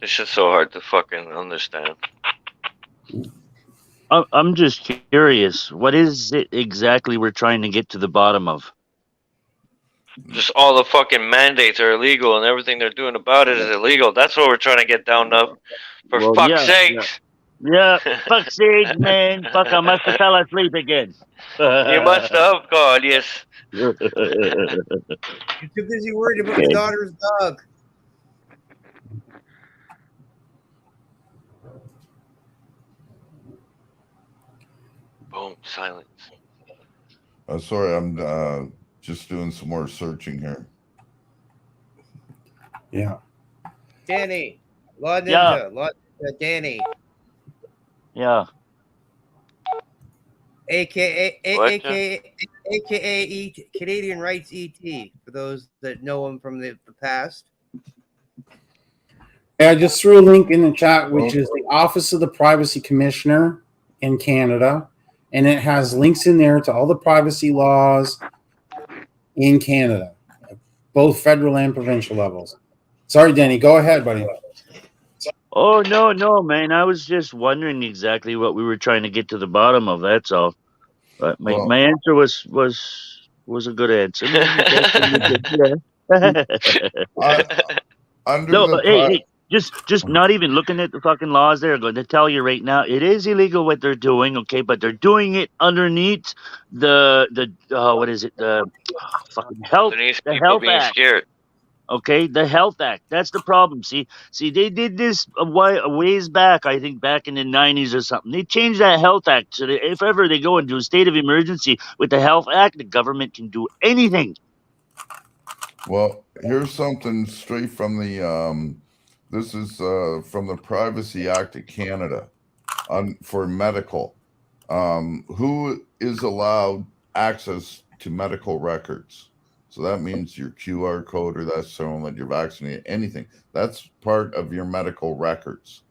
It's just so hard to fucking understand. I'm just curious. What is it exactly we're trying to get to the bottom of? Just all the fucking mandates are illegal and everything they're doing about it is illegal. That's what we're trying to get down to. For fuck's sakes. Yeah, fuck's sake, man. Fuck, I must have fell asleep again. You must have, God, yes. You're too busy worried about your daughter's dog. Boom, silence. Sorry, I'm just doing some more searching here. Yeah. Danny. Law Ninja. Danny. Yeah. AKA Canadian Rights ET, for those that know him from the past. I just threw a link in the chat, which is the Office of the Privacy Commissioner in Canada. And it has links in there to all the privacy laws in Canada, both federal and provincial levels. Sorry, Danny. Go ahead, buddy. Oh, no, man. I was just wondering exactly what we were trying to get to the bottom of. That's all. But my answer was a good answer. Hey, Just not even looking at the fucking laws. They're going to tell you right now it is illegal what they're doing, okay? But they're doing it underneath the what is it, the fucking Underneath the people Health being Act. scared. Okay, the Health Act. That's the problem. See, they did this a ways back. I think back in the '90s or something. They changed that Health Act so that if ever they go into a state of emergency with the Health Act, the government can do anything. Well, here's something straight from the this is from the Privacy Act of Canada for medical. Who is allowed access to medical records? So that means your QR code, or that's showing that you're vaccinated, anything. That's part of your medical records.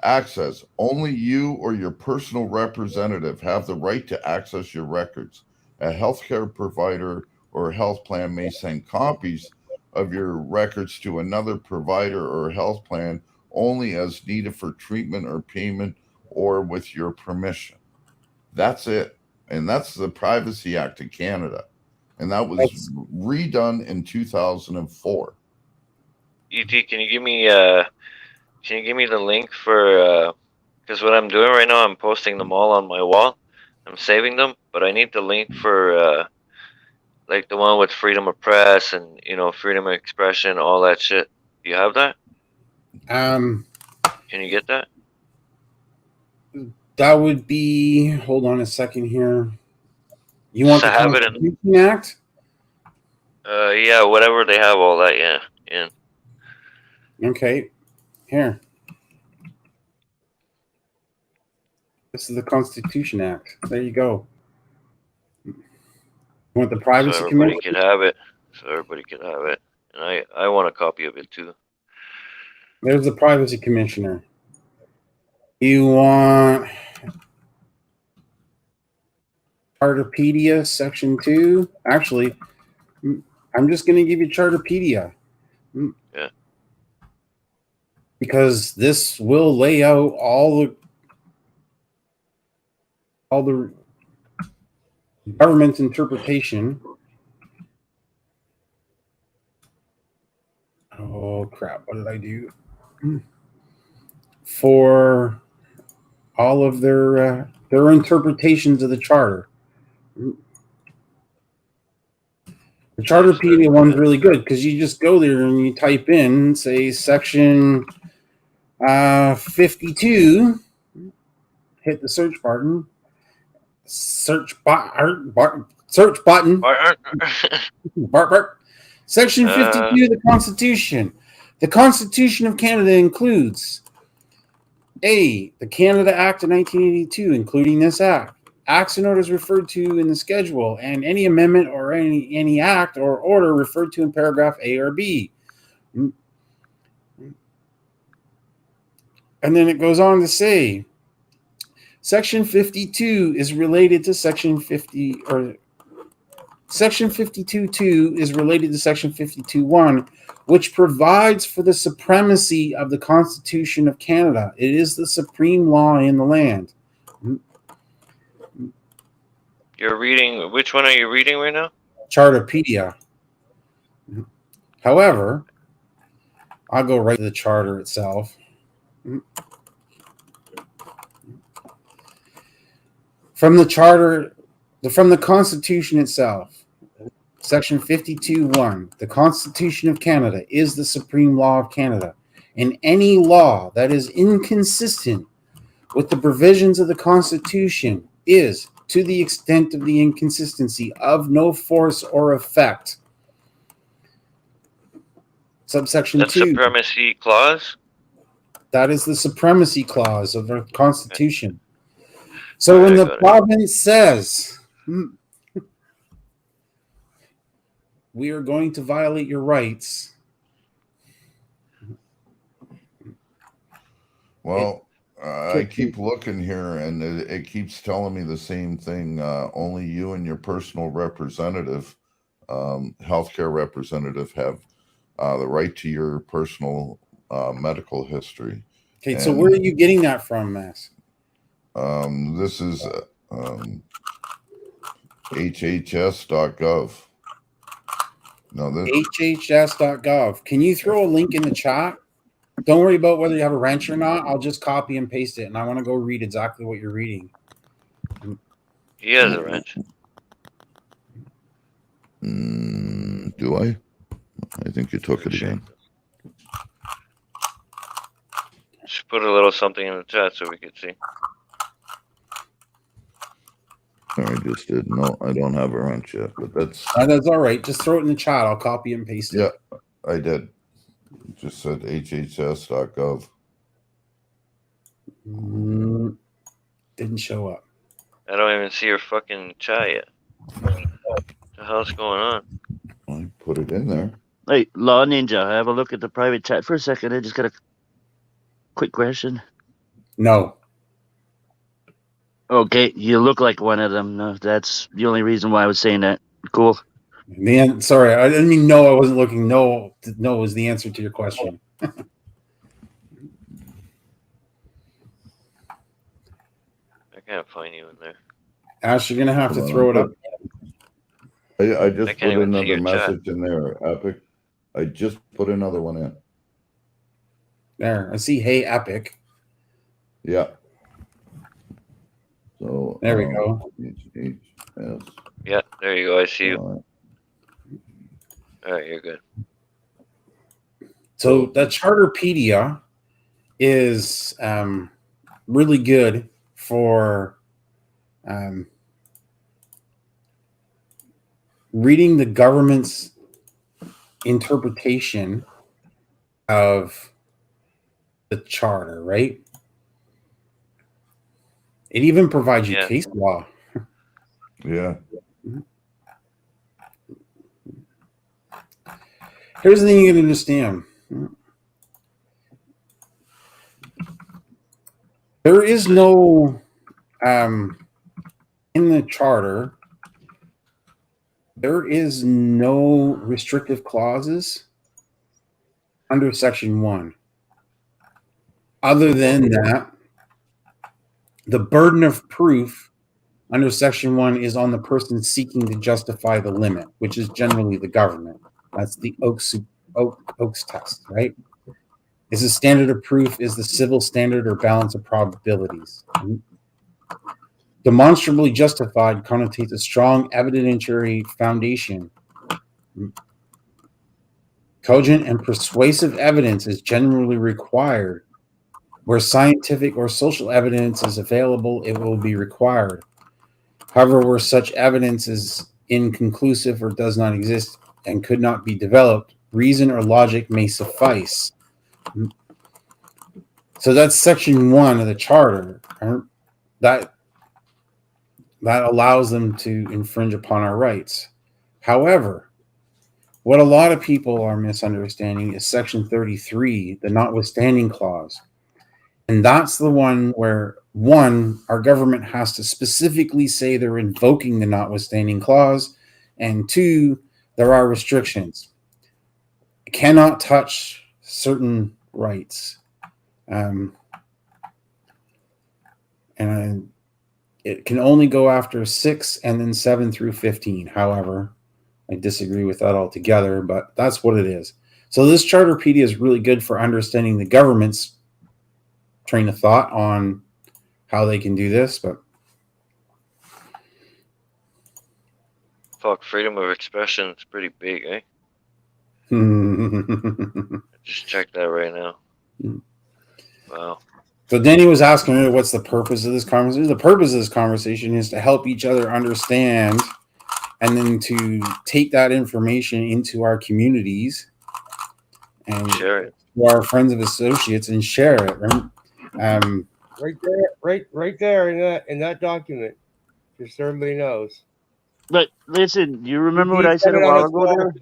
Access. Only you or your personal representative have the right to access your records. A healthcare provider or health plan may send copies of your records to another provider or health plan only as needed for treatment or payment or with your permission. That's it. And that's the Privacy Act of Canada. And that was redone in 2004. ET, can you give me the link for because what I'm doing right now, I'm posting them all on my wall. I'm saving them, but I need the link for like the one with freedom of press and freedom of expression, all that shit. Do you have that? Can you get that? That would be. Hold on a second here. You want the have it in, Constitution Act? yeah, whatever they have, all that, yeah. Okay, here. This is the Constitution Act. There you go. You want the Privacy Everybody Commission? can have it. So everybody can have it, and I want a copy of it too. There's the Privacy Commissioner. You want Charterpedia Section 2? Actually, I'm just going to give you Charterpedia. Yeah. Because this will lay out all the government's interpretation. Oh crap! What did I do? For all of their interpretations of the charter. The Charterpedia one's really good because you just go there and you type in, say, section 52, hit the search button. Search button. Section 52 of the Constitution. The Constitution of Canada includes A, the Canada Act of 1982, including this act. Acts and orders referred to in the schedule, and any amendment or any act or order referred to in paragraph A or B. And then it goes on to say, Section 52 is related to Section 50, or Section 52.2 is related to Section 52.1, which provides for the supremacy of the Constitution of Canada. It is the supreme law in the land. You're reading, which one are you reading right now? Charterpedia. However, I'll go right to the charter itself. From the charter, from the Constitution itself, Section 52.1, the Constitution of Canada is the supreme law of Canada, and any law that is inconsistent with the provisions of the Constitution is, to the extent of the inconsistency, of no force or effect. Subsection That's 2. Supremacy Clause? That is the supremacy clause of the Constitution. So when the province says, we are going to violate your rights. Well, I keep looking here, and it keeps telling me the same thing. Only you and your personal representative, healthcare representative, have the right to your personal medical history. Okay, so where are you getting that from, Max? This is hhs.gov. No, this hhs.gov. Can you throw a link in the chat? Don't worry about whether you have a wrench or not. I'll just copy and paste it, and I want to go read exactly what you're reading. He has a wrench. Do I? I think you took it again. Just put a little something in the chat so we could see. I just did. No, I don't have a wrench yet, but that's all right. Just throw it in the chat. I'll copy and paste it. yeah, I did. It just said hhs.gov. Didn't show up. I don't even see your fucking chat yet. What the hell's going on? I put it in there. Hey, Law Ninja, have a look at the private chat for a second. I just got a quick question. No. Okay, you look like one of them. No, that's the only reason why I was saying that. Cool. Man, sorry, I didn't mean no. I wasn't looking. No was the answer to your question. I can't find you in there. Ash, you're gonna have to throw it up. I just I put can't even see another your message in there, Epic. I just put another one in. There, I see. Hey, Epic. Yeah. So There we go. HHS. Yeah, there you go. I see you. All right, you're good. So the Charterpedia is really good for reading the government's interpretation of the charter, right? It even provides you Yeah. case law. Yeah. Here's the thing you can understand. There is no, in the charter, there is no restrictive clauses under Section 1. Other than that, the burden of proof under Section 1 is on the person seeking to justify the limit, which is generally the government. That's the Oakes test, right? Is the standard of proof is the civil standard or balance of probabilities. Demonstrably justified connotates a strong evidentiary foundation. Cogent and persuasive evidence is generally required. Where scientific or social evidence is available, it will be required. However, where such evidence is inconclusive or does not exist and could not be developed, reason or logic may suffice. So that's Section 1 of the Charter. That allows them to infringe upon our rights. However, what a lot of people are misunderstanding is Section 33, the notwithstanding clause. And that's the one where, one, our government has to specifically say they're invoking the notwithstanding clause, and two, there are restrictions. It cannot touch certain rights. And it can only go after 6 and then 7 through 15. However, I disagree with that altogether, but that's what it is. So this Charterpedia is really good for understanding the government's train of thought on how they can do this, but Fuck, freedom of expression is pretty big, eh? Just check that right now. Wow. So Danny was asking me, what's the purpose of this conversation? The purpose of this conversation is to help each other understand and then to take that information into our communities and share it to our friends and associates and share it. Right? Right there in that document, just so everybody knows. But listen, do you remember what I said a while ago there?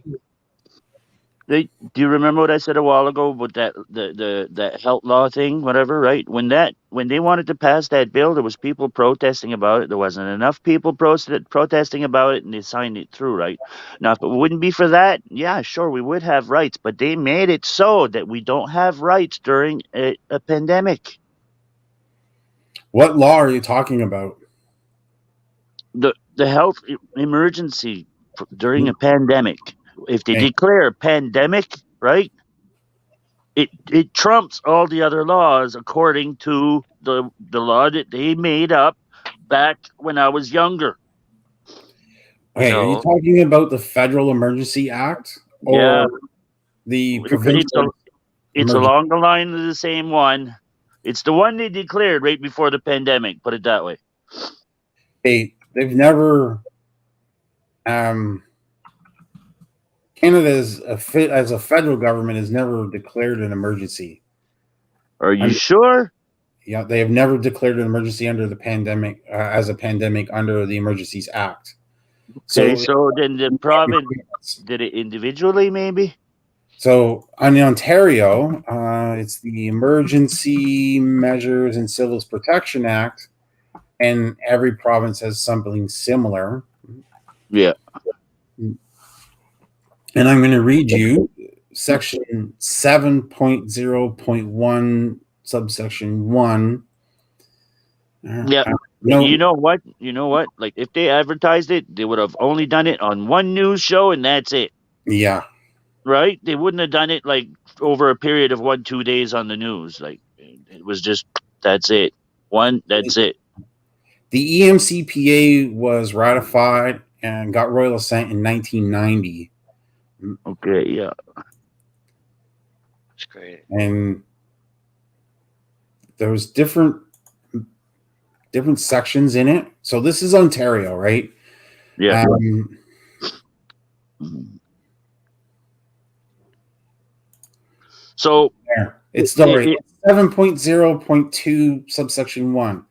Do you remember what I said a while ago about that health law thing, whatever, right? When they wanted to pass that bill, there was people protesting about it. There wasn't enough people protesting about it, and they signed it through, right? Now, if it wouldn't be for that, yeah, sure, we would have rights, but they made it so that we don't have rights during a pandemic. What law are you talking about? The health emergency during a pandemic. If they declare a pandemic, right? it trumps all the other laws according to the law that they made up back when I was younger. Okay, are you No. talking about the Federal Emergency Act Yeah, or the it's provincial it's emergency? along the line of the same one. It's the one they declared right before the pandemic. Put it that way. They've never. Canada as a federal government has never declared an emergency. Are you sure? Yeah, they have never declared an emergency under the pandemic as a pandemic under the Emergencies Act. Okay, so then the province did it individually, maybe. So in Ontario, it's the Emergency Measures and Civil Protection Act, and every province has something similar. Yeah. And I'm going to read you section 7.0.1, subsection 1. Yeah. No, You know what? Like if they advertised it, they would have only done it on one news show and that's it. yeah. Right? They wouldn't have done it like over a period of 1-2 days on the news. Like it was just that's it. That's it. The EMCPA was ratified and got royal assent in 1990. Okay, yeah. That's great. And there was different sections in it. So this is Ontario, right? Yeah. So it's 7.0.2 subsection 1.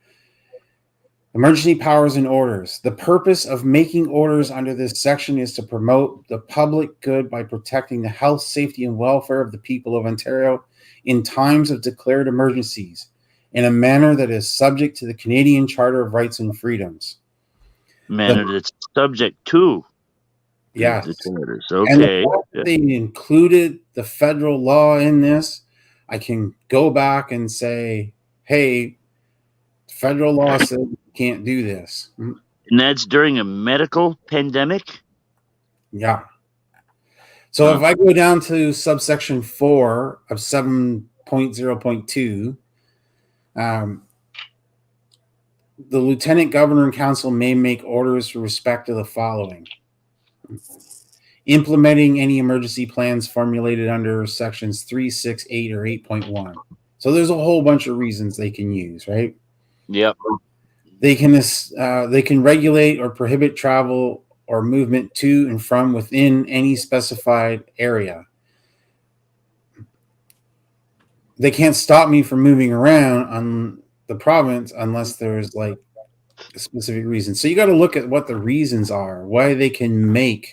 Emergency powers and orders. The purpose of making orders under this section is to promote the public good by protecting the health, safety, and welfare of the people of Ontario in times of declared emergencies in a manner that is subject to the Canadian Charter of Rights and Freedoms. Manner that's subject to yes. the charters. And Okay. the fact that they included the federal law in this, I can go back and say, hey, federal law says you can't do this. And that's during a medical pandemic? Yeah. So if I go down to subsection 4 of 7.0.2, the lieutenant governor and council may make orders with respect to the following: implementing any emergency plans formulated under sections 3, 6, 8, or 8.1. So there's a whole bunch of reasons they can use, right? Yep. They can regulate or prohibit travel or movement to and from within any specified area. They can't stop me from moving around on the province unless there's like a specific reason. So you got to look at what the reasons are, why they can make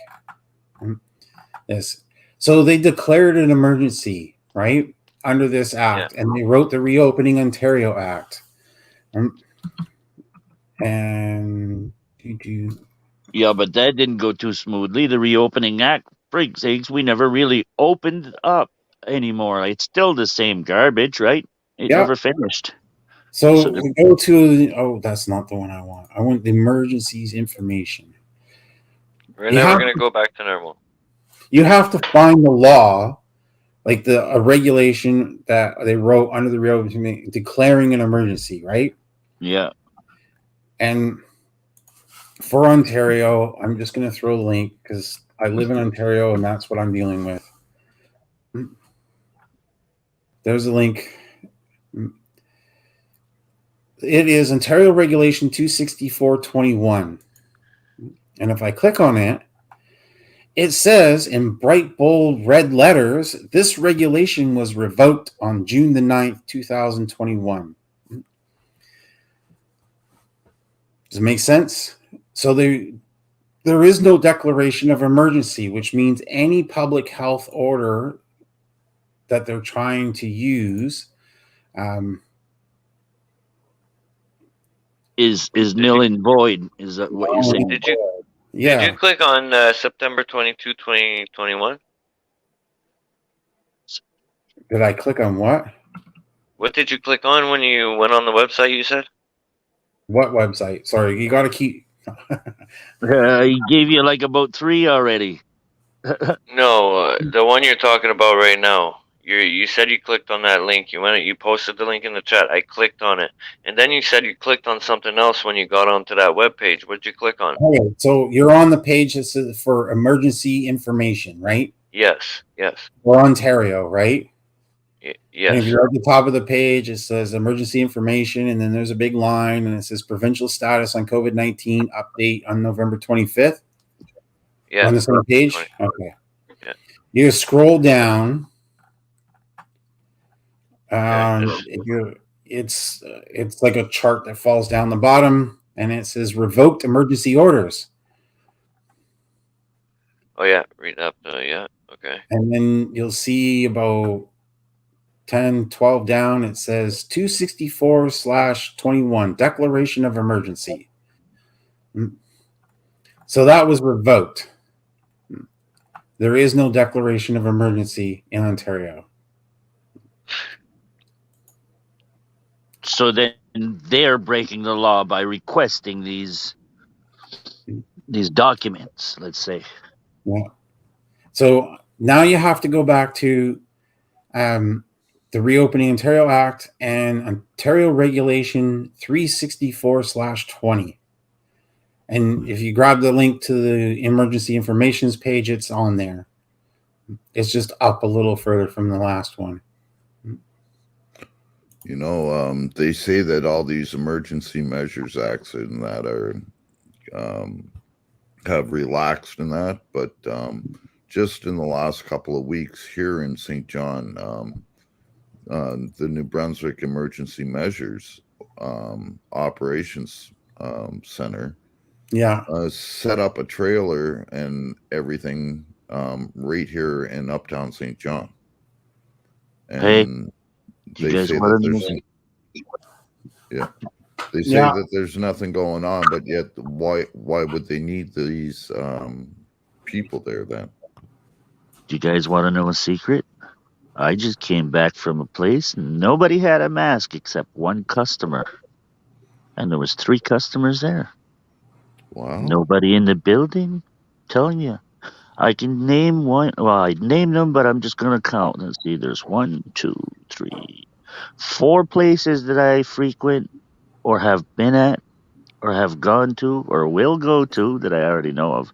this. So they declared an emergency, right, under this act, and they wrote the Reopening Ontario Act. And yeah, but that didn't go too smoothly. The Reopening Act, freak sakes, we never really opened up anymore. It's still the same garbage, right? It never finished. So we go to that's not the one I want. I want the emergencies information. We're never going to go back to normal. You have to find the law, like a regulation that they wrote under the Reopening declaring an emergency, right? Yeah. And for Ontario, I'm just going to throw a link because I live in Ontario and that's what I'm dealing with. There's a link. It is Ontario Regulation 264.21. And if I click on it, it says in bright, bold red letters, this regulation was revoked on June the 9th, 2021. Does it make sense? So there is no declaration of emergency, which means any public health order that they're trying to use is nil and void. Is that what you're saying? Did you click on September 22, 2021? Did I click on what? What did you click on when you went on the website, you said? What website? Sorry, you got to keep... He gave you like about 3 already. No, the one you're talking about right now. you said you clicked on that link. You posted the link in the chat. I clicked on it, and then you said you clicked on something else when you got onto that web page. What'd you click on? Okay, so you're on the page that says for emergency information, right? Yes. For Ontario, right? And if Yes. you're at the top of the page, it says emergency information, and then there's a big line, and it says provincial status on COVID-19 update on November 25th. Yeah. On the same page? 20. Okay. Yeah. You scroll down. Okay. It's like a chart that falls down the bottom, and it says revoked emergency orders. Oh yeah, read up. Yeah. Okay. And then you'll see about 10, 12 down, it says 264/21, declaration of emergency. So that was revoked. There is no declaration of emergency in Ontario. So then they're breaking the law by requesting these documents, let's say. Yeah. So now you have to go back to the Reopening Ontario Act and Ontario Regulation 364/20. And if you grab the link to the emergency informations page, it's on there. It's just up a little further from the last one. You know, they say that all these emergency measures acts and that are have relaxed in that, but just in the last couple of weeks here in St. John, the New Brunswick Emergency Measures Operations Center, set up a trailer and everything right here in Uptown St. John, and they say that there's they say that there's nothing going on, but yet why would they need these people there then? Do you guys want to know a secret? I just came back from a place and nobody had a mask except one customer. And there was 3 customers there. Wow. Nobody in the building? I'm telling you. I can name one. Well, I named them, but I'm just going to count. Let's see. There's 1, 2, 3, 4 places that I frequent or have been at or have gone to or will go to that I already know of.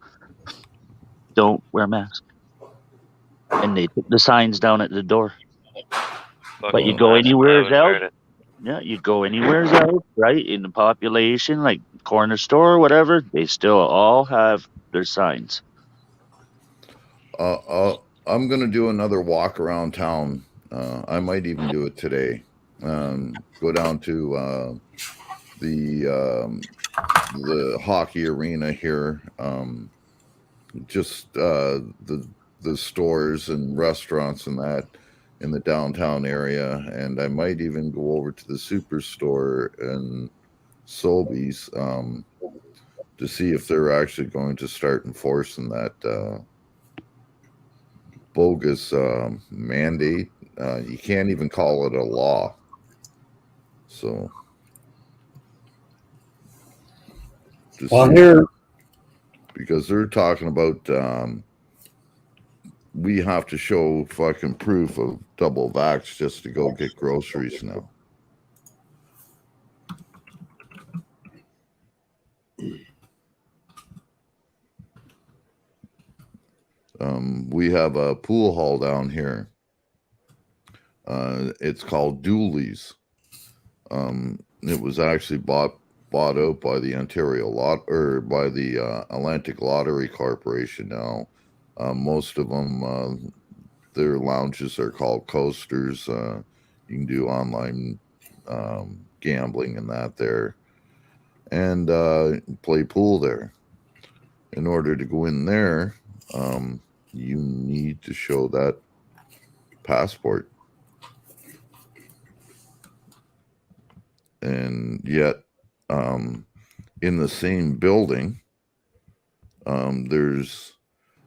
Don't wear a mask. And they put the signs down at the door. But you go anywhere else. Yeah, you go anywhere else, right? In the population, like corner store or whatever, they still all have their signs. I'm gonna do another walk around town. I might even do it today. Go down to the hockey arena here. Just the stores and restaurants and that in the downtown area, and I might even go over to the superstore and Sobeys to see if they're actually going to start enforcing that bogus mandate. You can't even call it a law. So, here, because they're talking about we have to show fucking proof of double vax just to go get groceries now. We have a pool hall down here. It's called Dooley's. It was actually bought out by the Ontario by the Atlantic Lottery Corporation now. Most of them, their lounges are called coasters. You can do online gambling and that there, and play pool there. In order to go in there, you need to show that passport. And yet, in the same building, there's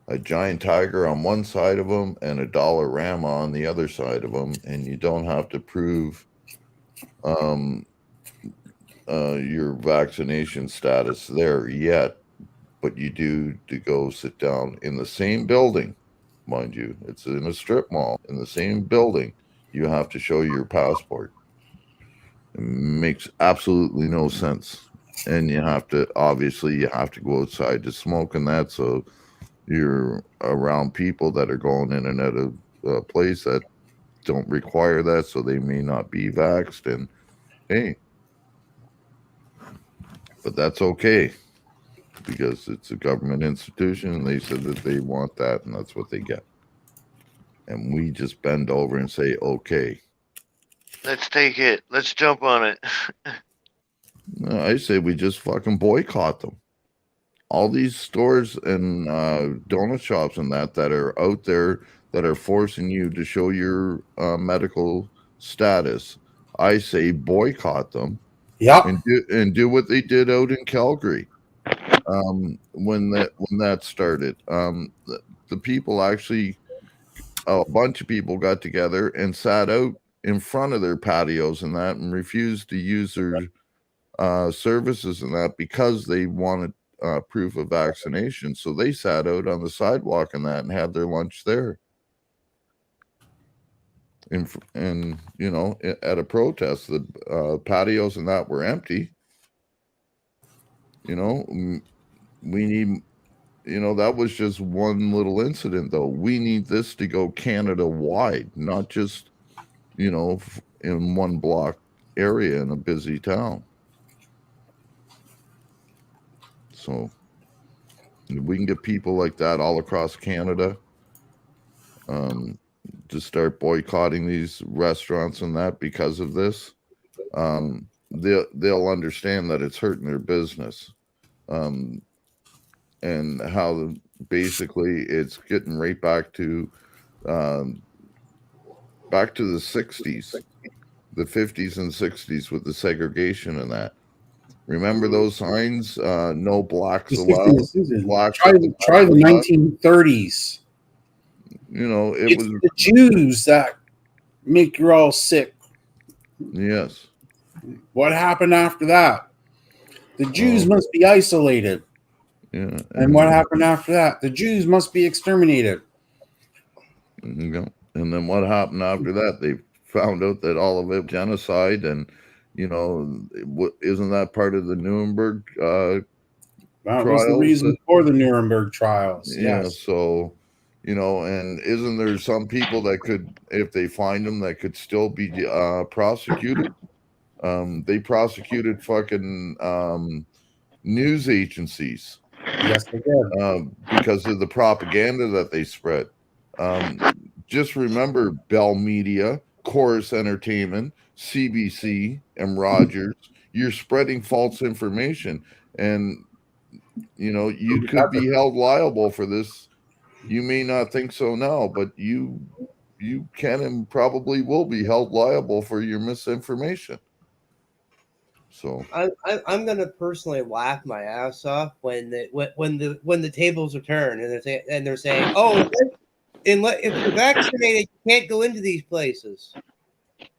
a giant tiger on one side of them and a Dollarama on the other side of them, and you don't have to prove your vaccination status there yet, but you do to go sit down in the same building, mind you. It's in a strip mall in the same building. You have to show your passport. It makes absolutely no sense. And you have to go outside to smoke and that, so you're around people that are going in and out of a place that don't require that, so they may not be vaxxed. And hey, but that's okay because it's a government institution and they said that they want that and that's what they get. And we just bend over and say, okay. Let's take it. Let's jump on it. No, I say we just fucking boycott them. All these stores and donut shops and that are out there that are forcing you to show your medical status, I say boycott them. Yep. And do what they did out in Calgary when that started. The people actually, a bunch of people got together and sat out in front of their patios and that and refused to use their services and that because they wanted proof of vaccination. So they sat out on the sidewalk and that and had their lunch there. And you know, at a protest, the patios and that were empty. You know, we need, you know, that was just one little incident though. We need this to go Canada wide, not just, you know, in one block area in a busy town. So we can get people like that all across Canada to start boycotting these restaurants and that because of this. They'll understand that it's hurting their business, and how basically it's getting right back to the 60s, the 50s and 60s with the segregation and that. Remember those signs? No blacks allowed. Blacks try the 1930s. You know, it's the Jews that make you all sick. Yes. What happened after that? The Jews must be isolated. Yeah. And what happened after that? The Jews must be exterminated. And then what happened after that? They found out that all of it was genocide, and you know, isn't that part of the Nuremberg that trials? Was the reason for the Nuremberg trials. Yeah. Yes. So, you know, and isn't there some people that could, if they find them, that could still be prosecuted? They prosecuted fucking news agencies. Yes, they did. Because of the propaganda that they spread. Just remember Bell Media, Chorus Entertainment, CBC, and Rogers. You're spreading false information, and you know you could be held liable for this. You may not think so now, but you can and probably will be held liable for your misinformation. So I'm gonna personally laugh my ass off when the tables are turned and they're saying, oh, if you're vaccinated, you can't go into these places.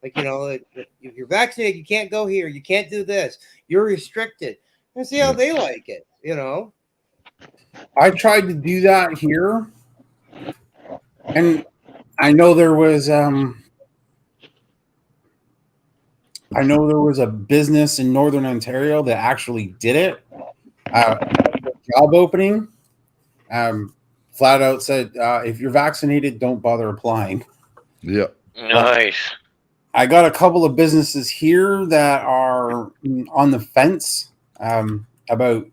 Like, you know, if you're vaccinated, you can't go here. You can't do this. You're restricted. And see how they like it. You know, I tried to do that here, and I know there was a business in Northern Ontario that actually did it. Job opening, flat out said, if you're vaccinated, don't bother applying. Yeah. Nice. I got a couple of businesses here that are on the fence about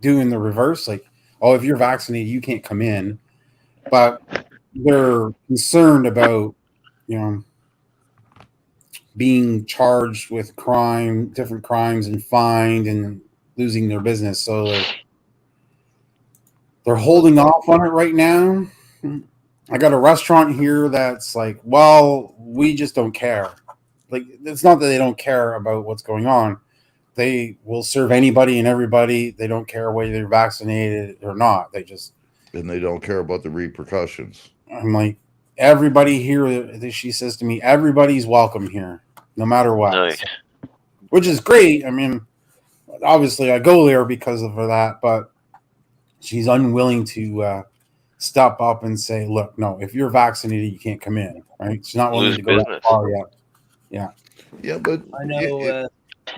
doing the reverse. Like, oh, if you're vaccinated, you can't come in. But they're concerned about, you know, being charged with different crimes and fined and losing their business. So they're holding off on it right now. I got a restaurant here that's like, well, we just don't care. Like, it's not that they don't care about what's going on. They will serve anybody and everybody. They don't care whether they're vaccinated or not. And they don't care about the repercussions. I'm like, everybody here, she says to me, everybody's welcome here, no matter what. Nice. Which is great. I mean, obviously I go there because of that, but she's unwilling to step up and say, look, no, if you're vaccinated, you can't come in, right? It's not willing Lose to go that business. far yet. Yeah. Yeah, but I know.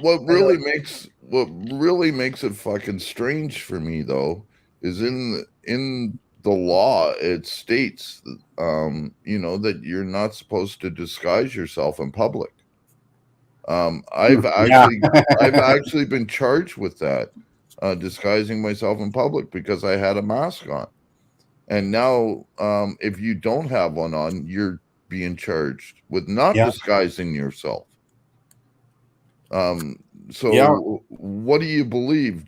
what I know. really makes it fucking strange for me though is in the law it states that you're not supposed to disguise yourself in public. I've actually been charged with that, disguising myself in public because I had a mask on. And now, if you don't have one on, you're being charged with not Yeah. disguising yourself. So Yeah. what do you believe?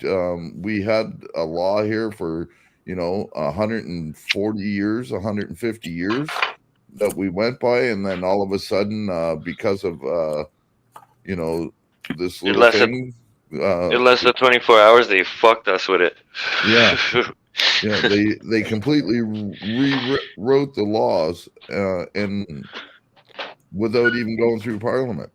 We had a law here for 140 years, 150 years that we went by, and then all of a sudden, because of this In little less than thing, in less than 24 hours, they fucked us with it. Yeah. yeah, they completely rewrote the laws, and without even going through Parliament.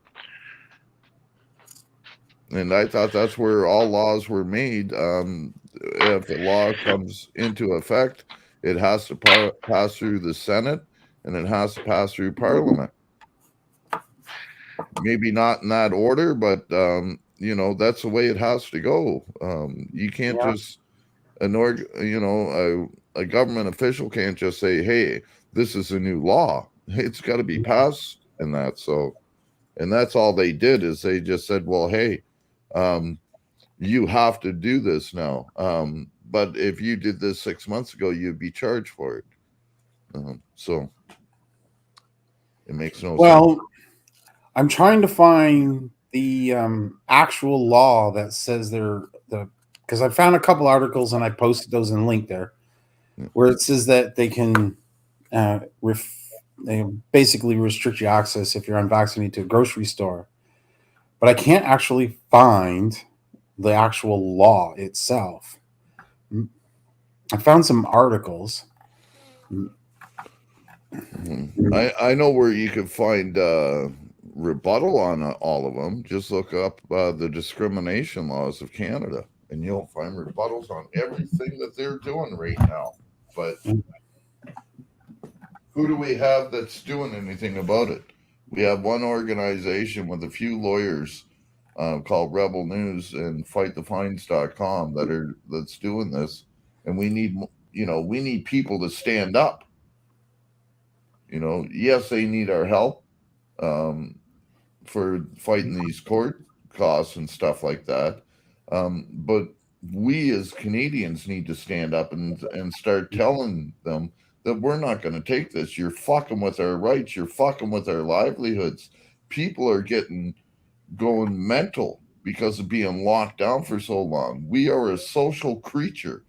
And I thought that's where all laws were made. If a law comes into effect, it has to pass through the Senate and it has to pass through Parliament. Maybe not in that order, but that's the way it has to go. You can't just a government official can't just say, "Hey, this is a new law." It's got to be passed and that. So, and that's all they did is they just said, "Well, hey, you have to do this now. But if you did this 6 months ago, you'd be charged for it." So it makes no sense. Well, I'm trying to find the actual law that says because I found a couple articles and I posted those in link there where it says that they can they basically restrict your access if you're unvaccinated to a grocery store. But I can't actually find the actual law itself. I found some articles. I know where you could find rebuttal on all of them. Just look up the discrimination laws of Canada, and you'll find rebuttals on everything that they're doing right now. But who do we have that's doing anything about it? We have one organization with a few lawyers called Rebel News and FightTheFines.com that's doing this, and we need people to stand up. Yes, they need our help for fighting these court costs and stuff like that. But we as Canadians need to stand up and start telling them that we're not going to take this. You're fucking with our rights. You're fucking with our livelihoods. People are going mental because of being locked down for so long. We are a social creature.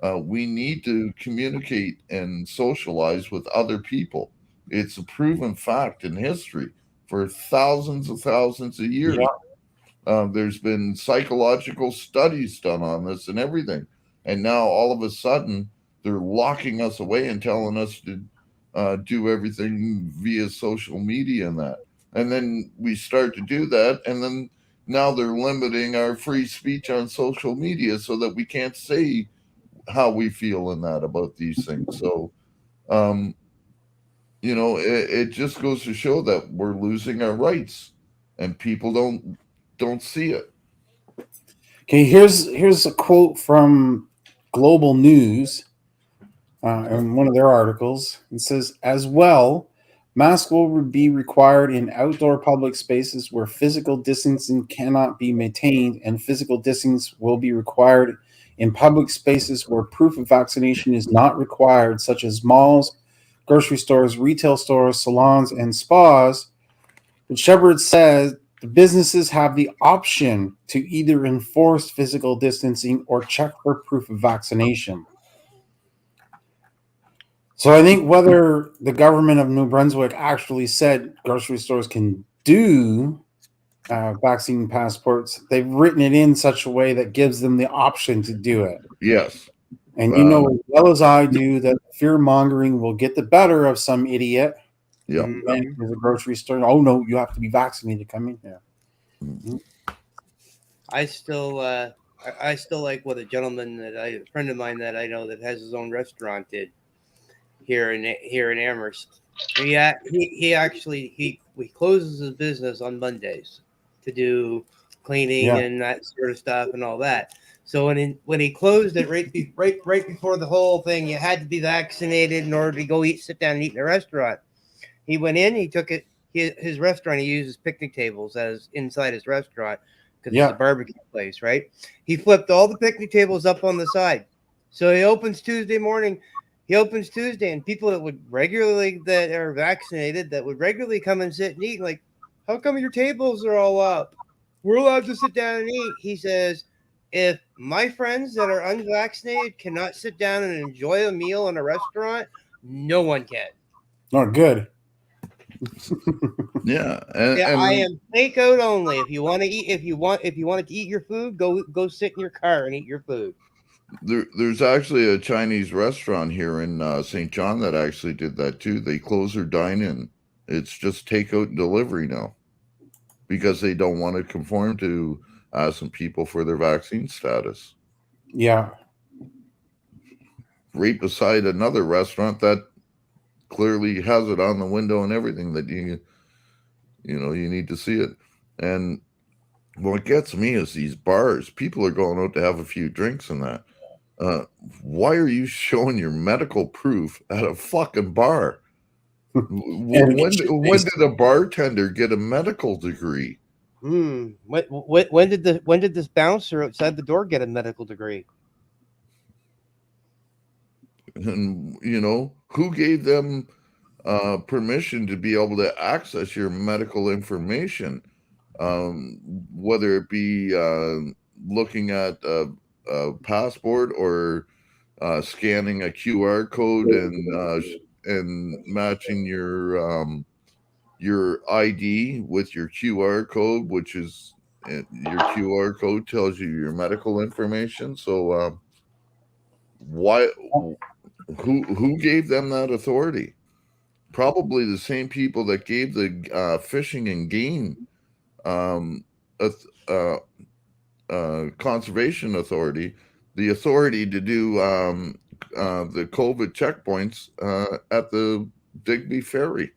We need to communicate and socialize with other people. It's a proven fact in history for thousands of years. Yeah. There's been psychological studies done on this and everything. And now all of a sudden, they're locking us away and telling us to do everything via social media and that. And then we start to do that. And then now they're limiting our free speech on social media so that we can't say how we feel in that about these things. So, it just goes to show that we're losing our rights and people don't see it. Okay, here's a quote from Global News in one of their articles. It says, as well, masks will be required in outdoor public spaces where physical distancing cannot be maintained, and physical distance will be required in public spaces where proof of vaccination is not required, such as malls, grocery stores, retail stores, salons, and spas. But Shepard says the businesses have the option to either enforce physical distancing or check for proof of vaccination. So I think whether the government of New Brunswick actually said grocery stores can do vaccine passports, they've written it in such a way that gives them the option to do it. Yes. And you know as well as I do that fear mongering will get the better of some idiot. Yeah. When there's a grocery store, oh no, you have to be vaccinated to come in here. Mm-hmm. I still like what a friend of mine that I know that has his own restaurant did. here in Amherst. He actually he closes his business on Mondays to do cleaning Yeah. and that sort of stuff and all that. So when he closed it right before the whole thing, you had to be vaccinated in order to go sit down and eat in a restaurant. He went in, he took it his restaurant. He uses picnic tables as inside his restaurant because Yeah. it's a barbecue place, right? He flipped all the picnic tables up on the side. So he opens Tuesday morning. He opens Tuesday, and people that are vaccinated that would regularly come and sit and eat, like, how come your tables are all up? We're allowed to sit down and eat. He says, if my friends that are unvaccinated cannot sit down and enjoy a meal in a restaurant, no one can. Oh, good. Yeah, Yeah, I and am takeout only. If you want to eat, if you wanted to eat your food, go sit in your car and eat your food. there's actually a Chinese restaurant here in St. John that actually did that too. They closed their dine-in. It's just takeout and delivery now because they don't want to conform to some people for their vaccine status. Yeah. Right beside another restaurant that clearly has it on the window and everything that you need to see it. And what gets me is these bars. People are going out to have a few drinks and that. Why are you showing your medical proof at a fucking bar? When did a bartender get a medical degree? When did this bouncer outside the door get a medical degree? And who gave them permission to be able to access your medical information, whether it be looking at a passport or scanning a QR code and matching your ID with your QR code, which is your QR code tells you your medical information. So why? Who gave them that authority? Probably the same people that gave the fishing and game conservation authority the authority to do the COVID checkpoints at the Digby Ferry.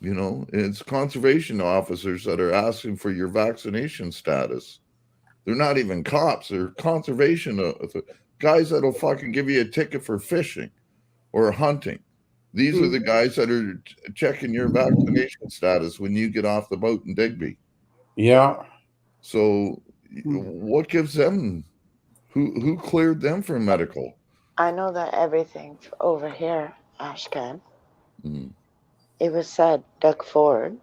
It's conservation officers that are asking for your vaccination status. They're not even cops. They're conservation guys that'll fucking give you a ticket for fishing or hunting. These are the guys that are checking your vaccination status when you get off the boat in Digby. Yeah. So what gives them, who cleared them for medical? I know that everything over here, Ashcan, Mm. it was said Doug Ford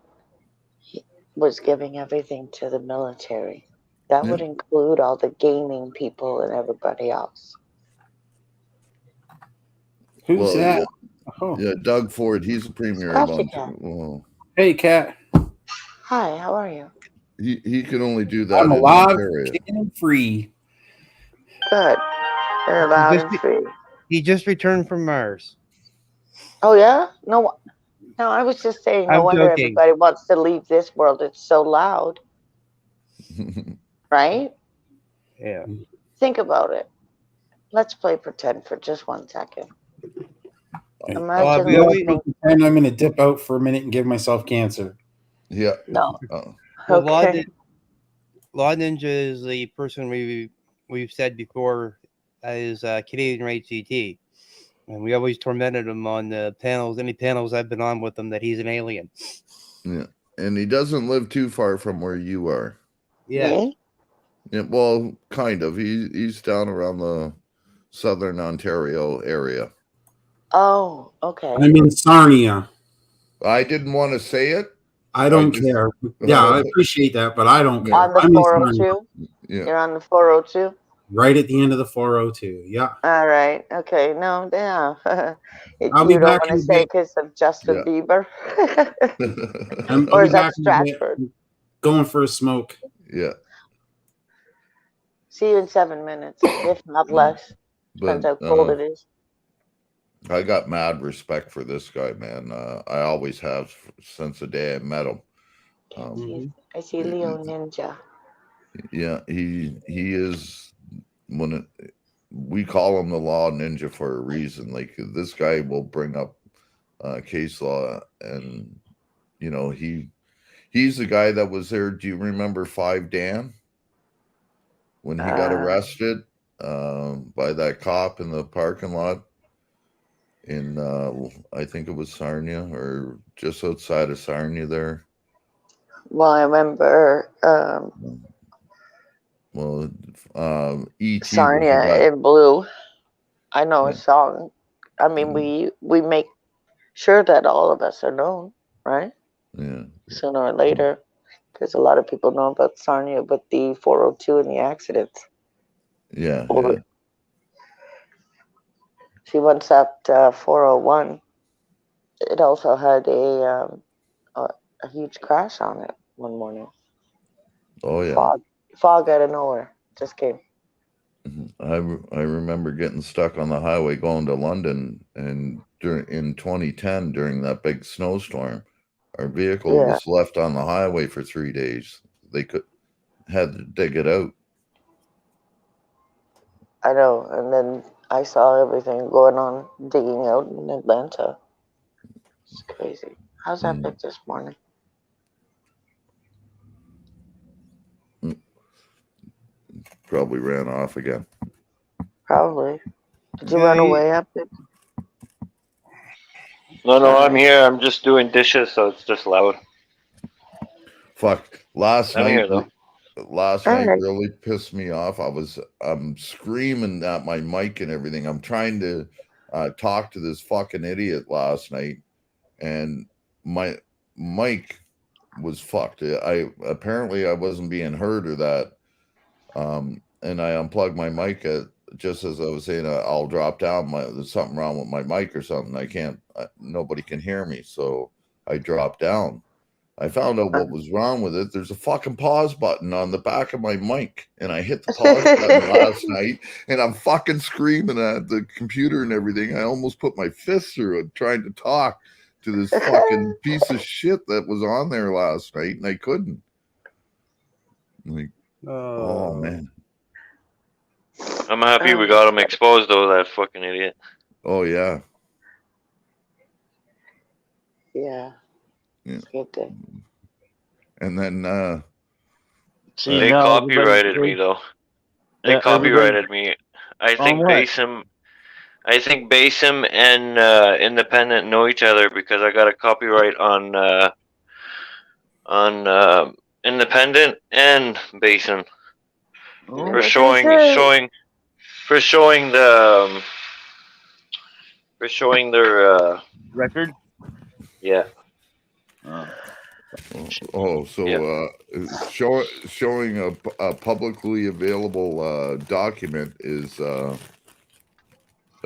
was giving everything to the military. That would include all the gaming people and everybody else. Who's that? Yeah. Oh. Yeah, Doug Ford. He's the premier of Ontario. Hey, Kat. Hi, how are you? He can only do that I'm in alive Ontario. and free. Good. You're loud and free. He just returned from Mars. Oh yeah? No, I was just saying. No wonder everybody wants to leave this world. It's so loud, right? Yeah. Think about it. Let's play pretend for just 1 second. Imagine listening. And I'm going to dip out for a minute and give myself cancer. Yeah. No. Okay. Law Ninja is the person we've said before is Canadian Right CT. And we always tormented him on the panels, any panels I've been on with him, that he's an alien. Yeah. And he doesn't live too far from where you are. Yeah. Yeah, well, kind of. He's down around the southern Ontario area. Oh, okay. I'm in Sarnia. I didn't want to say it. I don't care. Yeah, I appreciate that, but I don't care. On the 402? Yeah. You're on the 402? Right at the end of the 402. Yeah. All right. Okay. No, yeah. I'll be you don't back want in to a say bit. because of Justin Bieber? Or is that Stratford? Going for a smoke. Yeah. See you in 7 minutes, if not less. Depends how cold it is. I got mad respect for this guy, man. I always have since the day I met him. I see Leo Ninja. Yeah, he is we call him the law ninja for a reason. Like, this guy will bring up case law, and you know, he's the guy that was there. Do you remember 5 Dan when he got arrested by that cop in the parking lot in I think it was Sarnia, or just outside of Sarnia there? Well, I remember Well, E.T. was the Sarnia guy. in Blue. I know Yeah. a song. I mean, we make sure that all of us are known, right? Yeah. Sooner or later, because a lot of people know about Sarnia with the 402 and the accidents. Yeah. Well, Yeah. see, once that 401, it also had a huge crash on it one morning. Oh yeah. Fog out of nowhere just came. I remember getting stuck on the highway going to London, and in 2010 during that big snowstorm, our vehicle Yeah. was left on the highway for 3 days. They had to dig it out. I know, and then I saw everything going on, digging out in Atlanta. It's crazy. How's that big this morning? Probably ran off again. Probably. Did you run away up there? No, I'm here. I'm just doing dishes, so it's just loud. Fuck. Last I'm night here, though. really pissed me off. I'm screaming at my mic and everything. I'm trying to talk to this fucking idiot last night, and my mic was fucked. I wasn't being heard or that. And I unplugged my mic just as I was saying, I'll drop down. There's something wrong with my mic or something. I can't. Nobody can hear me, so I dropped down. I found out what was wrong with it. There's a fucking pause button on the back of my mic, and I hit the pause button last night, and I'm fucking screaming at the computer and everything. I almost put my fist through it trying to talk to this fucking piece of shit that was on there last night, and I couldn't. Like, oh man. I'm happy we got him exposed, though, that fucking idiot. Oh yeah. Yeah. It's good day. And then they copyrighted me, though. They copyrighted me. I think Basin and Independent know each other, because I got a copyright on Independent and Basin for showing their record. Yeah. Showing a publicly available document is a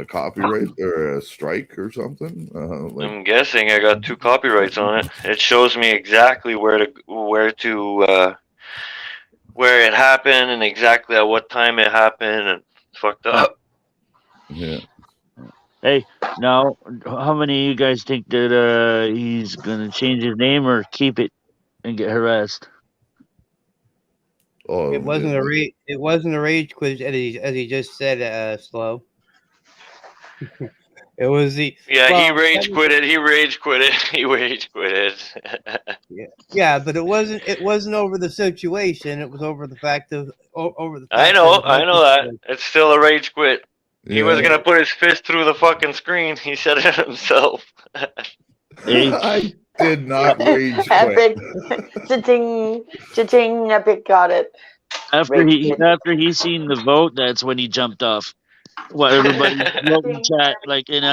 copyright or a strike or something. I'm guessing I got 2 copyrights on it. It shows me exactly where it happened and exactly at what time it happened, and it's fucked up. Yeah. Hey, now, how many of you guys think that he's gonna change his name or keep it and get harassed? Oh, it wasn't a rage quit, as he just said, Slow. It was the he rage quit it. He rage quit it. Yeah, but it wasn't over the situation. It was over the fact of over the. I know that. It's still a rage quit. He was gonna put his fist through the fucking screen. He said it himself. I did not rage quit. Epic, cha-ching, Epic got it. After he seen the vote, that's when he jumped off. What everybody wrote in chat, like, and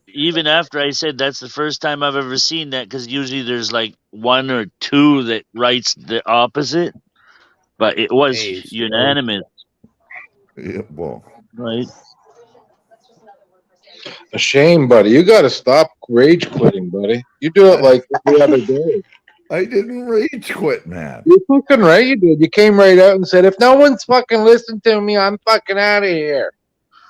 even after I said that's the first time I've ever seen that, because usually there's like 1 or 2 that writes the opposite, but it was unanimous. Yeah, well, right. A shame, buddy. You got to stop rage quitting, buddy. You do it like the other day. I didn't rage quit, man. You fucking right, you did. You came right out and said, if no one's fucking listening to me, I'm fucking out of here.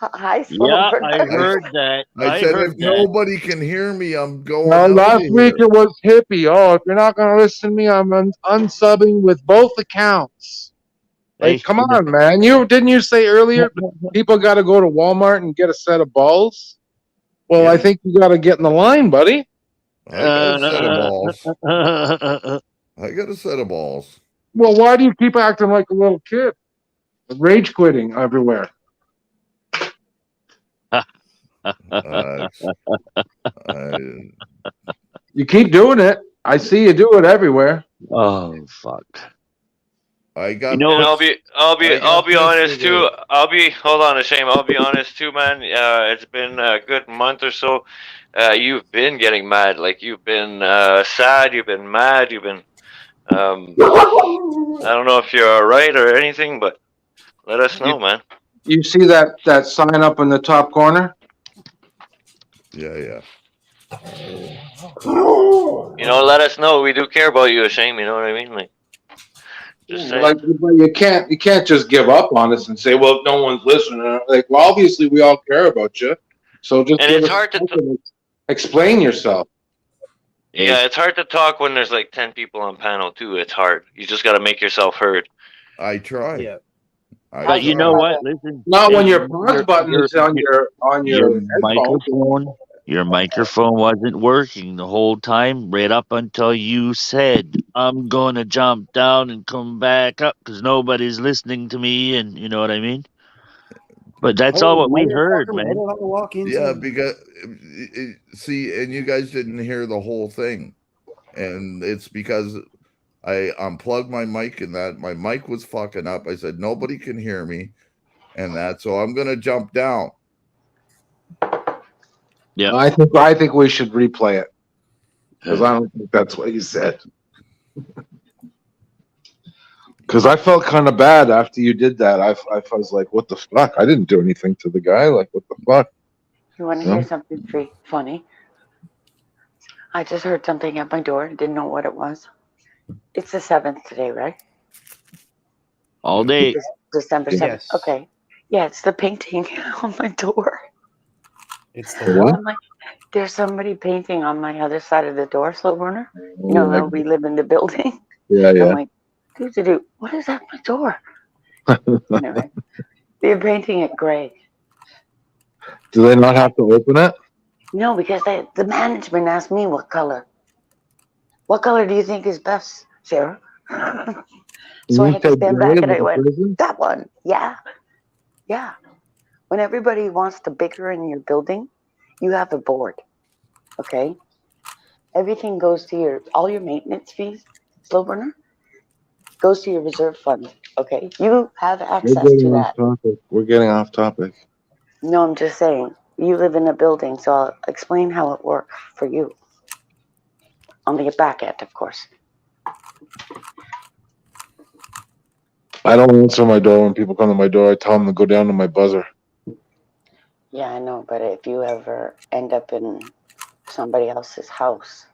Yeah, I heard that. I said, if nobody can hear me, I'm going Well, out last of week here. it was hippie. Oh, if you're not going to listen to me, I'm unsubbing with both accounts. Like, Hey, come on, man. You say earlier people got to go to Walmart and get a set of balls? Well, I Yeah. think you got to get in the line, buddy. I got a set of balls. I got a set of balls. Well, why do you keep acting like a little kid? Rage quitting everywhere. I, You keep doing it. I see you do it everywhere. Oh fuck! I got. You know And what? I'll be honest too. Yesterday. Hold on a shame. I'll be honest too, man. It's been a good month or so. You've been getting mad. Like you've been sad. You've been mad. You've been. I don't know if you're alright or anything, but let us know, man. You see that sign up in the top corner? Yeah. Let us know. We do care about you, Shame. You know what I mean? Like, just saying. Like, but you can't just give up on us and say, well, no one's listening. Like, well, obviously we all care about you. So just And give it's us hard to. explain yourself. Yeah, it's hard to talk when there's like 10 people on panel too. It's hard. You just got to make yourself heard. I try. Yeah. But you know what? Listen. Not when hey, your pause button is on your headphone. microphone. Your microphone wasn't working the whole time, right up until you said, "I'm gonna jump down and come back up," because nobody's listening to me, and you know what I mean. But that's all what we heard, Motherfucker, man. Why did I walk into? Yeah, because see, and you guys didn't hear the whole thing, and it's because I unplugged my mic and that my mic was fucking up. I said nobody can hear me, and that so I'm gonna jump down. Yeah. I think we should replay it because I don't think that's what you said. Because I felt kind of bad after you did that. I was like, what the fuck? I didn't do anything to the guy. Like, what the fuck? You want to hear something funny? I just heard something at my door. Didn't know what it was. It's the 7th today, right? All day. December 7th. Yes. Okay. Yeah, it's the painting on my door. It's the what? I'm like, there's somebody painting on my other side of the door, slow burner. You know how we live in the building. Yeah. I'm like, dude, what is at my door? Anyway, they're painting it gray. Do they not have to open it? No, because the management asked me what color. What color do you think is best, Sarah? So I had to stand back and I went, that one. Yeah. When everybody wants to bicker in your building, you have a board. Okay? Everything goes to all your maintenance fees, slow burner, goes to your reserve fund. Okay? You have access to that. We're getting off topic. No, I'm just saying, you live in a building, so I'll explain how it works for you. On the back end, of course. I don't answer my door when people come to my door. I tell them to go down to my buzzer. Yeah, I know, but if you ever end up in somebody else's house,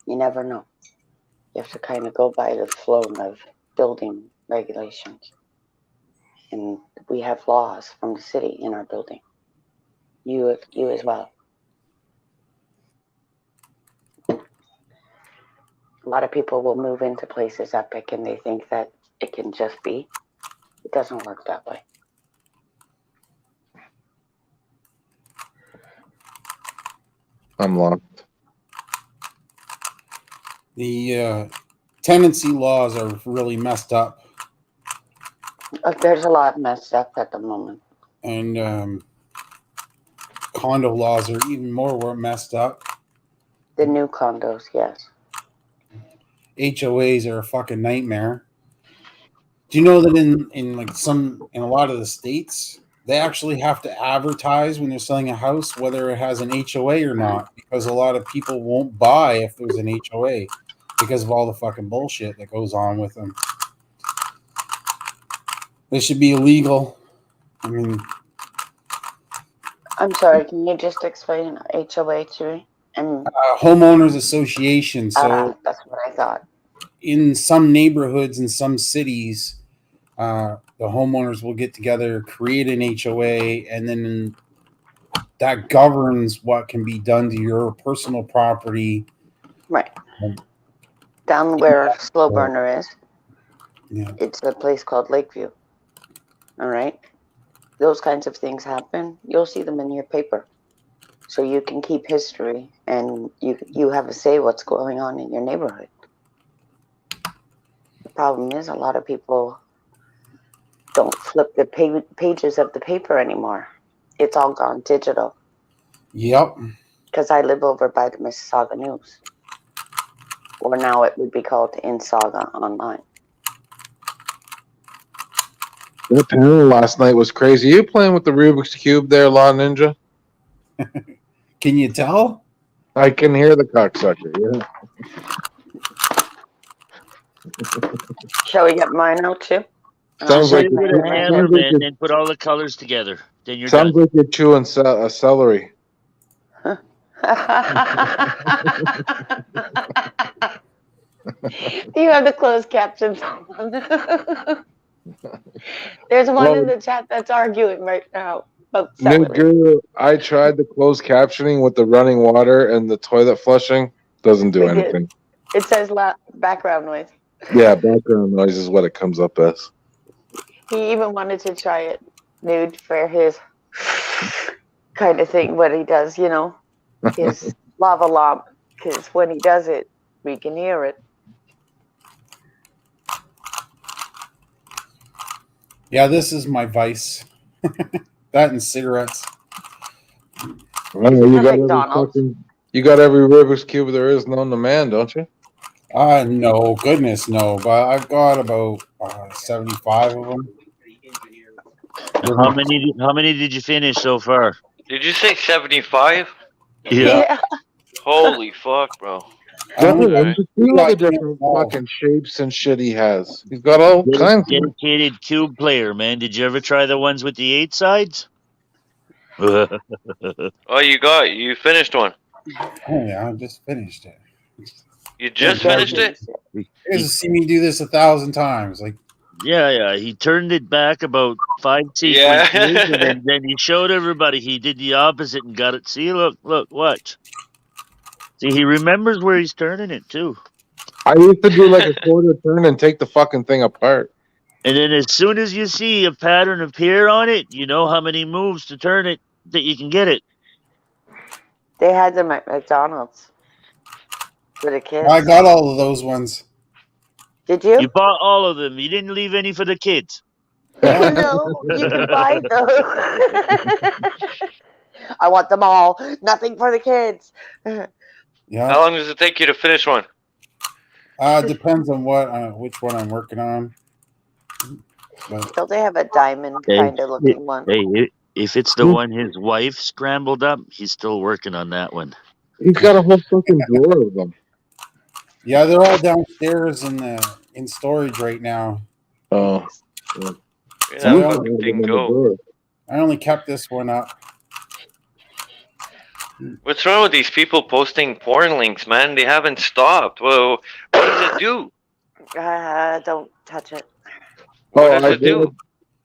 you never know. You have to kind of go by the flow of building regulations. And we have laws from the city in our building. You as well. A lot of people will move into places Epic and they think that it can just be. It doesn't work that way. I'm lost. The tenancy laws are really messed up. There's a lot messed up at the moment. And condo laws are even more messed up. The new condos, yes. HOAs are a fucking nightmare. Do you know that in a lot of the states, they actually have to advertise when they're selling a house whether it has an HOA or not, because a lot of people won't buy if there's an HOA because of all the fucking bullshit that goes on with them. They should be illegal. I mean, I'm sorry, can you just explain HOA to me? And homeowners association. So that's what I thought. In some neighborhoods, in some cities, the homeowners will get together, create an HOA, and then that governs what can be done to your personal property. Right. Down where slow burner is. Yeah. It's a place called Lakeview. All right. Those kinds of things happen. You'll see them in your paper. So you can keep history and you have a say what's going on in your neighborhood. The problem is a lot of people don't flip the pages of the paper anymore. It's all gone digital. Yep. Because I live over by the Mississauga News. Or now it would be called InSauga Online. That panel last night was crazy. You playing with the Rubik's Cube there, Law Ninja? Can you tell? I can hear the cocksucker, yeah. Shall we get mine out too? Sounds Just like hit it with a hammer, man, then put all the colors together. Then you're done. sounds like you're chewing celery. Do you have the closed captions on? There's one in the chat that's arguing right now about New celery. Guru, I tried the closed captioning with the running water and the toilet flushing. Doesn't do anything. It says background noise. Yeah, background noise is what it comes up as. He even wanted to try it nude for his kind of thing, what he does, you know, his lava lamp. Because when he does it, we can hear it. Yeah, this is my vice. That and cigarettes. I know, you got every Rubik's Cube there is known to man, don't you? No, goodness, no. But I've got about 75 of them. How many did you finish so far? Did you say 75? Yeah. Holy fuck, bro. I only got Just see all the different fucking shapes and shit he has. He's got all kinds of them. Dedicated cube player, man. Did you ever try the ones with the 8 sides? Oh, you finished one. Oh yeah, I just finished it. You just finished it? You guys have seen me do this 1,000 times. Like, Yeah. He turned it back about 5 sequences, and then he showed everybody he did the opposite and got it. See, look, watch. See, he remembers where he's turning it too. I used to do like a quarter turn and take the fucking thing apart. And then as soon as you see a pattern appear on it, you know how many moves to turn it that you can get it. They had them at McDonald's for the kids. I got all of those ones. Did you? You bought all of them. You didn't leave any for the kids. No, you can buy those. I want them all. Nothing for the kids. Yeah. How long does it take you to finish one? Depends on which one I'm working on. But Don't they have a diamond kind of looking one? Hey, if it's the one his wife scrambled up, he's still working on that one. He's got a whole fucking drawer of them. yeah, they're all downstairs in storage right now. Oh. Yeah, So fucking thing go. I only kept this one up. What's wrong with these people posting porn links, man? They haven't stopped. Well, what does it do? Don't touch it. What does it do?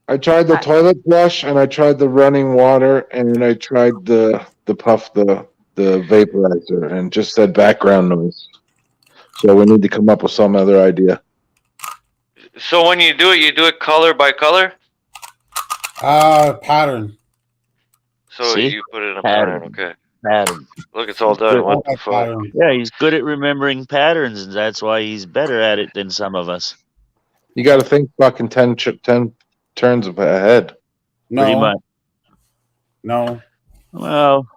I tried the toilet flush and I tried the running water and I tried the puff, the vaporizer, and just said background noise. So we need to come up with some other idea. So when you do it color by color? Pattern. So See? you put it in a pattern, okay. Pattern. Look, it's all done. What the fuck? Pattern. Yeah, he's good at remembering patterns, and that's why he's better at it than some of us. You got to think fucking 10 turns ahead. Pretty No, much. no. Well,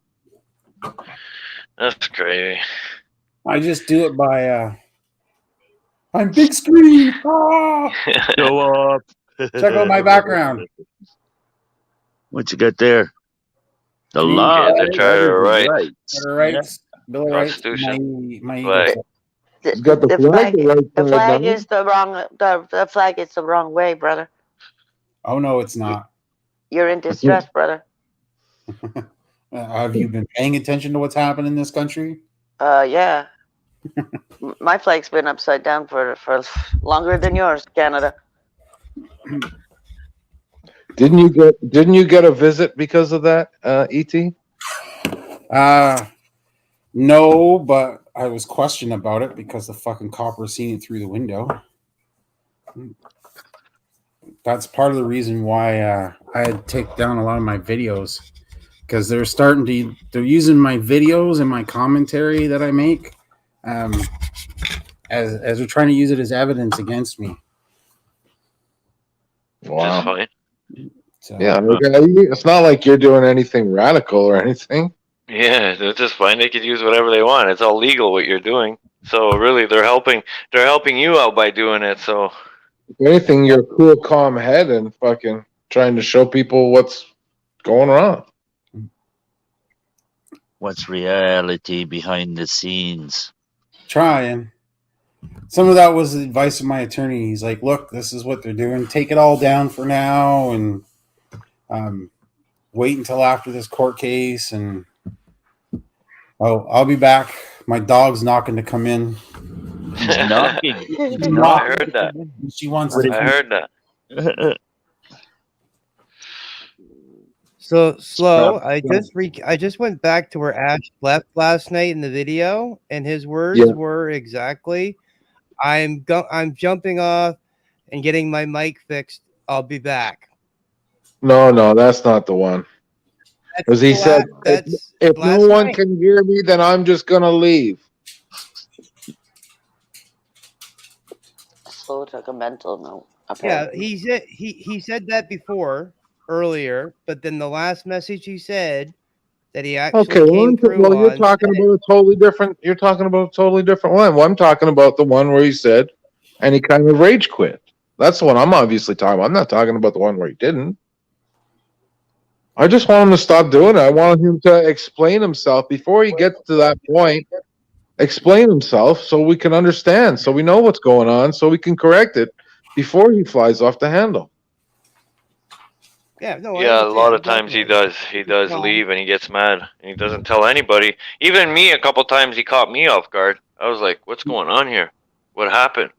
That's crazy. I just do it by I'm big screen. Ah! go up. Check out my background. What you got there? The law. Yeah, they try to write. Bill of Rights. Bill of Rights. Constitution. My Flag. He's got the flag. right The side flag down. is the wrong. The flag is the wrong way, brother. Oh no, it's not. You're in distress, brother. Have you been paying attention to what's happened in this country? Yeah. My flag's been upside down for longer than yours, Canada. Didn't you get a visit because of that, ET? No, but I was questioned about it because the fucking copper seen it through the window. that's part of the reason why I had to take down a lot of my videos, because they're using my videos and my commentary that I make as they're trying to use it as evidence against me. Just fine. So, Yeah, it's not like you're doing anything radical or anything. Yeah, they're just fine. They could use whatever they want. It's all legal what you're doing. So really, they're helping you out by doing it. So If anything, you're a cool, calm head and fucking trying to show people what's going on. What's reality behind the scenes? trying. Some of that was the advice of my attorney. He's like, look, this is what they're doing. Take it all down for now and wait until after this court case. And I'll be back. My dog's knocking to come in. He's knocking. I heard that. She wants I heard that. So slow. I just went back to where Ash left last night in the video, and his words were exactly, "I'm jumping off and getting my mic fixed. I'll be back." No, that's not the one. Because he said, if no one can hear me, then I'm just gonna leave. Slow took a mental note. Apparently. Yeah, he said that before earlier, but then the last message he said that he actually came through. Well, you're talking about a totally different. You're talking about a totally different one. Well, I'm talking about the one where he said, and he kind of rage quit. That's the one I'm obviously talking about. I'm not talking about the one where he didn't. I just want him to stop doing it. I want him to explain himself before he gets to that point. Explain himself so we can understand, so we know what's going on, so we can correct it before he flies off the handle. Yeah, a lot of times he does leave and he gets mad and he doesn't tell anybody. Even me, a couple times he caught me off guard. I was like, "What's going on here? What happened?"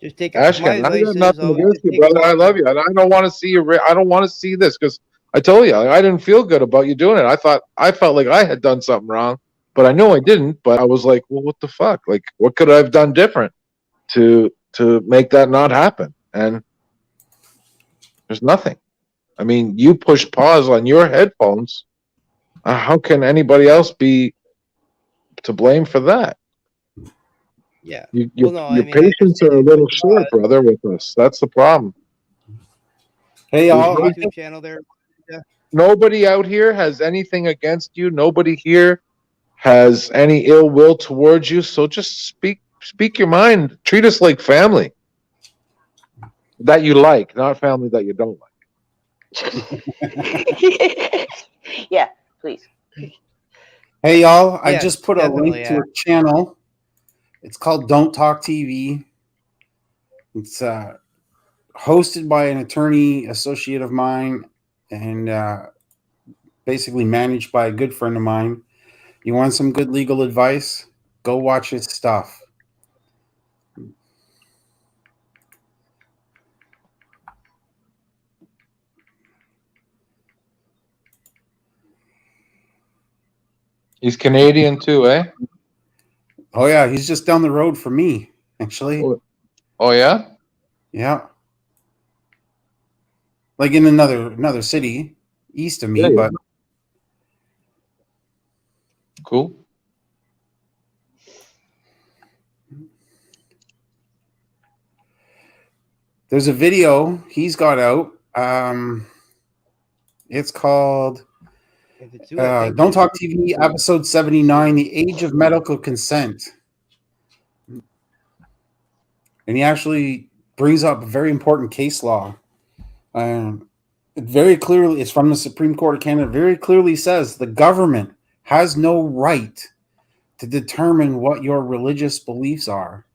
Just take Ashkan, I got nothing against you, brother. I love you, and I don't want to see you. I don't want to see this because I told you I didn't feel good about you doing it. I felt like I had done something wrong, but I know I didn't. But I was like, well, what the fuck? Like, what could I have done different to make that not happen? And there's nothing. I mean, you push pause on your headphones. How can anybody else be to blame for that? Yeah. Your patience are a little short, brother, with us. That's the problem. Hey, y'all. YouTube channel there. Yeah. Nobody out here has anything against you. Nobody here has any ill will towards you. So just speak your mind. Treat us like family that you like, not family that you don't like. Yeah, please. Hey, y'all. I just put a link to a channel. It's called Don't Talk TV. It's hosted by an attorney associate of mine and basically managed by a good friend of mine. You want some good legal advice? Go watch his stuff. He's Canadian too, eh? Oh yeah, he's just down the road from me, actually. Oh yeah? Yeah. Like in another city east of me, but cool. There's a video he's got out. It's called Don't Talk TV, episode 79, The Age of Medical Consent. And he actually brings up a very important case law. It very clearly, it's from the Supreme Court of Canada, very clearly says the government has no right to determine what your religious beliefs are.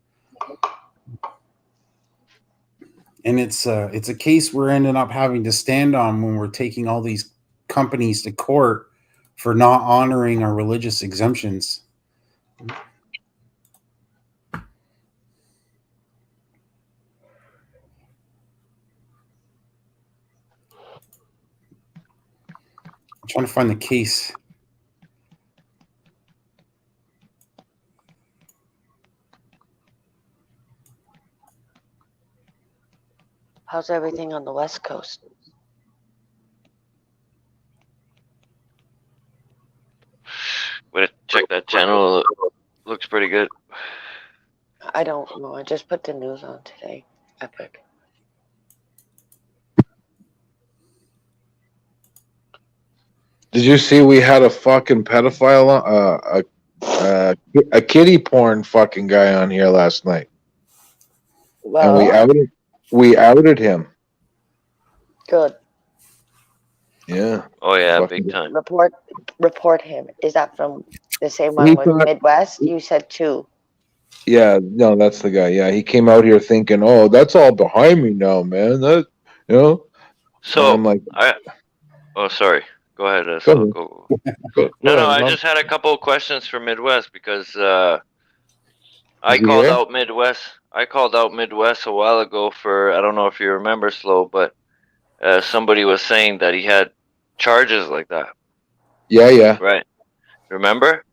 And it's a case we're ending up having to stand on when we're taking all these companies to court for not honoring our religious exemptions. I'm trying to find the case. How's everything on the West Coast? But check that channel. Looks pretty good. I don't know. I just put the news on today. Epic. Did you see we had a fucking pedophile, a kitty porn fucking guy on here last night, and Well, we outed him. good. Yeah. Oh yeah, Fucking- big time. Report him. Is that from the same He one with thought- Midwest? You said 2. Yeah, no, that's the guy. Yeah, he came out here thinking, "Oh, that's all behind me now, man." That, you know. So And I'm like, oh, sorry. Go ahead. Go So ahead. go. go No, ahead, I Mom. just had a couple of questions for Midwest because I Is he called here? out Midwest. I called out Midwest a while ago for, I don't know if you remember, Slow, but somebody was saying that he had charges like that. Yeah, Right. Remember?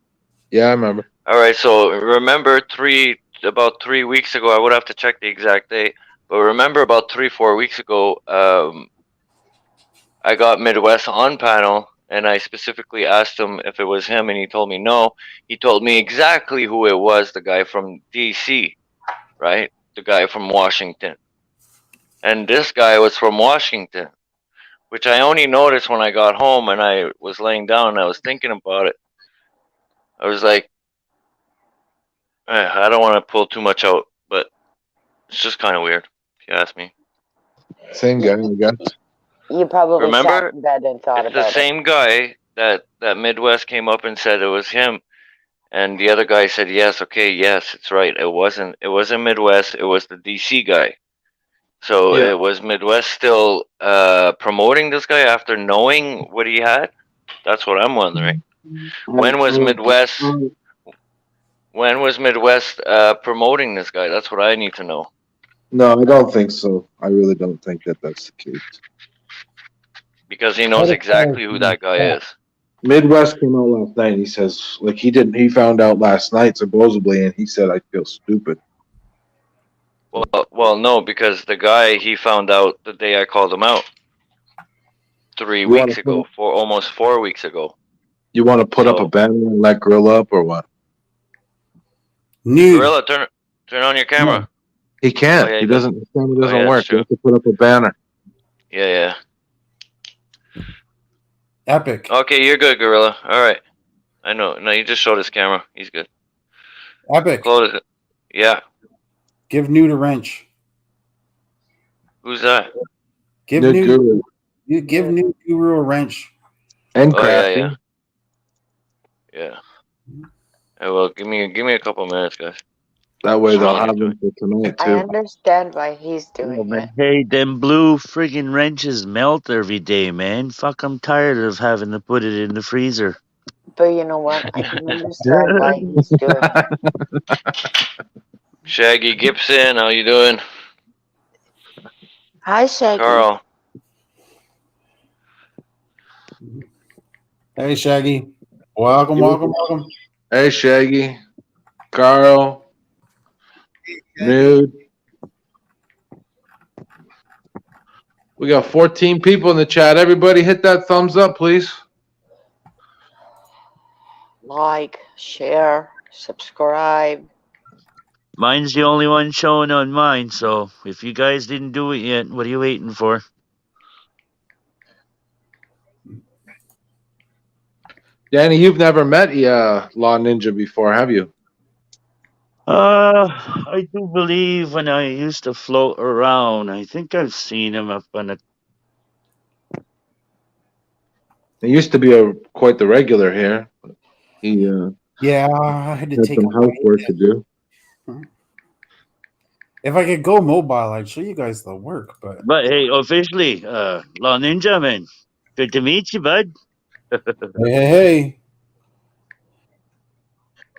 I remember. All right. So remember about 3 weeks ago. I would have to check the exact date, but remember about 3-4 weeks ago, I got Midwest on panel, and I specifically asked him if it was him, and he told me no. He told me exactly who it was, the guy from DC, right? The guy from Washington. And this guy was from Washington, which I only noticed when I got home and I was laying down and I was thinking about it. I was like, I don't want to pull too much out, but it's just kind of weird, if you ask me. Same guy, I guess. You probably Remember? sat in bed and thought It's the about it. same guy that Midwest came up and said it was him. And the other guy said, yes, okay, yes, it's right. It wasn't Midwest, it was the DC guy. So Yeah. it was Midwest still promoting this guy after knowing what he had? That's what I'm wondering. When was Midwest promoting this guy? That's what I need to know. No, I don't think so. I really don't think that that's the case. Because he knows exactly who that guy is. Midwest came out last night. And he says, like, he found out last night supposedly, and he said, "I feel stupid." Well, no, because the guy, he found out the day I called him out. 3 You weeks wanna ago, almost 4 weeks ago. You want to put up a So- banner and let Grill up, or what? Nude. Gorilla, turn on your camera. He can't. Oh, yeah, he he doesn't. His camera doesn't yeah, work. that's true. You have to put up a banner. Yeah. Epic. Okay, you're good, Gorilla. All right. I know. No, you just showed his camera. He's good. Epic. Close it. Yeah. Give Nude a wrench. Who's that? Give Nude Nude. Guru. You give Nude Guru a wrench. And Oh Crafty. Yeah. Well, give me a couple minutes, guys. That way they'll What's wrong have with him for tonight I too. understand why he's Oh, doing man. it. Hey, them blue friggin' wrenches melt every day, man. Fuck, I'm tired of having to put it in the freezer. But you know what? I can understand why he's doing it. Shaggy Gibson, how you doing? Hi, Shaggy. Carl. Hey, Shaggy. Welcome. Hey, Shaggy, Carl, Nude. We got 14 people in the chat. Everybody hit that thumbs up, please. Like, share, subscribe. Mine's the only one showing on mine, so if you guys didn't do it yet, what are you waiting for? Danny, you've never met Law Ninja before, have you? I do believe when I used to float around, I think I've seen him up on a. He used to be quite the regular here. He Yeah, I had to had take some a break. housework to do. If I could go mobile, I'd show you guys the work, but But hey, officially, Law Ninja, man. Good to meet you, bud. hey.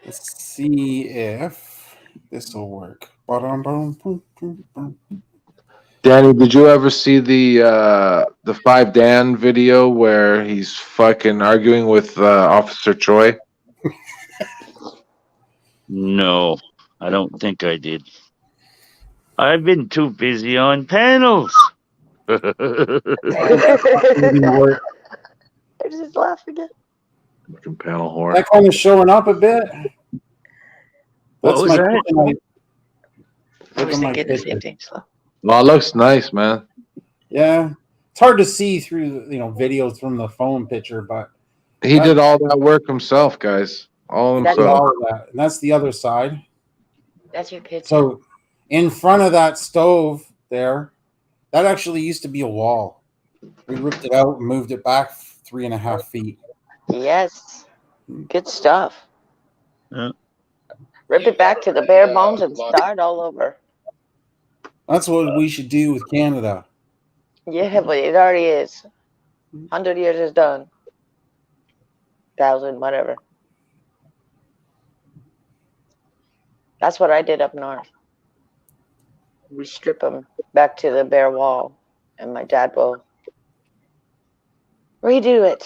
Let's see if this will work. Danny, did you ever see the 5 Dan video where he's fucking arguing with Officer Choi? No, I don't think I did. I've been too busy on panels. Work. I just laugh again. Fucking panel whore. That kind of showing up a bit. What was that? kitchen. I Look was at my thinking the same picture. thing. So. Well, it looks nice, man. Yeah, it's hard to see through videos from the phone picture, but He did all that work himself, guys. All he did himself. all of that, and that's the other side. That's your kitchen. So, in front of that stove there, that actually used to be a wall. We ripped it out and moved it back 3.5 feet. Yes. Good stuff. Yeah. Rip it back to the bare bones and start all over. That's what we should do with Canada. Yeah, but it already is. 100 years is done. 1,000, whatever. That's what I did up north. We strip them back to the bare wall, and my dad will redo it.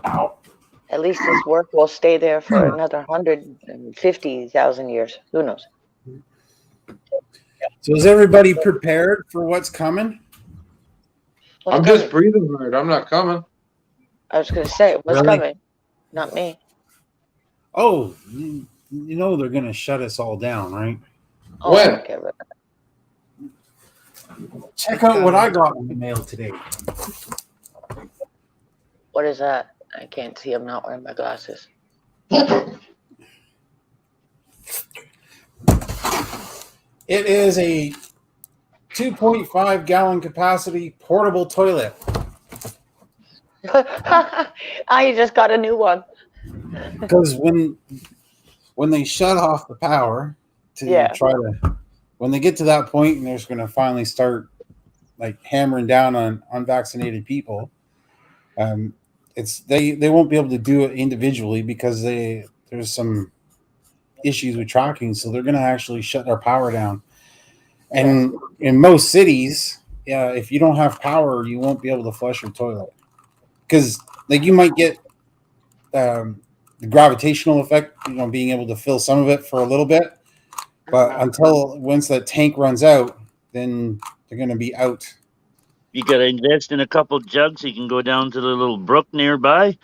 Ow. At least this work will stay there for another 150,000 years. Who knows? So is everybody prepared for what's coming? What's I'm coming? just breathing hard. I'm not coming. I was going to say, what's Really? coming? Not me. Oh, you know they're going to shut us all down, right? Oh, When? I don't care about that. Check out what I got in the mail today. What is that? I can't see. I'm not wearing my glasses. It is a 2.5 gallon capacity portable toilet. I just got a new one. Because when they shut off the power to when they get to that point and they're just going to finally start like hammering down on unvaccinated people, they won't be able to do it individually because there's some issues with tracking, so they're going to actually shut our power down. And in most cities, if you don't have power, you won't be able to flush your toilet because like you might get the gravitational effect, being able to fill some of it for a little bit, but once that tank runs out, then they're going to be out. You got to invest in a couple jugs. You can go down to the little brook nearby,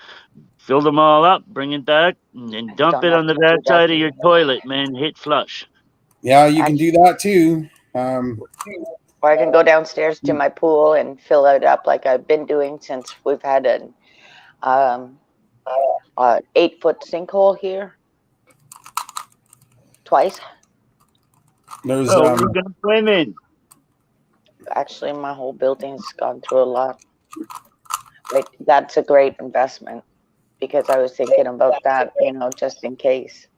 fill them all up, bring it back, and then dump Don't it have on the to do that backside of to your me. toilet, man. Hit flush. Yeah, you can do that too. Or I can go downstairs to my pool and fill it up like I've been doing since we've had an 8-foot sinkhole here. Twice. There's Oh, what are you gonna swim in? Actually, my whole building's gone through a lot. Like, that's a great investment because I was thinking about that, just in case.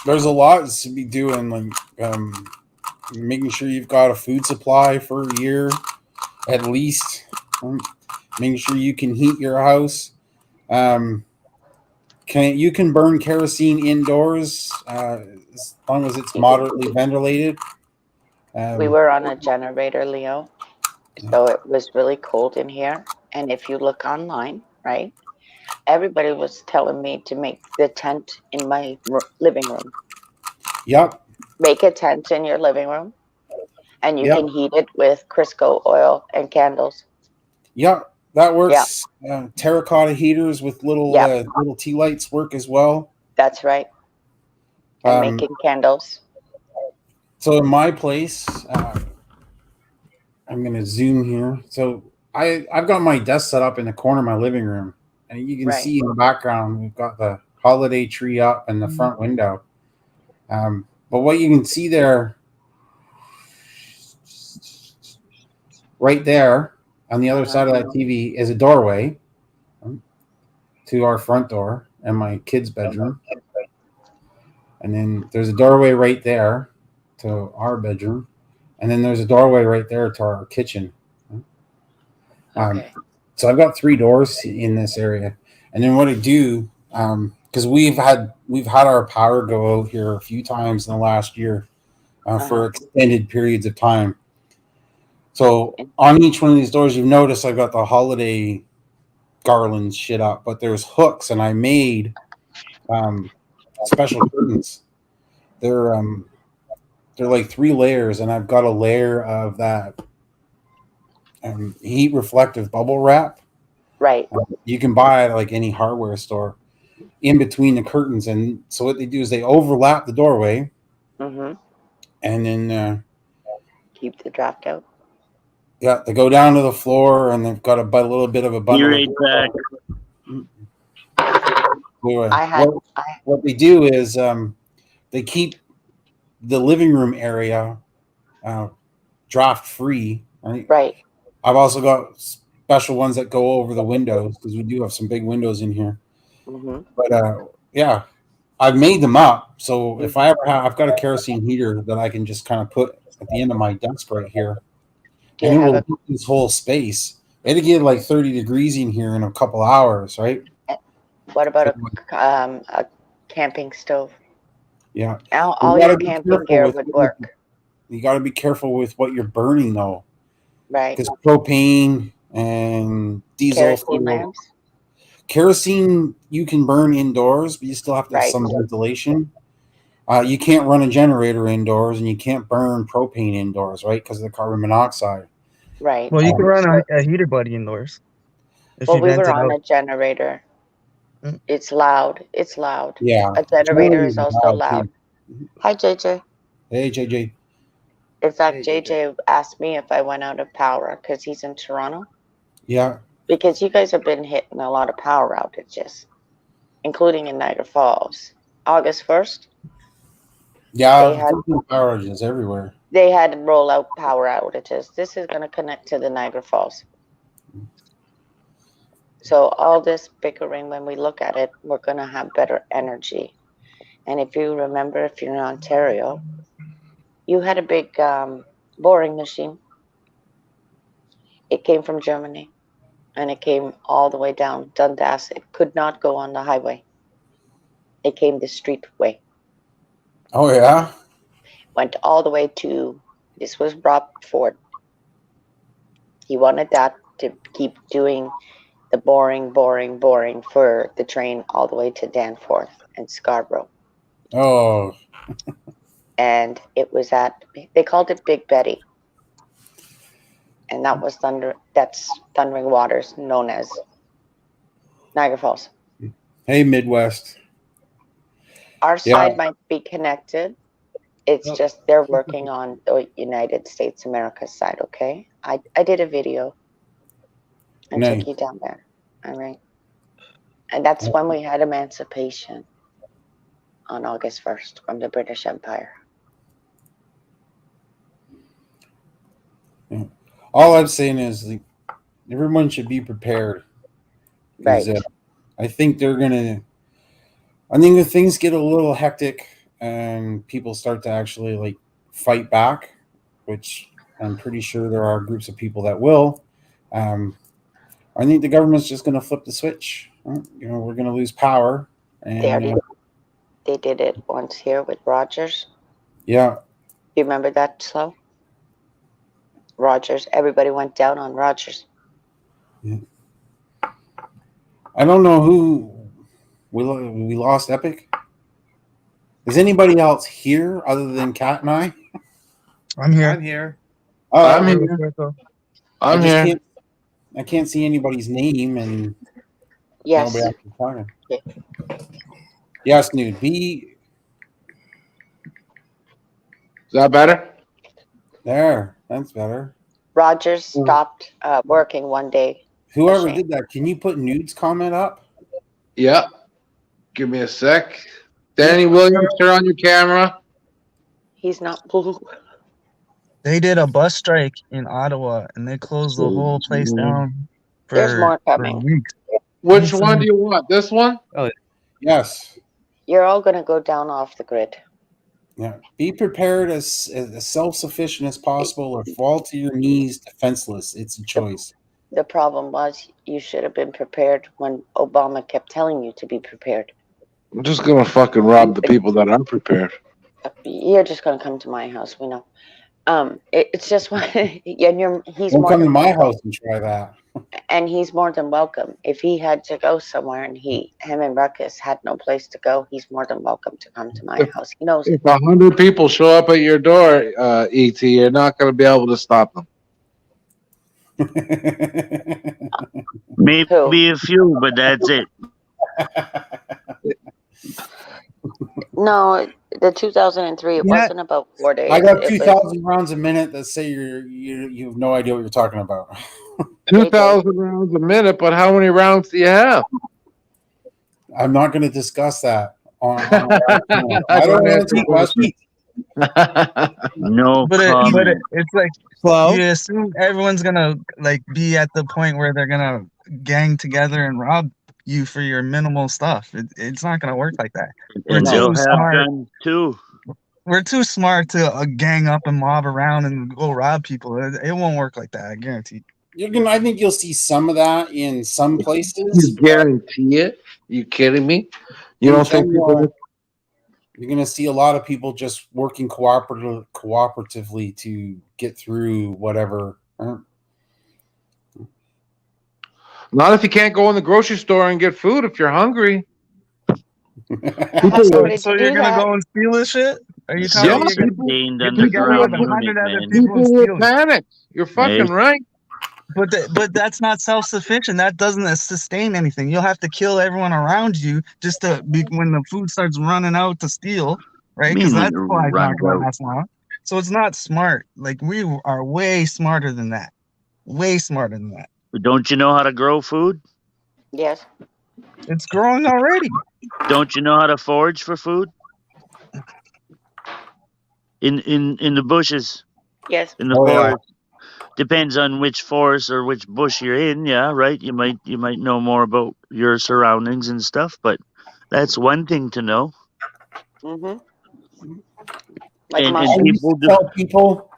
there's a lot to be doing, like making sure you've got a food supply for a year at least. Making sure you can heat your house. You can burn kerosene indoors as long as it's moderately ventilated. We were on a generator, Leo, so it was really cold in here. And if you look online, right, everybody was telling me to make the tent in my living room. Yep. Make a tent in your living room, and you Yep. can heat it with Crisco oil and candles. Yep, that works. Terracotta heaters with little tea lights work as well. That's right. And making candles. So in my place, I'm going to zoom here. So I've got my desk set up in the corner of my living room, and you can see in the background we've got the holiday tree up in the front window. But what you can see there, right there on the other side of that TV, is a doorway to our front door and my kid's bedroom. And then there's a doorway right there to our bedroom. And then there's a doorway right there to our kitchen. So I've got 3 doors in this area. And then what I do, because we've had our power go out here a few times in the last year for extended periods of time. So on each one of these doors, you've noticed I've got the holiday garlands shit up, but there's hooks, and I made special curtains. They're they're like 3 layers, and I've got a layer of that heat reflective bubble wrap. Right. You can buy it at like any hardware store in between the curtains, and so what they do is they overlap the doorway, Mm-hmm. and then Keep the draft out. yeah, they go down to the floor, and they've got a little bit of a Be bundle. right back. What they do is they keep the living room area draft free. Right. Right. I've also got special ones that go over the windows because we do have some big windows in here. Mm-hmm. But yeah, I've made them up. So if I ever have, I've got a kerosene heater that I can just kind of put at the end of my desk right here, and it will heat this whole space. It'll get like 30 degrees in here in a couple hours, right? What about a camping stove? Yeah. All your camping gear would work. You got to be careful with what you're burning, though. Right. Because propane and diesel Kerosene lamps. Kerosene you can burn indoors, but you still have to have some ventilation. You can't run a generator indoors, and you can't burn propane indoors, right? Because of the carbon monoxide. Right. Well, you can run a heater buddy indoors. Well, we were on a generator. It's loud. It's loud. Yeah. A generator is also loud. Hi, JJ. Hey, JJ. In fact, JJ asked me if I went out of power because he's in Toronto. Yeah. Because you guys have been hitting a lot of power outages, including in Niagara Falls. August 1st? Yeah, power outages everywhere. They had rollout power outages. This is going to connect to the Niagara Falls. So all this bickering, when we look at it, we're going to have better energy. And if you remember, if you're in Ontario, you had a big boring machine. It came from Germany, and it came all the way down Dundas. It could not go on the highway. It came the street way. Oh, yeah? Went all the way to, this was Rob Ford. He wanted that to keep doing the boring for the train all the way to Danforth and Scarborough. Oh. And it was they called it Big Betty. And that was that's Thundering Waters, known as Niagara Falls. Hey, Midwest. Our side might be connected. It's just they're working on the United States America's side, okay? I did a video and took you down there. All right. And that's when we had emancipation on August 1st from the British Empire. Yeah. All I'm saying is everyone should be prepared. Right. I think if things get a little hectic and people start to actually fight back, which I'm pretty sure there are groups of people that will, I think the government's just going to flip the switch. We're going to lose power. And they did it once here with Rogers. Yeah. You remember that, Slow? Rogers. Everybody went down on Rogers. Yeah. I don't know who we lost. Epic. Is anybody else here other than Kat and I? I'm here. I'm here. Oh, I'm here. I'm here. I can't see anybody's name, and yes. Nobody else can find him. Yes, Nude. Is that better? There. That's better. Rogers stopped working one day. Whoever did that, can you put Nude's comment up? Yeah. Give me a sec. Danny Williams, turn on your camera. He's not blue. They did a bus strike in Ottawa, and they closed the whole place down There's more coming. weeks. Which one do you want? This one? Oh, yes. You're all going to go down off the grid. Yeah. Be prepared as self-sufficient as possible, or fall to your knees defenseless. It's a choice. The problem was you should have been prepared when Obama kept telling you to be prepared. I'm just gonna fucking rob the people that aren't prepared. You're just gonna come to my house, we know. It's just he's Don't come to my house and try that. And he's more than welcome. If he had to go somewhere and him and Ruckus had no place to go, he's more than welcome to come to my house. He knows it. If 100 people show up at your door, ET, you're not going to be able to stop them. Maybe a few, but that's it. No, the 2003. It wasn't about 4 days. I got It was 2,000 rounds a minute that say you have no idea what you're talking about. 2,000 rounds a minute, but how many rounds do you have? I'm not going to discuss that. I don't answer questions. No But comment. it's like Hello? you assume everyone's gonna like be at the point where they're gonna gang together and rob you for your minimal stuff. It's not gonna work like that. We're And too they'll have smart. guns too. We're too smart to gang up and mob around and go rob people. It won't work like that. I guarantee. I think you'll see some of that in some You places. guarantee it? You kidding me? You don't think people? You're going to see a lot of people just working cooperatively to get through whatever. Not if you can't go in the grocery store and get food if you're hungry. So you're gonna go and steal this shit? Are you telling me you're gonna Contained get together with underground 100 unit, other man. people and People will steal it? panic. You're fucking Hey. right. But that's not self-sufficient. That doesn't sustain anything. You'll have to kill everyone around you just to be when the food starts running out to steal, right? Because that supply's not going to last long. So it's not smart. Like we are way smarter than that. Way smarter than that. Don't you know how to grow food? yes. It's growing already. Don't you know how to forage for food? In the bushes, Yes. in the Oh, yeah. forest. Depends on which forest or which bush you're in, yeah, right? You might know more about your surroundings and stuff, but that's one thing to know. Mm-hmm. Like And mushrooms. people do. Tell people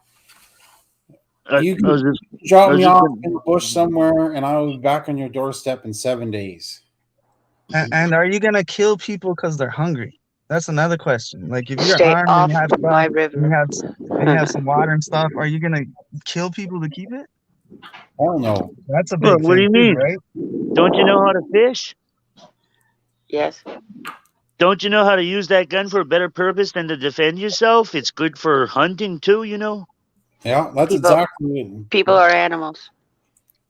you I was can just, drop I was me just off gonna- in the bush somewhere, and I will be back on your doorstep in 7 days. And are you gonna kill people because they're hungry? That's another question. Like if you're Stay armed off and you have my stuff river. and you have some water and stuff, are you gonna kill people to keep it? Hell no. That's a Well, big what do thing you too, mean? right? Don't you know how to fish? Yes. Don't you know how to use that gun for a better purpose than to defend yourself? It's good for hunting too, you know? Yeah, that's People- exactly it. People are animals.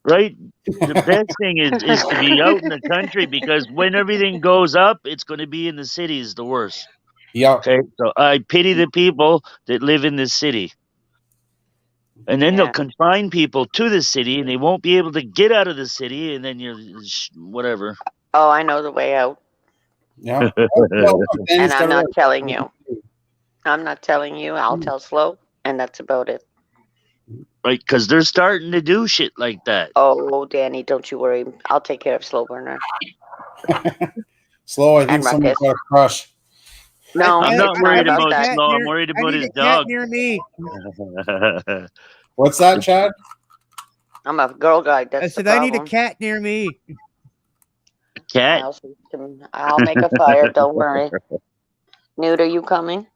Right? The best thing is to be out in the country because when everything goes up, it's going to be in the cities the worst. Yeah. Okay, so I pity the people that live in this city. And then Yeah. they'll confine people to the city and they won't be able to get out of the city and then you're whatever. Oh, I know the way out. Yeah. And I'm not telling you. I'm not telling you. I'll tell Slow, and that's about it. Right, because they're starting to do shit like that. Oh, Danny, don't you worry. I'll take care of Slow Burner. Slow, I think And someone's Ruckus. got a crush. No, I'm it's not not worried about about that. Slow. I'm worried about his dog. near me. What's that, Chad? I'm a girl guide. That's I the said I need a problem. cat near me. Cat. I'll make a fire. Don't worry. Nude, are you coming?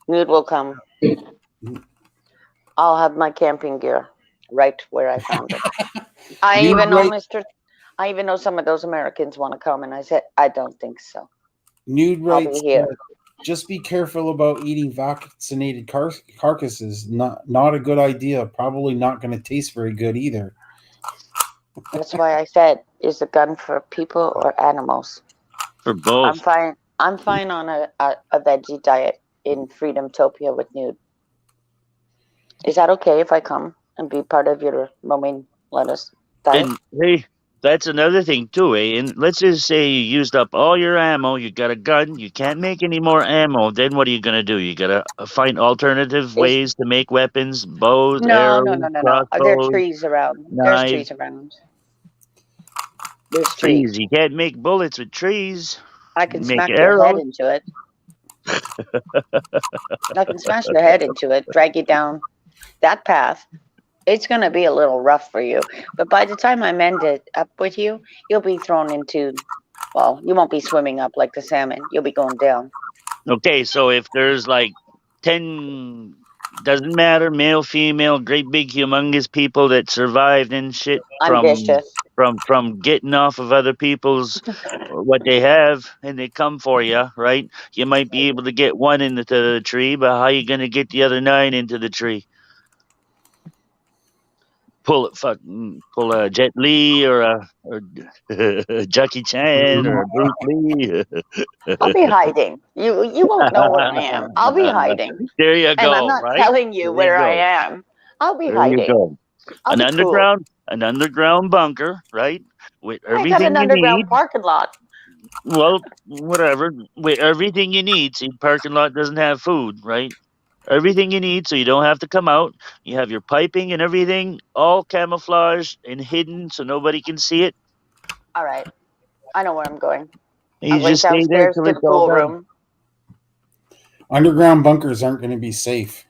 Nude will come. I'll have my camping gear right where I found it. I Nude even know right- I even know some of those Americans want to come, and I said I don't think so. Nude I'll be writes, here. just be careful about eating vaccinated carcasses. Not a good idea. Probably not going to taste very good either. That's why I said, is the gun for people or animals? For both. I'm fine. I'm fine on a veggie diet in Freedomtopia with Nude. Is that okay if I come and be part of your romaine lettuce diet? And hey, that's another thing too, eh? And let's just say you used up all your ammo, you got a gun, you can't make any more ammo, then what are you gonna do? You gotta find alternative ways to make weapons, bows, No. arrows, There are crossbows, trees around. There's knives. trees around. There's trees. Trees. You can't make bullets with trees. I can Make smack your head arrows. into it. I can smash your head into it, drag you down that path. It's going to be a little rough for you. But by the time I mend it up with you, you'll be thrown into, well, you won't be swimming up like the salmon. You'll be going down. Okay, so if there's like 10 Doesn't matter, male, female, great big humongous people that survived and shit I'm vicious. from getting off of other people's what they have, and they come for you, right? You might be able to get one into the tree, but how you gonna get the other 9 into the tree? Pull a Jet Li or a Jackie Chan or a Bruce Lee. I'll be hiding. You won't know where I am. I'll be hiding. There you And I'm go, not right? telling you There you where I go. am. I'll be There you hiding. go. I'll An be cool. underground bunker, right? With I got everything an you need. underground parking lot. Well, whatever. With everything you need. See, parking lot doesn't have food, right? Everything you need, so you don't have to come out. You have your piping and everything, all camouflaged and hidden, so nobody can see it. All right. I know where I'm going. And I'm you going just stay there downstairs till to it's the all pool done. room. Underground bunkers aren't going to be safe.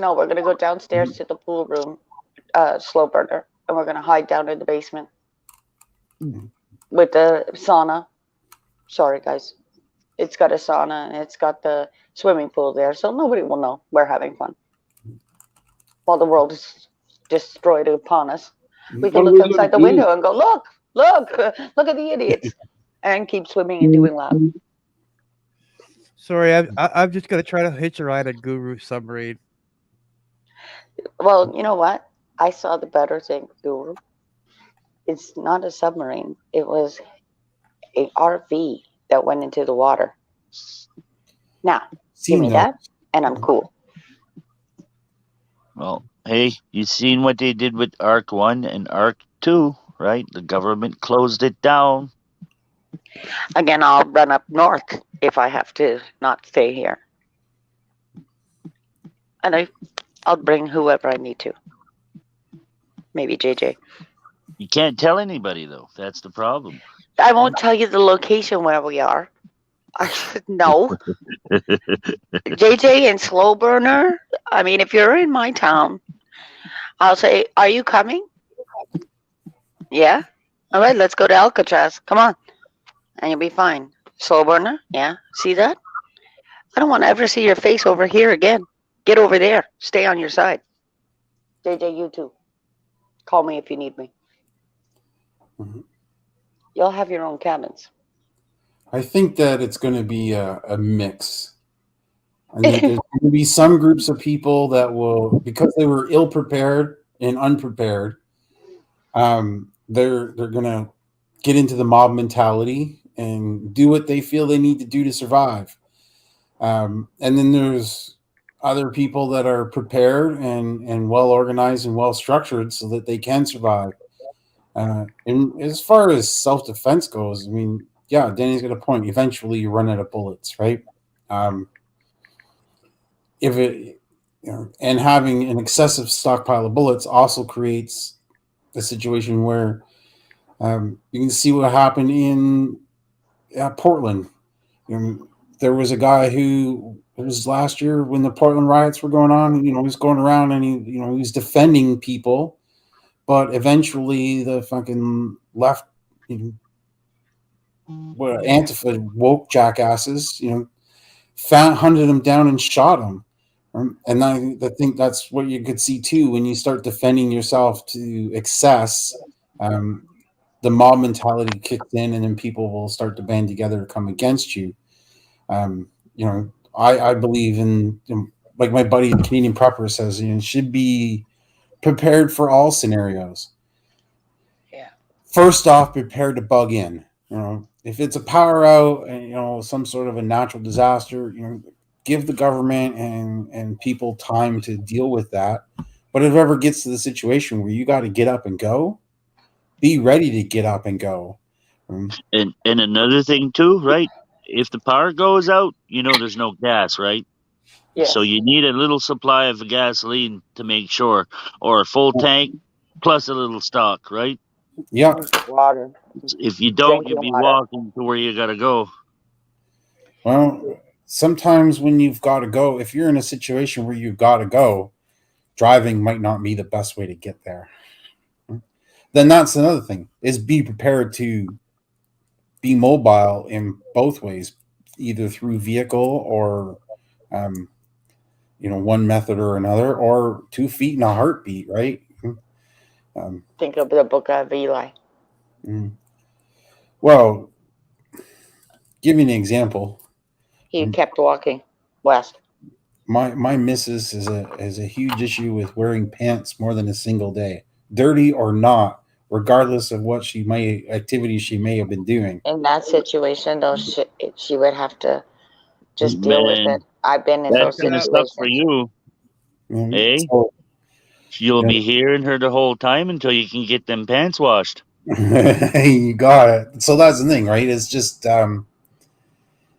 No, we're going to go downstairs to the pool room, slow burner, and we're going to hide down in the basement with the sauna. Sorry, guys. It's got a sauna and it's got the swimming pool there, so nobody will know we're having fun. While the world is destroyed upon us, we can look outside the window and go, look, look at the idiots, and keep swimming and doing laps. Sorry, I'm just gonna try to hitch a ride at Guru Submarine. Well, you know what? I saw the better thing, Guru. It's not a submarine. It was a RV that went into the water. Now, give me that, and I'm cool. Well, hey, you seen what they did with Arc 1 and Arc 2, right? The government closed it down. Again, I'll run up north if I have to not stay here. And I'll bring whoever I need to. Maybe JJ. You can't tell anybody, though. That's the problem. I won't tell you the location where we are. No. JJ and Slow Burner. I mean, if you're in my town, I'll say, "Are you coming?" Yeah. All right, let's go to Alcatraz. Come on, and you'll be fine. Slow Burner. Yeah. See that? I don't want to ever see your face over here again. Get over there. Stay on your side. JJ, you too. Call me if you need me. Mm-hmm. You'll have your own cabins. I think that it's going to be a mix. I think there's going to be some groups of people that will, because they were ill prepared and unprepared, they're going to get into the mob mentality and do what they feel they need to do to survive. And then there's other people that are prepared and well organized and well structured so that they can survive. And as far as self-defense goes, I mean, yeah, Danny's got a point. Eventually, you run out of bullets, right? If it, and having an excessive stockpile of bullets also creates a situation where you can see what happened in Portland. There was a guy who, it was last year when the Portland riots were going on. He was going around and he was defending people, but eventually the fucking left, Antifa woke jackasses, hunted him down and shot him. And I think that's what you could see too when you start defending yourself to excess. The mob mentality kicks in, and then people will start to band together to come against you. I believe in, like my buddy the Canadian Prepper says, should be prepared for all scenarios. Yeah. First off, prepared to bug in. If it's a power out and some sort of a natural disaster, give the government and people time to deal with that. But if it ever gets to the situation where you got to get up and go, be ready to get up and go. And another thing too, right? If the power goes out, there's no gas, right? Yes. So you need a little supply of gasoline to make sure, or a full tank plus a little stock, right? Yeah. Water. If you don't, you'll Drinking be water. walking to where you gotta go. Well, sometimes when you've got to go, if you're in a situation where you've got to go, driving might not be the best way to get there. Then that's another thing, is be prepared to be mobile in both ways, either through vehicle or, one method or another, or 2 feet in a heartbeat, right? Think of the book of Eli. Well, give you an example. He kept walking west. My missus is a huge issue with wearing pants more than a single day, dirty or not, regardless of what activities she may have been doing. In that situation, though, she would have to just deal with Man, it. I've been in that's those gonna suck for situations. you, eh? So, You'll be hearing her the whole time until you can get them pants washed. you got it. So that's the thing, right? It's just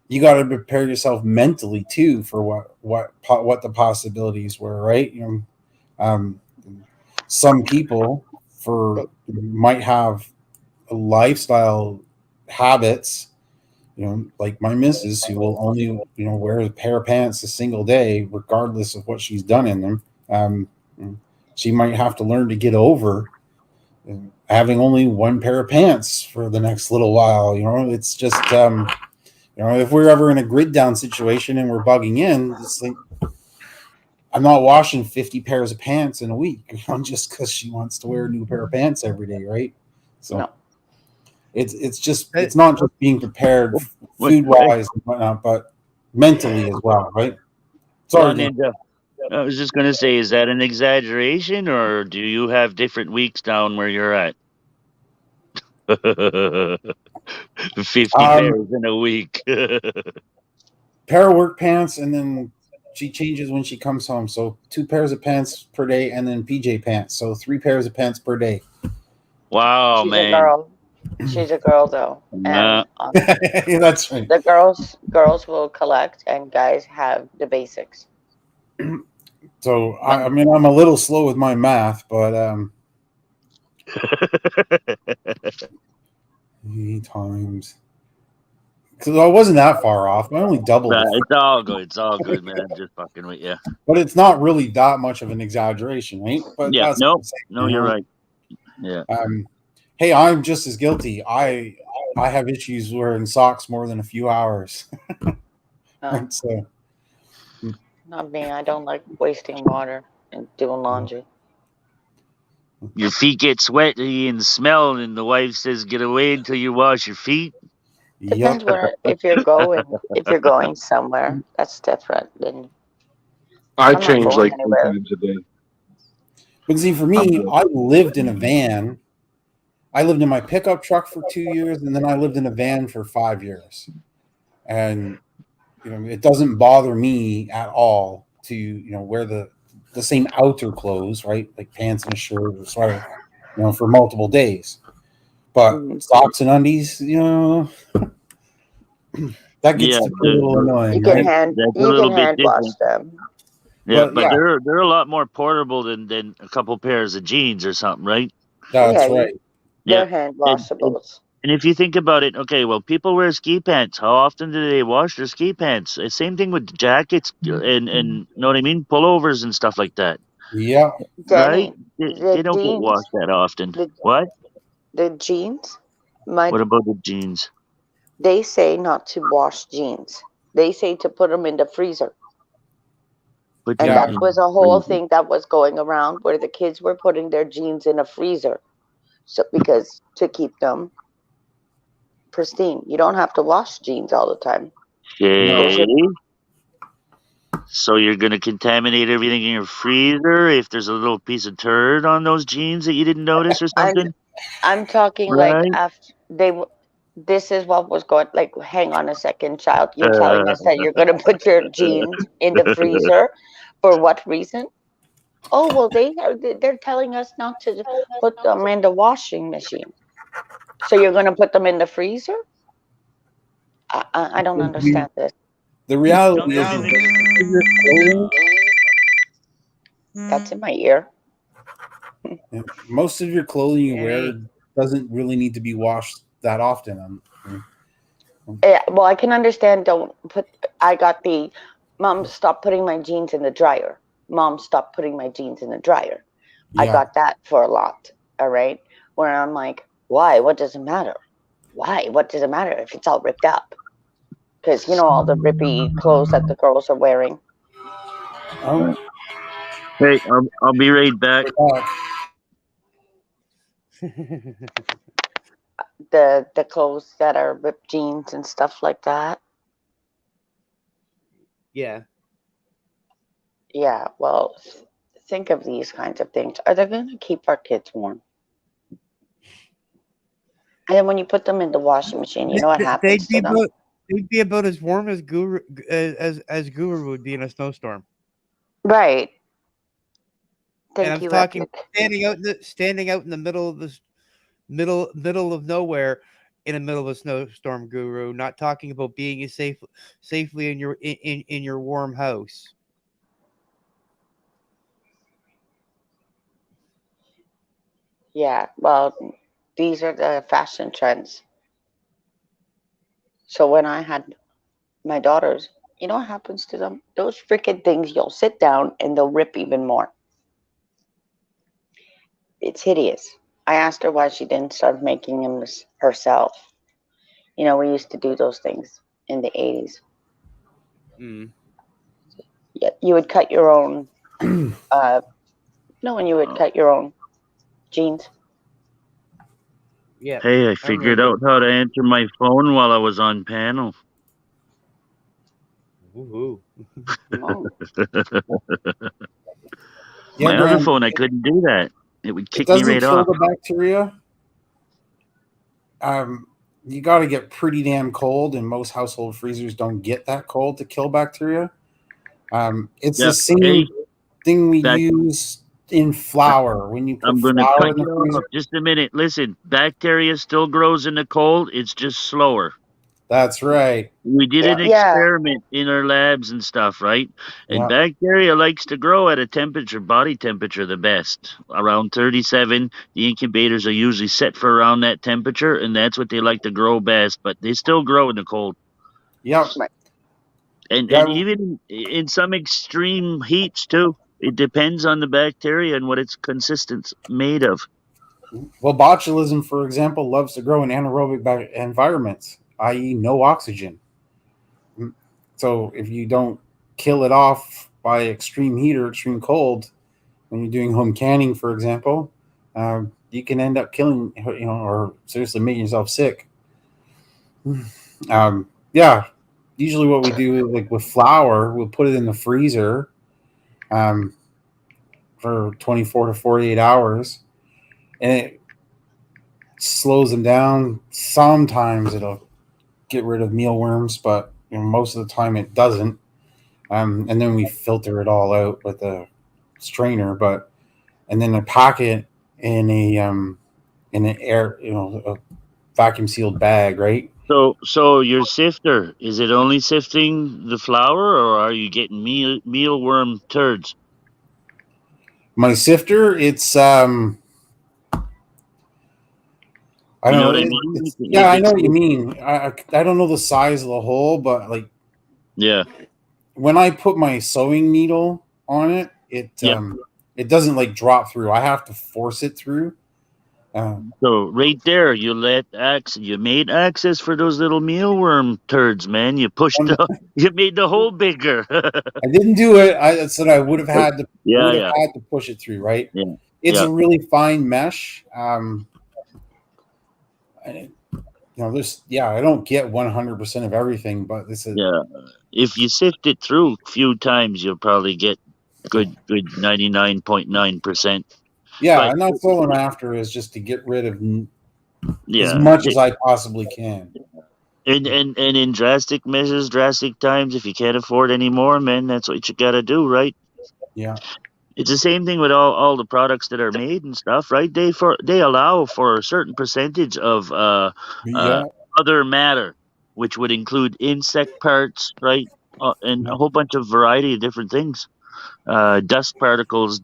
you got to prepare yourself mentally too for what the possibilities were, right? Some people might have lifestyle habits, like my missus, who will only wear a pair of pants a single day, regardless of what she's done in them. She might have to learn to get over having only one pair of pants for the next little while. It's just if we're ever in a grid down situation and we're bugging in, it's like I'm not washing 50 pairs of pants in a week, just because she wants to wear a new pair of pants every day, right? So No. it's not just being prepared food wise and whatnot, but mentally as well, right? Sorry, Ninja. I was just gonna say, is that an exaggeration, or do you have different weeks down where you're at? 50 pairs in a week. Pair of work pants, and then she changes when she comes home. So 2 pairs of pants per day, and then PJ pants. So 3 pairs of pants per day. Wow, She's man. a girl. She's a girl, though, and that's right. The girls will collect, and guys have the basics. So I mean, I'm a little slow with my math, but 3 times, because I wasn't that far off. I only doubled it. It's all good. It's all good, man. I'm just fucking with you. But it's not really that much of an exaggeration, right? But Yeah, that's no, you're right. Yeah. Hey, I'm just as guilty. I have issues wearing socks more than a few hours. So, not me. I don't like wasting water and doing laundry. Your feet get sweaty and smell, and the wife says, "Get away until you wash your feet." Depends where. If you're going somewhere, that's different. Then I change like 3 times a day. But see, for me, I lived in a van. I lived in my pickup truck for 2 years, and then I lived in a van for 5 years. And it doesn't bother me at all to wear the same outer clothes, right, like pants and a shirt or sweater, for multiple days. But socks and undies, that gets to be a little annoying. You can right? hand wash them. Yeah, but they're a lot more portable than a couple pairs of jeans or something, right? That's right. They're hand washables. And if you think about it, okay, well, people wear ski pants. How often do they wash their ski pants? Same thing with jackets and you know what I mean, pullovers and stuff like that. Yeah. Right? They don't get washed that often. What? The jeans. What about the jeans? They say not to wash jeans. They say to put them in the freezer. And that was a whole thing that was going around where the kids were putting their jeans in a freezer, so because to keep them pristine. You don't have to wash jeans all the time. Okay. So you're gonna contaminate everything in your freezer if there's a little piece of turd on those jeans that you didn't notice or something? I'm talking like after this is what was going. Like, hang on a second, child. You're telling us that you're gonna put your jeans in the freezer. For what reason? Oh, well, they're telling us not to put them in the washing machine. So you're going to put them in the freezer? I don't understand this. The reality is, that's in my ear. Most of your clothing you wear doesn't really need to be washed that often. Yeah, well, I can understand. I got the mom, stop putting my jeans in the dryer. Mom, stop putting my jeans in the dryer. Yeah. I got that for a lot. All right. Where I'm like, why? What does it matter? Why? What does it matter if it's all ripped up? Because all the rippy clothes that the girls are wearing. Oh, Hey, I'll be right back. The clothes that are ripped jeans and stuff like that. Yeah. Yeah, well, think of these kinds of things. Are they going to keep our kids warm? And then when you put them in the washing machine, you know what happens to them? They'd be about as warm as Guru would be in a snowstorm. Right. And Thank I'm you, talking Epic. standing out in the middle of this middle of nowhere in the middle of a snowstorm, Guru. Not talking about being safely in your warm house. Yeah, well, these are the fashion trends. So when I had my daughters, you know what happens to them? Those freaking things, you'll sit down and they'll rip even more. It's hideous. I asked her why she didn't start making them herself. You know, we used to do those things in the 80s. Mm. Yeah, you would cut your own, no, when you would cut your own jeans. Yeah. Hey, I figured out how to answer my phone while I was on panel. Woohoo. Oh. My Yeah, other Graham, phone, I couldn't do that. It would it kick me doesn't right kill off. the bacteria. You got to get pretty damn cold, and most household freezers don't get that cold to kill bacteria. It's Yeah. the same Hey, thing we back. use in flour. When you put I'm going to flour cut in you the freezer, off just a minute. Listen, bacteria still grows in the cold. It's just slower. that's right. We did an Yeah. experiment in our labs and stuff, right? And Yeah. bacteria likes to grow at a temperature, body temperature, the best, around 37. The incubators are usually set for around that temperature, and that's what they like to grow best. But they still grow in the cold, Yep. and Yeah. even in some extreme heats too. It depends on the bacteria and what its consistence made of. Well, botulism, for example, loves to grow in anaerobic environments, i.e., no oxygen. So if you don't kill it off by extreme heat or extreme cold, when you're doing home canning, for example, you can end up killing, or seriously making yourself sick. Yeah, usually what we do, like with flour, we'll put it in the freezer for 24 to 48 hours, and it slows them down. Sometimes it'll get rid of mealworms, but most of the time it doesn't. And then we filter it all out with a strainer, and then I pack it in an air, a vacuum sealed bag, right? So your sifter, is it only sifting the flour, or are you getting mealworm turds? My sifter, it's I You don't know know. what I mean? Yeah, I know what you mean. I don't know the size of the hole, but like Yeah. when I put my sewing needle on it, Yep. it doesn't like drop through. I have to force it through. So right there, you made access for those little mealworm turds, man. You made the hole bigger. I didn't do it. I said I would have had to. I Yeah, would have yeah, had to push it through, right? yeah, It's yeah, a really fine mesh. I don't get 100% of everything, but this is yeah. If you sift it through a few times, you'll probably get good 99.9%. yeah, But and that's all I'm after is just to get rid of as yeah, much as I possibly can. and in drastic measures, drastic times, if you can't afford any more, man, that's what you gotta do, right? Yeah, It's the same thing with all the products that are made and stuff, right? They allow for a certain percentage of yeah, other matter, which would include insect parts, right? And yeah. a whole bunch of variety of different things. Dust particles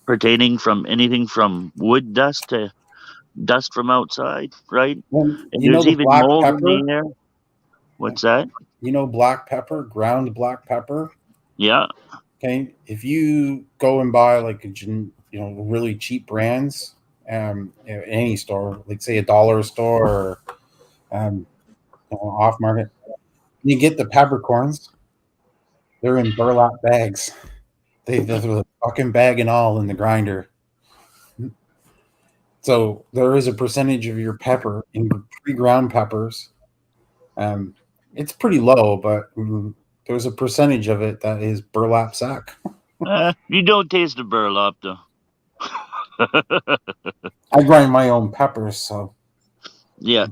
pertaining from anything from wood dust to dust from outside, right? Well, And there's the even black mold in pepper. the air. What's that? Black pepper, ground black pepper. Yeah. Okay, if you go and buy like really cheap brands, any store, like say a dollar store or off market, you get the peppercorns. They're in burlap bags. They threw the fucking bag and all in the grinder. So there is a percentage of your pepper in pre-ground peppers. It's pretty low, but there's a percentage of it that is burlap sack. You don't taste the burlap though. I grind my own peppers, so Yeah.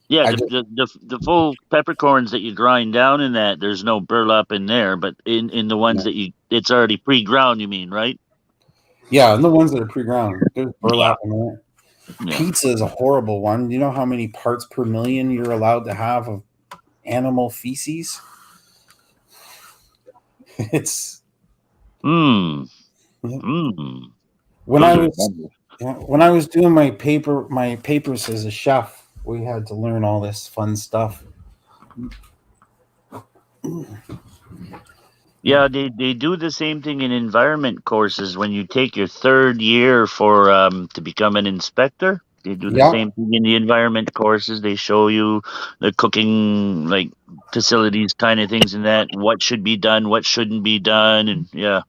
Yeah, I the, just, the full peppercorns that you grind down in that, there's no burlap in there, but in the ones that it's already pre-ground, you mean, right? yeah, and the ones that are pre-ground, there's burlap in there. Yeah. Pizza is a horrible one. You know how many parts per million you're allowed to have of animal feces? It's Hmm. Yeah. Hmm. when Those I are was numbers. when I was doing my papers as a chef, we had to learn all this fun stuff. Yeah, they do the same thing in environment courses when you take your third year for to become an inspector. They do the Yeah, same thing in the environment courses. They show you the cooking like facilities kind of things and that what should be done, what shouldn't be done, and yeah.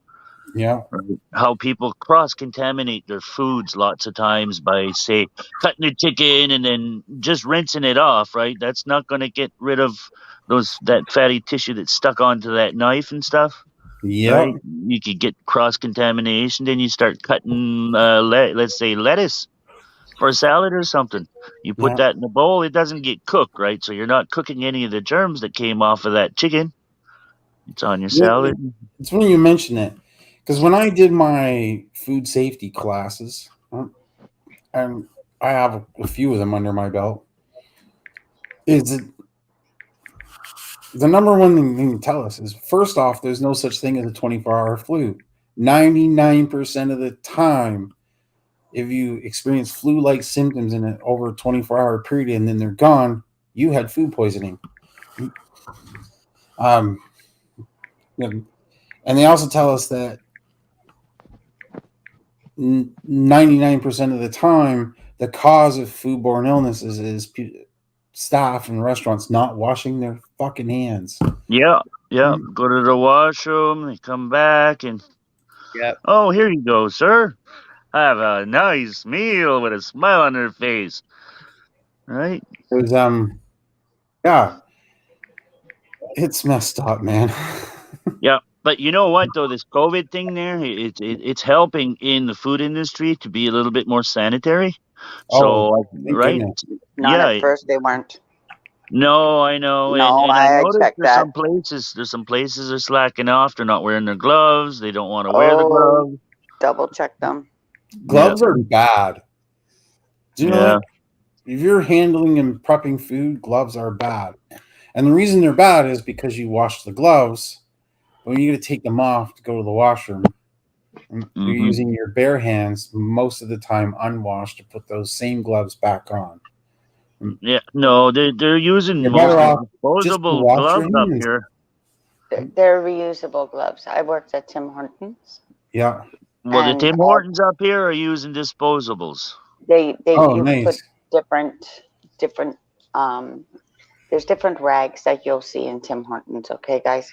yeah, Right. How people cross contaminate their foods lots of times by, say, cutting the chicken and then just rinsing it off, right? That's not going to get rid of that fatty tissue that's stuck onto that knife and stuff, yeah, right? You could get cross contamination. Then you start cutting, let's say, lettuce for a salad or something. You put yeah. that in a bowl, it doesn't get cooked, right? So you're not cooking any of the germs that came off of that chicken. It's on your salad. It's when you mention it, because when I did my food safety classes, and I have a few of them under my belt, is it the number one thing to tell us is first off, there's no such thing as a 24-hour flu. 99% of the time, if you experience flu-like symptoms in an over a 24-hour period and then they're gone, you had food poisoning. Um, and they also tell us that 99% of the time, the cause of foodborne illnesses is staff in restaurants not washing their fucking hands. Yeah, yeah. Go to the washroom, they come back and Yep. oh, here you go, sir. Have a nice meal with a smile on their face. Right? There's yeah, it's messed up, man. Yeah. But you know what though, this COVID thing there, it's helping in the food industry to be a little bit more sanitary. Oh, So thank right? goodness. Not at Yeah. first, they weren't. No, I know. No, And I I noticed checked that. there's some places are slacking off. They're not wearing their gloves. They don't want to wear the Oh, gloves. double check them. Gloves are bad. Do you know Yeah. that? If you're handling and prepping food, gloves are bad. And the reason they're bad is because you wash the gloves, but when you got to take them off to go to the washroom, you're Mhm. using your bare hands most of the time unwashed to put those same gloves back on. Yeah, no, they're using You're better mostly off just to disposable wash your gloves up hands. here. They're reusable gloves. I worked at Tim Hortons, Yeah. Well, the and Tim Hortons up here are using disposables. they Oh, you put nice. different there's different rags that you'll see in Tim Hortons. Okay, guys.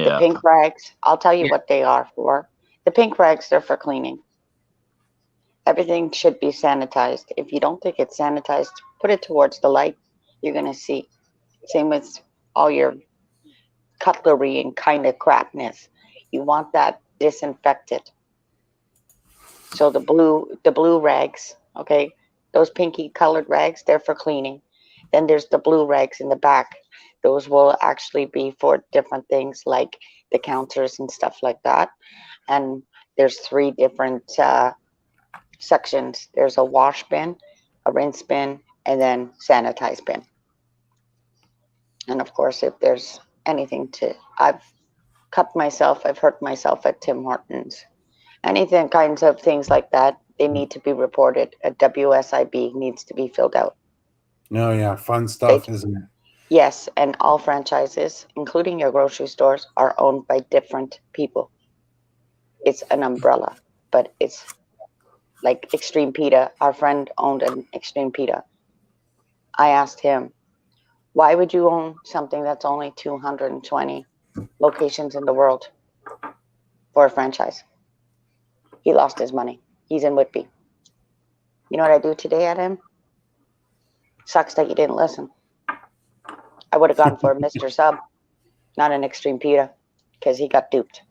The Yeah. pink rags, I'll tell you what they are for. The pink rags, they're for cleaning. Everything should be sanitized. If you don't think it's sanitized, put it towards the light. You're going to see. Same with all your cutlery and kind of crapness. You want that disinfected. So the blue rags, okay, those pinky colored rags, they're for cleaning. Then there's the blue rags in the back. Those will actually be for different things like the counters and stuff like that. And there's three different sections. There's a wash bin, a rinse bin, and then sanitize bin. And of course, if there's anything I've cut myself, I've hurt myself at Tim Hortons. Anything kinds of things like that, they need to be reported. A WSIB needs to be filled out. No, yeah, fun stuff, isn't it? Yes, and all franchises, including your grocery stores, are owned by different people. It's an umbrella, but it's like Extreme PETA. Our friend owned an Extreme PETA. I asked him, why would you own something that's only 220 locations in the world? for a franchise. He lost his money. He's in Whitby. You know what I do today at him? Sucks that you didn't listen. I would have gone for Mr. Sub, not an Extreme Pita, because he got duped.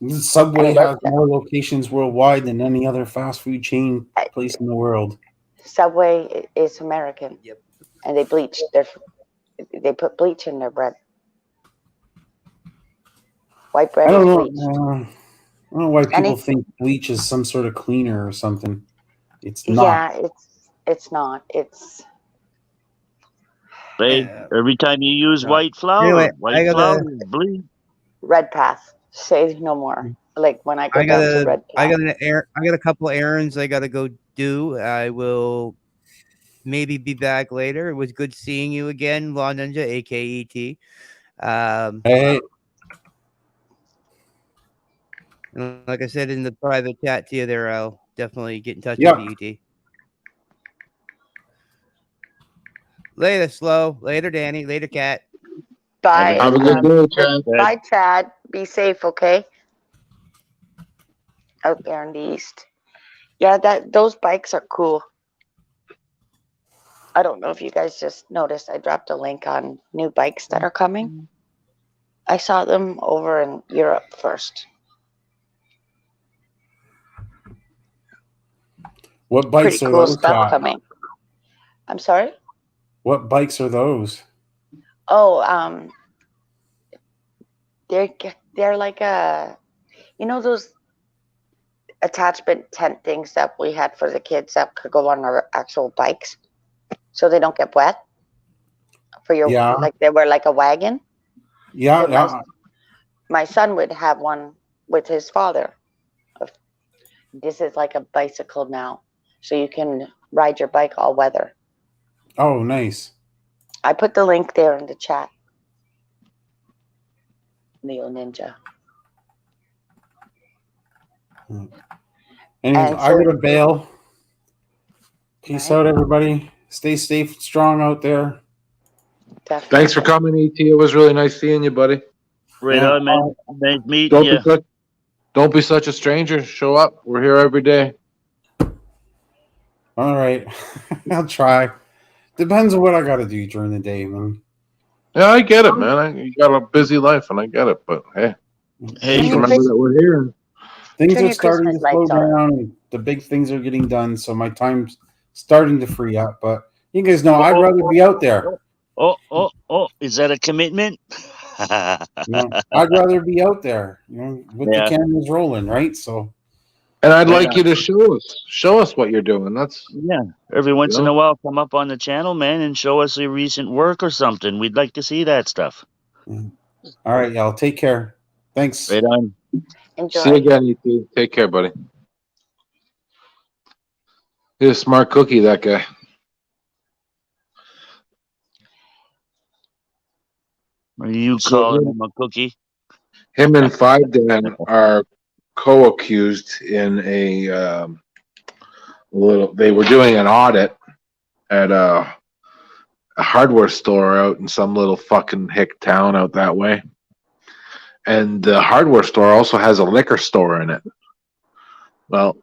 Subway has more locations worldwide than any other fast food chain place in the world. Subway is American. Yep. And they put bleach in their bread. White bread is bleach. I don't know why people think bleach is some sort of cleaner or something. It's not. Yeah, it's not. It's every time you use white flour, Anyway, white flour is bleach. Red Path. Say no more. Like when I go down to Red Path. I got a couple errands I gotta go do. I will maybe be back later. It was good seeing you again, Law Ninja, AKET. Hey. And like I said in the private chat to you there, I'll definitely get in touch with you, ET. Later, Slow. Later, Danny. Later, Cat. Bye. Have a good day, Chad. Bye, Chad. Be safe, okay? Out there in the east. Yeah, those bikes are cool. I don't know if you guys just noticed. I dropped a link on new bikes that are coming. I saw them over in Europe first. What bikes Pretty are cool those? stuff coming. I'm sorry? What bikes are those? Oh, they're like those attachment tent things that we had for the kids that could go on our actual bikes, so they don't get wet. For your like they were like a wagon. Yeah. My son would have one with his father. This is like a bicycle now, so you can ride your bike all weather. Oh, nice. I put the link there in the chat. Neo Ninja. Anyways, I gotta bail. Peace out, everybody. Stay safe, strong out there. Definitely. Thanks for coming, ET. It was really nice seeing you, buddy. Right on, man. Nice meeting you. Don't be such a stranger. Show up. We're here every day. All right. I'll try. Depends on what I got to do during the day, man. Yeah, I get it, man. You got a busy life, and I get it. But hey, just remember that we're here. Things are starting to slow down. And the big things are getting done, so my time's starting to free up. But you guys know I'd rather be out there. Oh! Is that a commitment? I'd rather be out there, with the cameras rolling, right? So, and I'd like you to show us what you're doing. That's every once in a while, come up on the channel, man, and show us your recent work or something. We'd like to see that stuff. All right, y'all. Take care. Thanks. Right on. Enjoy. See you again, ET. Take care, buddy. He's a smart cookie, that guy. Are you calling him a cookie? Him and Five Dan are co-accused in a little. They were doing an audit at a hardware store out in some little fucking hick town out that way, and the hardware store also has a liquor store in it. Well,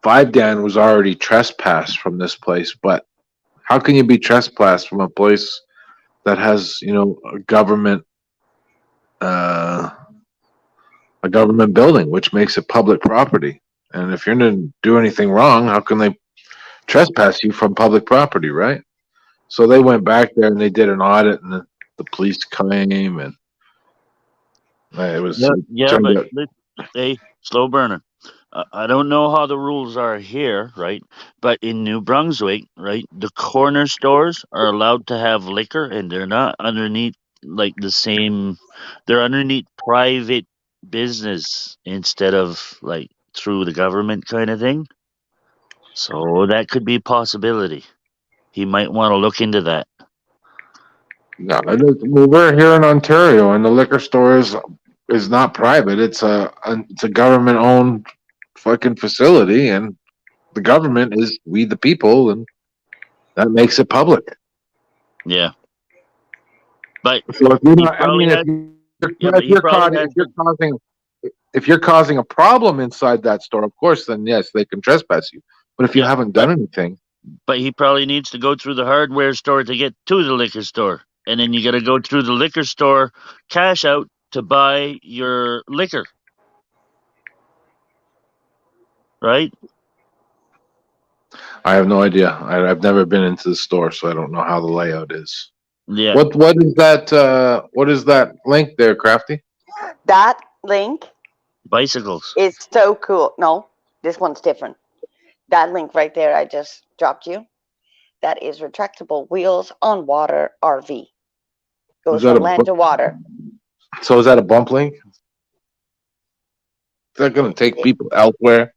Five Dan was already trespassed from this place, but how can you be trespassed from a place that has, a government building, which makes it public property? And if you didn't do anything wrong, how can they trespass you from public property, right? So they went back there and they did an audit, and the police came, and it was hey, slow burner. I don't know how the rules are here, right? But in New Brunswick, right, the corner stores are allowed to have liquor, and they're not underneath like the same. They're underneath private business instead of like through the government kind of thing. So that could be a possibility. He might want to look into that. No, we're here in Ontario, and the liquor store is not private. It's a government owned fucking facility, and the government is we the people, and that makes it public. Yeah, but so if you're not, if you're causing if you're causing a problem inside that store, of course, then yes, they can trespass you. But if you Yeah, haven't done anything, but he probably needs to go through the hardware store to get to the liquor store, and then you got to go through the liquor store, cash out to buy your liquor, right? I have no idea. I've never been into the store, so I don't know how the layout is. Yeah. What is that? What is that link there, Crafty? That link Bicycles. is so cool. No, this one's different. That link right there I just dropped you, that is retractable wheels on water RV. Is Goes that from a land to water. so? Is that a bump link? Is that going to take It, people elsewhere?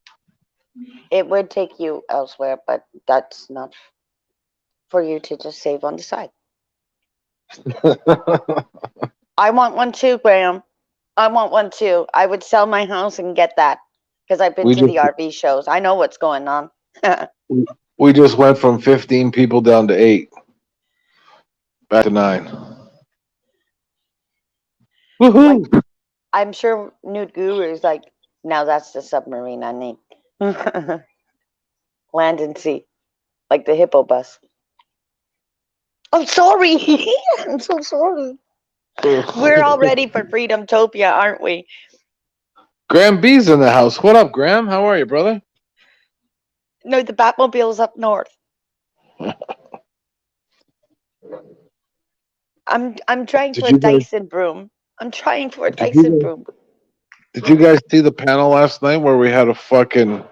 it would take you elsewhere, but that's not for you to just save on the side. I want one too, Graham. I want one too. I would sell my house and get that because I've been we to just the RV shows. I know what's going on. we just went from 15 people down to 8, back to 9. Like, Woohoo! I'm sure Nude Guru is like, now that's the submarine I need. Land and sea, like the hippo bus. I'm sorry. I'm so sorry. We're all ready for Freedomtopia, aren't we? Graham B's in the house. What up, Graham? How are you, brother? No, the Batmobile's up north. I'm trying for Did a you guys Dyson broom. I'm trying for a did you Dyson guys broom. did you guys see the panel last night where we had a fucking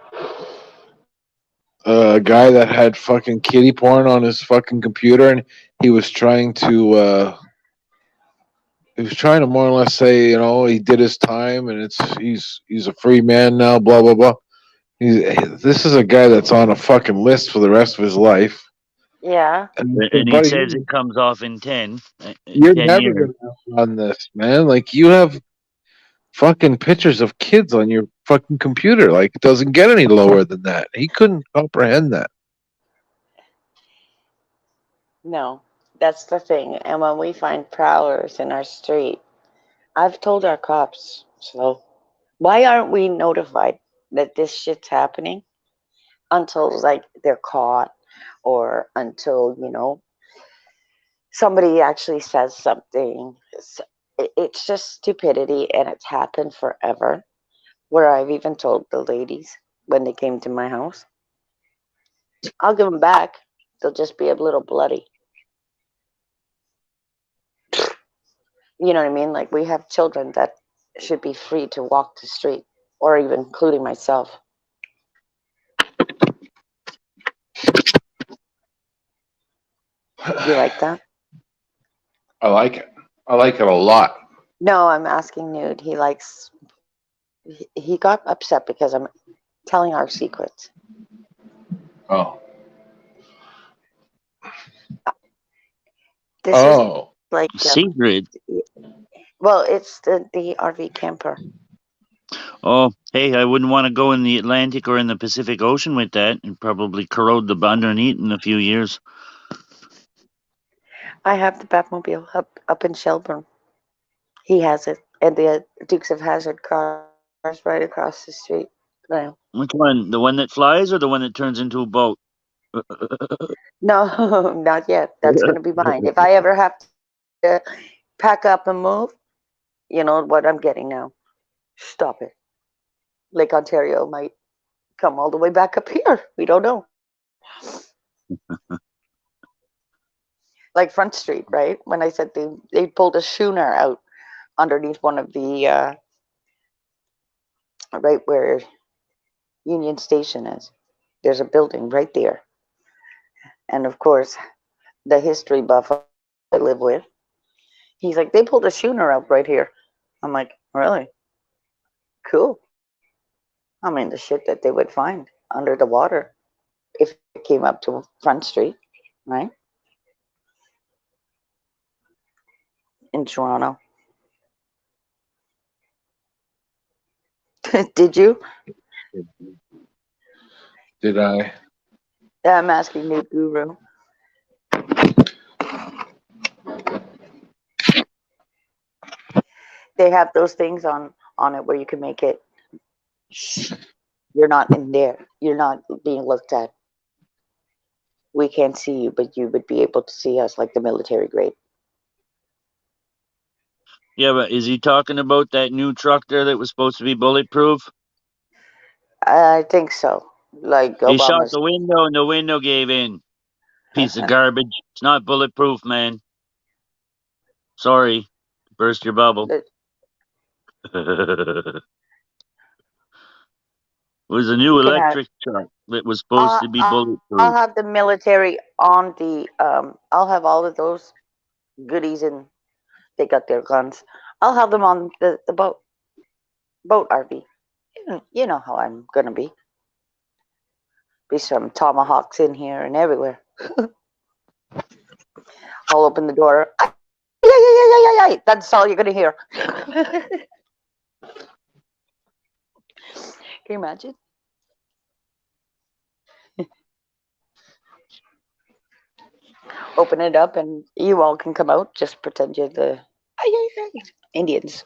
guy that had fucking kitty porn on his fucking computer, and he was trying to more or less say, he did his time and he's a free man now, blah blah blah. This is a guy that's on a fucking list for the rest of his life. Yeah. And I said, And he buddy, says it comes off in 10, you're 10 never years. gonna run this, man. Like, you have fucking pictures of kids on your fucking computer. Like, it doesn't get any lower than that. He couldn't comprehend that. No, that's the thing. And when we find prowlers in our street, I've told our cops, so why aren't we notified that this shit's happening until like they're caught or until, somebody actually says something. It's just stupidity and it's happened forever. Where I've even told the ladies when they came to my house, I'll give them back. They'll just be a little bloody. You know what I mean? Like, we have children that should be free to walk the street, or even including myself. You like that? I like it. I like it a lot. No, I'm asking Nude. He got upset because I'm telling our secrets. Oh. This is like, Secret. well, it's the RV camper. Oh, hey, I wouldn't want to go in the Atlantic or in the Pacific Ocean with that and probably corrode the underneath in a few years. I have the Batmobile up in Shelburne. He has it, and the Dukes of Hazzard cars right across the street. No, Which one? The one that flies or the one that turns into a boat? no, not yet. That's going to be mine. If I ever have to pack up and move, you know what I'm getting now. Stop it. Lake Ontario might come all the way back up here. We don't know. Like Front Street, right? When I said they pulled a schooner out underneath one of the right where Union Station is. There's a building right there, and of course, the history buff I live with. He's like, they pulled a schooner out right here. I'm like, really? Cool. I mean, the shit that they would find under the water if it came up to Front Street, right? In Toronto. Did you? Did I? I'm asking Nude Guru. They have those things on on it where you can make it. You're not in there. You're not being looked at. We can't see you, but you would be able to see us like the military grade. Yeah, but is he talking about that new truck there that was supposed to be bulletproof? I think so. Like He shot Obama's. the window and the window gave in. Piece of garbage. It's not bulletproof, man. Sorry. Burst your bubble. It was a new electric truck that was supposed to be bulletproof. I'll have the military on the. I'll have all of those goodies, and they got their guns. I'll have them on the boat. Boat RV. You know how I'm gonna be. Be some tomahawks in here and everywhere. I'll open the door. That's all you're gonna hear. Can you imagine? Open it up and you all can come out. Just pretend you're the Indians.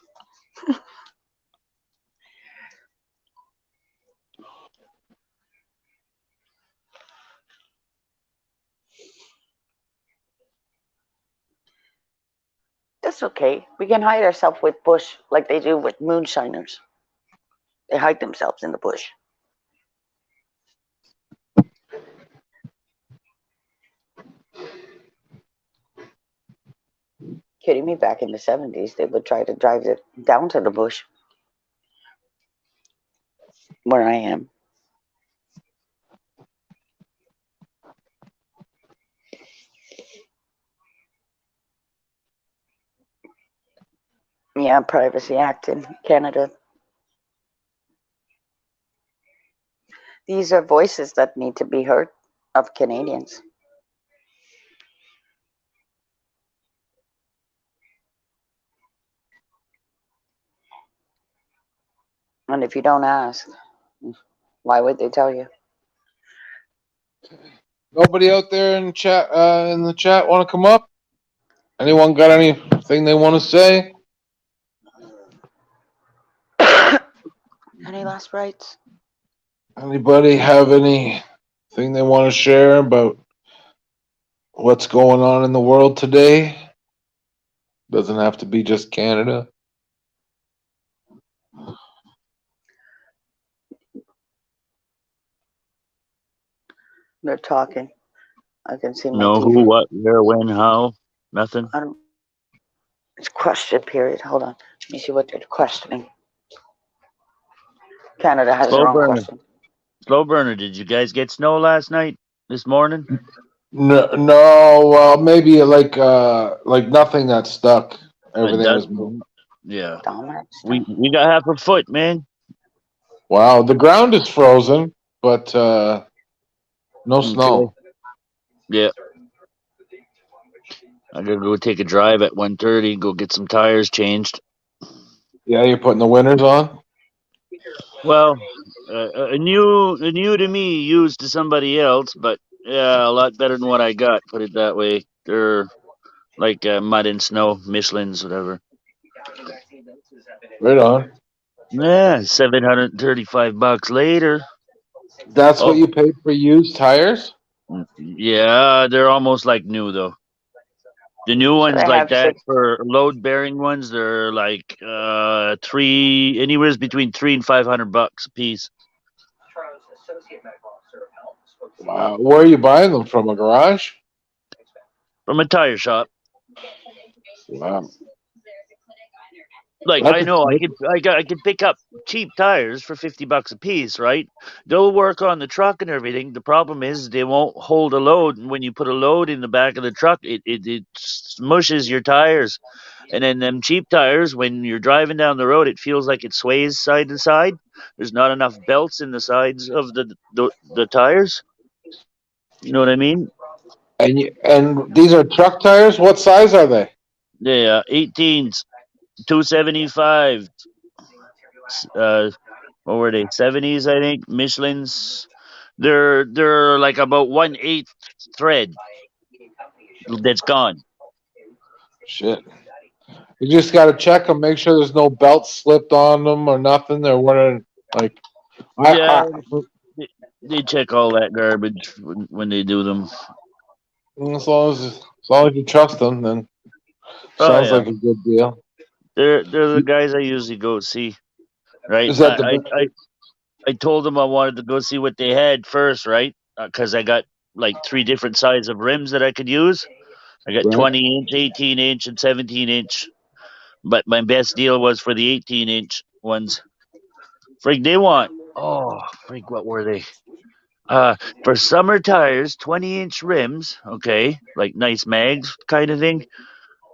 That's okay. We can hide ourselves with bush like they do with moonshiners. They hide themselves in the bush. Kidding me? Back in the 70s, they would try to drive it down to the bush where I am. Yeah, Privacy Act in Canada. These are voices that need to be heard of Canadians. And if you don't ask, why would they tell you? Nobody out there in chat in the chat want to come up? Anyone got anything they want to say? Any last rites? Anybody have anything they want to share about what's going on in the world today? Doesn't have to be just Canada. They're talking. I can see my No, TV. who, what, where, when, how? Nothing. I don't. It's question period. Hold on. Let me see what they're questioning. Canada has their own question. Slow burner. Did you guys get snow last night? This morning? No, well, maybe like nothing that stuck. Everything was moved. Yeah. We got half a foot, man. Wow, the ground is frozen, but no snow. Yeah. I gotta go take a drive at 1:30. Go get some tires changed. Yeah, you're putting the winters on. Well, new to me, used to somebody else, but yeah, a lot better than what I got. Put it that way. They're like mud and snow, Michelin's, whatever. Right on. Yeah, $735 later. That's what you paid for used tires? Yeah, they're almost like new though. The new ones like that for load bearing ones, they're like anywhere between $300 and $500 a piece. Wow. Where are you buying them from? A garage? From a tire shop. Wow. Like I know I could pick up cheap tires for $50 a piece, right? They'll work on the truck and everything. The problem is they won't hold a load, and when you put a load in the back of the truck, it smushes your tires. And then them cheap tires, when you're driving down the road, it feels like it sways side to side. There's not enough belts in the sides of the tires. You know what I mean? And these are truck tires. What size are they? Yeah, 18s, 275. What were they? 70s, I think. Michelin's. They're like about 1/8 thread that's gone. Shit. You just got to check them, make sure there's no belts slipped on them or nothing. They're wearing like Yeah, I they check all that garbage when they do them. as long as you trust them, then Oh sounds yeah, like a good deal. they're the guys I usually go see. Right? Is that the I told them I wanted to go see what they had first, right? Because I got like three different sizes of rims that I could use. I got right? 20-inch, 18-inch, and 17-inch. But my best deal was for the 18-inch ones. Frig, they want. Oh, frig, what were they? For summer tires, 20-inch rims. Okay, like nice mags kind of thing.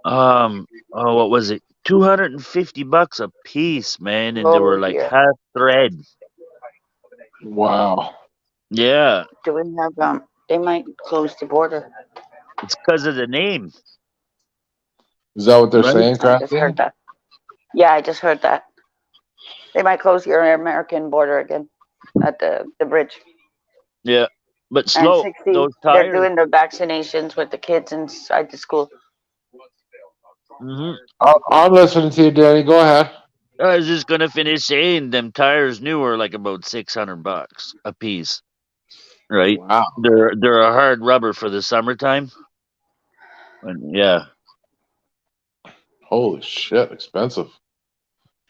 What was it? $250 a piece, man, and they were Oh like dear. half thread. Wow. Yeah, Do we have they might close the border. it's because of the name, Is that what they're right? saying, I just Crafty? heard that. Yeah, I just heard that. They might close your American border again at the bridge. Yeah, but And slow. 60, Those they're tires. doing the vaccinations with the kids inside the school. Hmm. I'm listening to you, Danny. Go ahead. I was just gonna finish saying them tires new are like about $600 a piece, right? Wow. They're a hard rubber for the summertime. And yeah, Holy shit, expensive.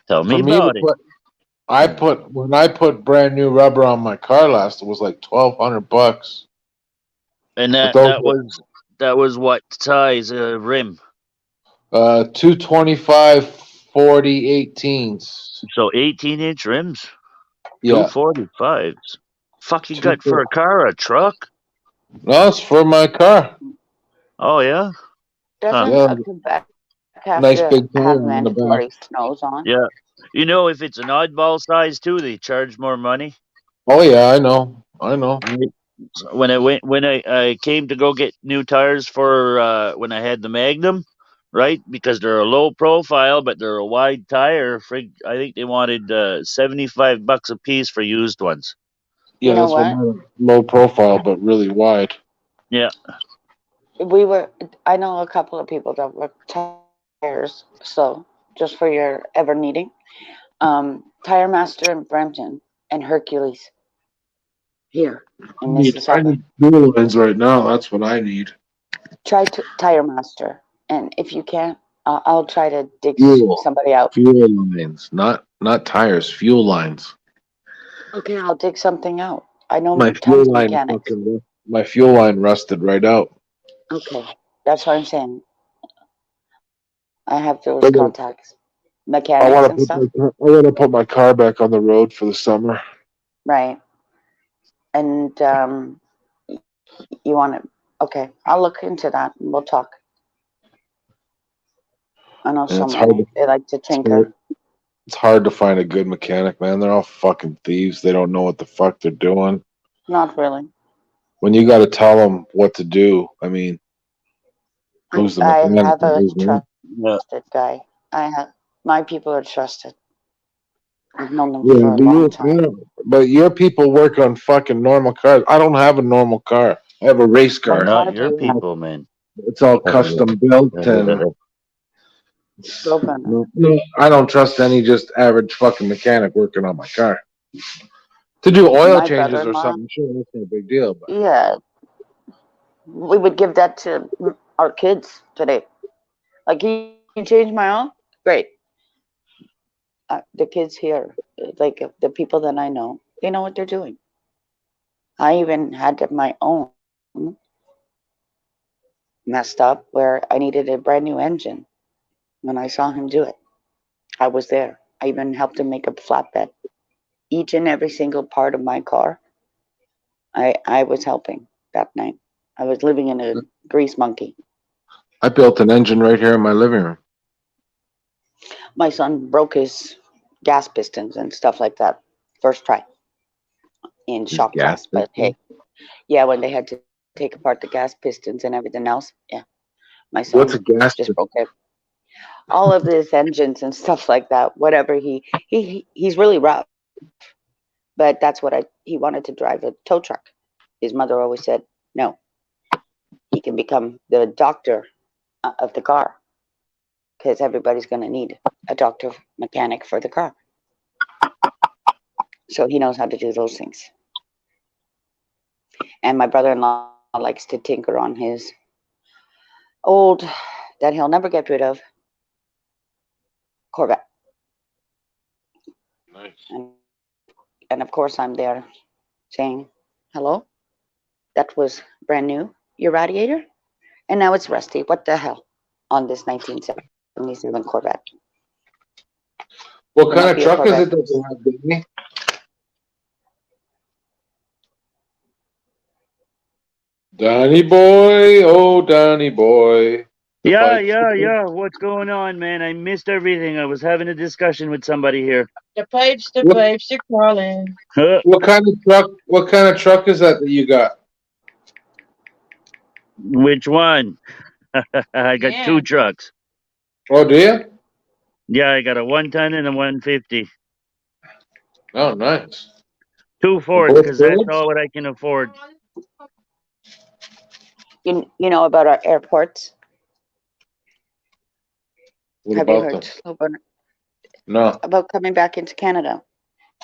tell me For me to about it. put when I put brand new rubber on my car last, it was like $1,200. And But that those that was what size rim? 225 40 18s. So 18-inch rims, Yeah. 245s. Fuck you Two got for a car or a truck? No, it's for my car. Oh yeah, huh? Doesn't Yeah, a Quebec have nice to big tire have on the back. mandatory snows on? Yeah. You know, if it's an oddball size too, they charge more money. Oh yeah, I know. I know. Right. So when I came to go get new tires for when I had the Magnum, right? Because they're a low profile, but they're a wide tire. Frig, I think they wanted $75 a piece for used ones. You Yeah, know that's what what? mine are. Low profile but really wide. Yeah. We were. I know a couple of people that work tires. So just for your ever needing, Tire Master in Brampton and Hercules here in I Mississauga. need fuel lines right now. That's what I need. Try Tire Master, and if you can't, I'll try to dig Fuel. somebody out. Fuel lines, not tires. Fuel lines. Okay, I'll dig something out. I know My tons fuel of line mechanics. my fuel line rusted right out. Okay, that's what I'm saying. I have those I want contacts, mechanics and stuff. I want to put my car back on the road for the summer. Right. And you want to? Okay, I'll look into that and we'll talk. I know And someone. They like to tinker. it's hard to find a good mechanic, man. They're all fucking thieves. They don't know what the fuck they're doing. Not really. When you got to tell them what to do, I mean, who's the I mechanic have and a who's not? Yeah. trusted guy. I have my people are trusted. I've known them Yeah, for a but long time. your people work on fucking normal cars. I don't have a normal car. I have a race What car. Not car do your you have? people, man. It's all custom built and Slow burner. no, I don't trust any just average fucking mechanic working on my car. To do oil My changes or brother-in-law. something, sure, that's no big deal. But Yeah, we would give that to our kids today. Like, you change my oil? Great. The kids here, like the people that I know, they know what they're doing. I even had my own messed up where I needed a brand new engine. When I saw him do it, I was there. I even helped him make a flatbed. Each and every single part of my car, I was helping that night. I was living in a grease monkey. I built an engine right here in my living room. My son broke his gas pistons and stuff like that first try in shock Gas class. But piston. hey, yeah, when they had to take apart the gas pistons and everything else, yeah, my What's a son gas just piston? broke it. All of his engines and stuff like that. Whatever he's really rough, but that's what he wanted to drive a tow truck. His mother always said no. He can become the doctor of the car because because everybody's going to need a doctor mechanic for the car. So he knows how to do those things. And my brother-in-law likes to tinker on his old, that he'll never get rid of, Corvette. Nice. And of course, I'm there saying, hello, that was brand new, your radiator? And now it's rusty. What the hell on this 1977 Corvette? What There kind might of be a truck is Corvette. it that you have, Danny? Donny boy, oh Donny boy. The Yeah, pipes. yeah. What's going on, man? I missed everything. I was having a discussion with somebody here. The pipes What, are crawling. Huh? what kind of truck? What kind of truck is that you got? Which one? I got Yeah. 2 trucks. Oh, do you? Yeah, I got a 1-ton and a 150. Oh, nice. 2 And Fords, both because that's Fords? all what I can afford. You know about our airports? What Have you about heard them? No. about coming back into Canada?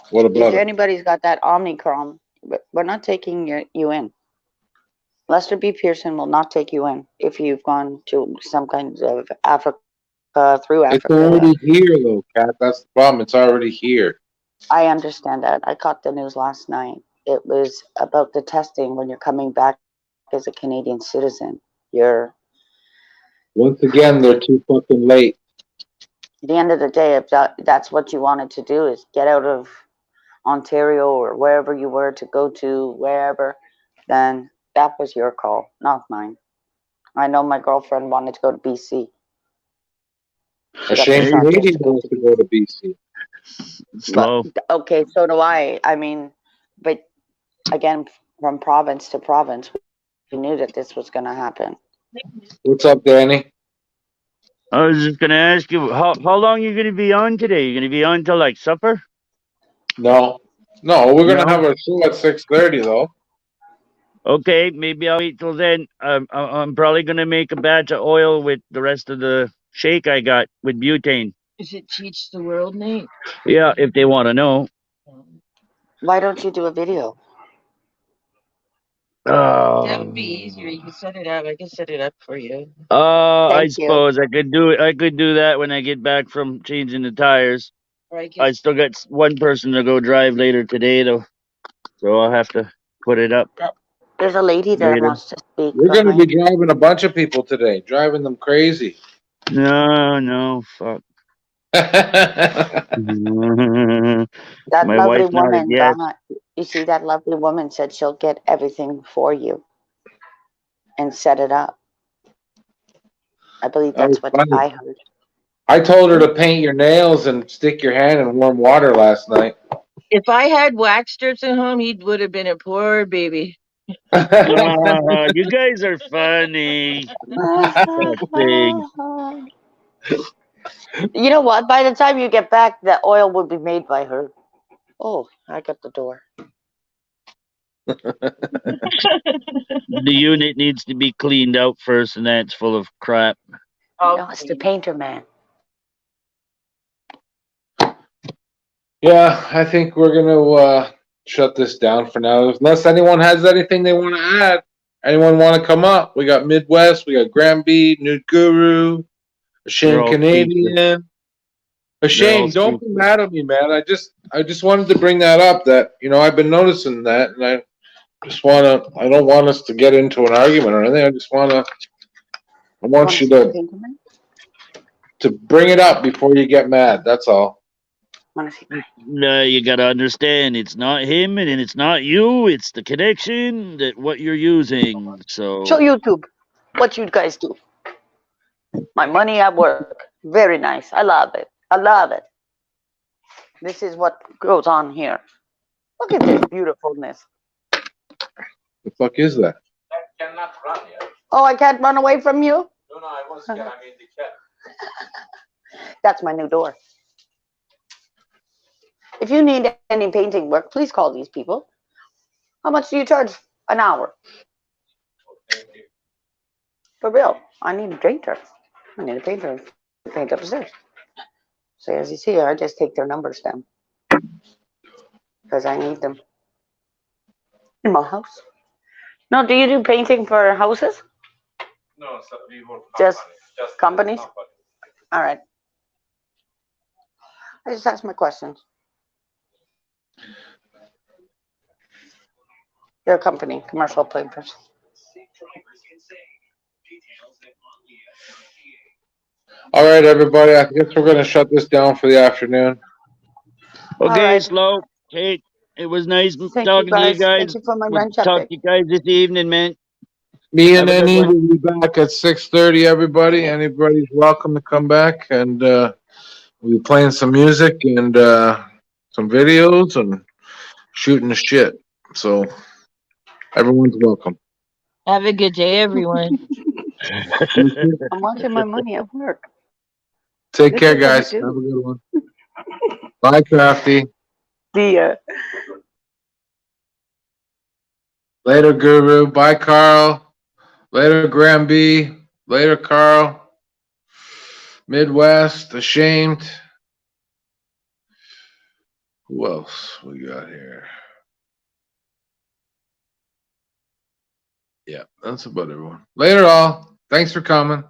What If about them? anybody's got that Omicron, we're not taking you in. Lester B. Pearson will not take you in if you've gone to some kind of Africa, through It's Africa. already here, though, Kat. That's the problem. It's already here. I understand that. I caught the news last night. It was about the testing when you're coming back as a Canadian citizen. You're, Once again, they're too fucking late. at the end of the day, if that's what you wanted to do, is get out of Ontario or wherever you were to go to, wherever, then that was your call, not mine. I know my girlfriend wanted to go to BC. A She got the shame shot Canadian yesterday. wants to go to BC. Slow. Okay, so do I. I mean, but again, from province to province, we knew that this was going to happen. What's up, Danny? I was just gonna ask you, how long you gonna be on today? You gonna be on till like supper? No. No, we're gonna No. have our show at 6:30 though. Okay, maybe I'll wait till then. I'm probably gonna make a batch of oil with the rest of the shake I got with butane. Does it teach the world, Nate? Yeah, if they want to know. Why don't you do a video? That would be easier. You can set it up. I can set it up for you. I Thank you. suppose I could do it. I could do that when I get back from changing the tires. Or I I can. still got one person to go drive later today, though, so I'll have to put it up There's a lady that later. wants to speak We're gonna be behind. driving a bunch of people today, driving them crazy. No, fuck. That My lovely wife's not a woman yes. behind. You see, that lovely woman said she'll get everything for you and set it up. I believe That was that's what funny. I heard. I told her to paint your nails and stick your hand in warm water last night. If I had wax strips at home, he would have been a poor baby. You guys are funny. Fuck's sake. You know what? By the time you get back, the oil will be made by her. Oh, I got the door. The unit needs to be cleaned out first, and that's full of crap. No, it's the painter man. Yeah, I think we're gonna shut this down for now. Unless anyone has anything they want to add. Anyone want to come up? We got Midwest, we got Granby, New Guru, a They're Shane all speakers. Canadian. A They're all Shane, don't be speakers. mad at me, man. I just wanted to bring that up. That I've been noticing that, and I don't want us to get into an argument or anything. I want you to bring it up before you get mad. That's all. No, you gotta understand, it's not him and it's not you. It's the connection that what you're using. So Show YouTube what you guys do. My money at work. Very nice. I love it. I love it. This is what goes on here. Look at this beautifulness. The fuck is that? Oh, I can't run away from you? No, I was scared. I mean, the cat. That's my new door. If you need any painting work, please call these people. How much do you charge an hour? For real. I need a painter. I need a painter. paint upstairs. So as you see, I just take their numbers down because I need them in my house. No, do you do painting for houses? No, so we work Just companies. companies? All right. I just asked my questions. Your company, commercial papers. All right, everybody. I guess we're going to shut this down for the afternoon. Okay, right. Slow. Hey, it was nice Thank you, talking to you guys. guys. Thank you for my We'll wrench talk epic. to you guys this evening, man. Me and Have a good Annie one. will be back at 6:30. Everybody, anybody's welcome to come back, and we'll be playing some music and some videos and shooting the shit. So everyone's welcome. Have a good day, everyone. I'm watching my money at work. Take This care, is what I guys. Have a do. good one. Bye, Crafty. See ya. Later, Guru. Bye, Carl. Later, Graham B. Later, Carl. Midwest. Ashamed. Who else we got here? Yeah, that's about everyone. Later, all. Thanks for coming.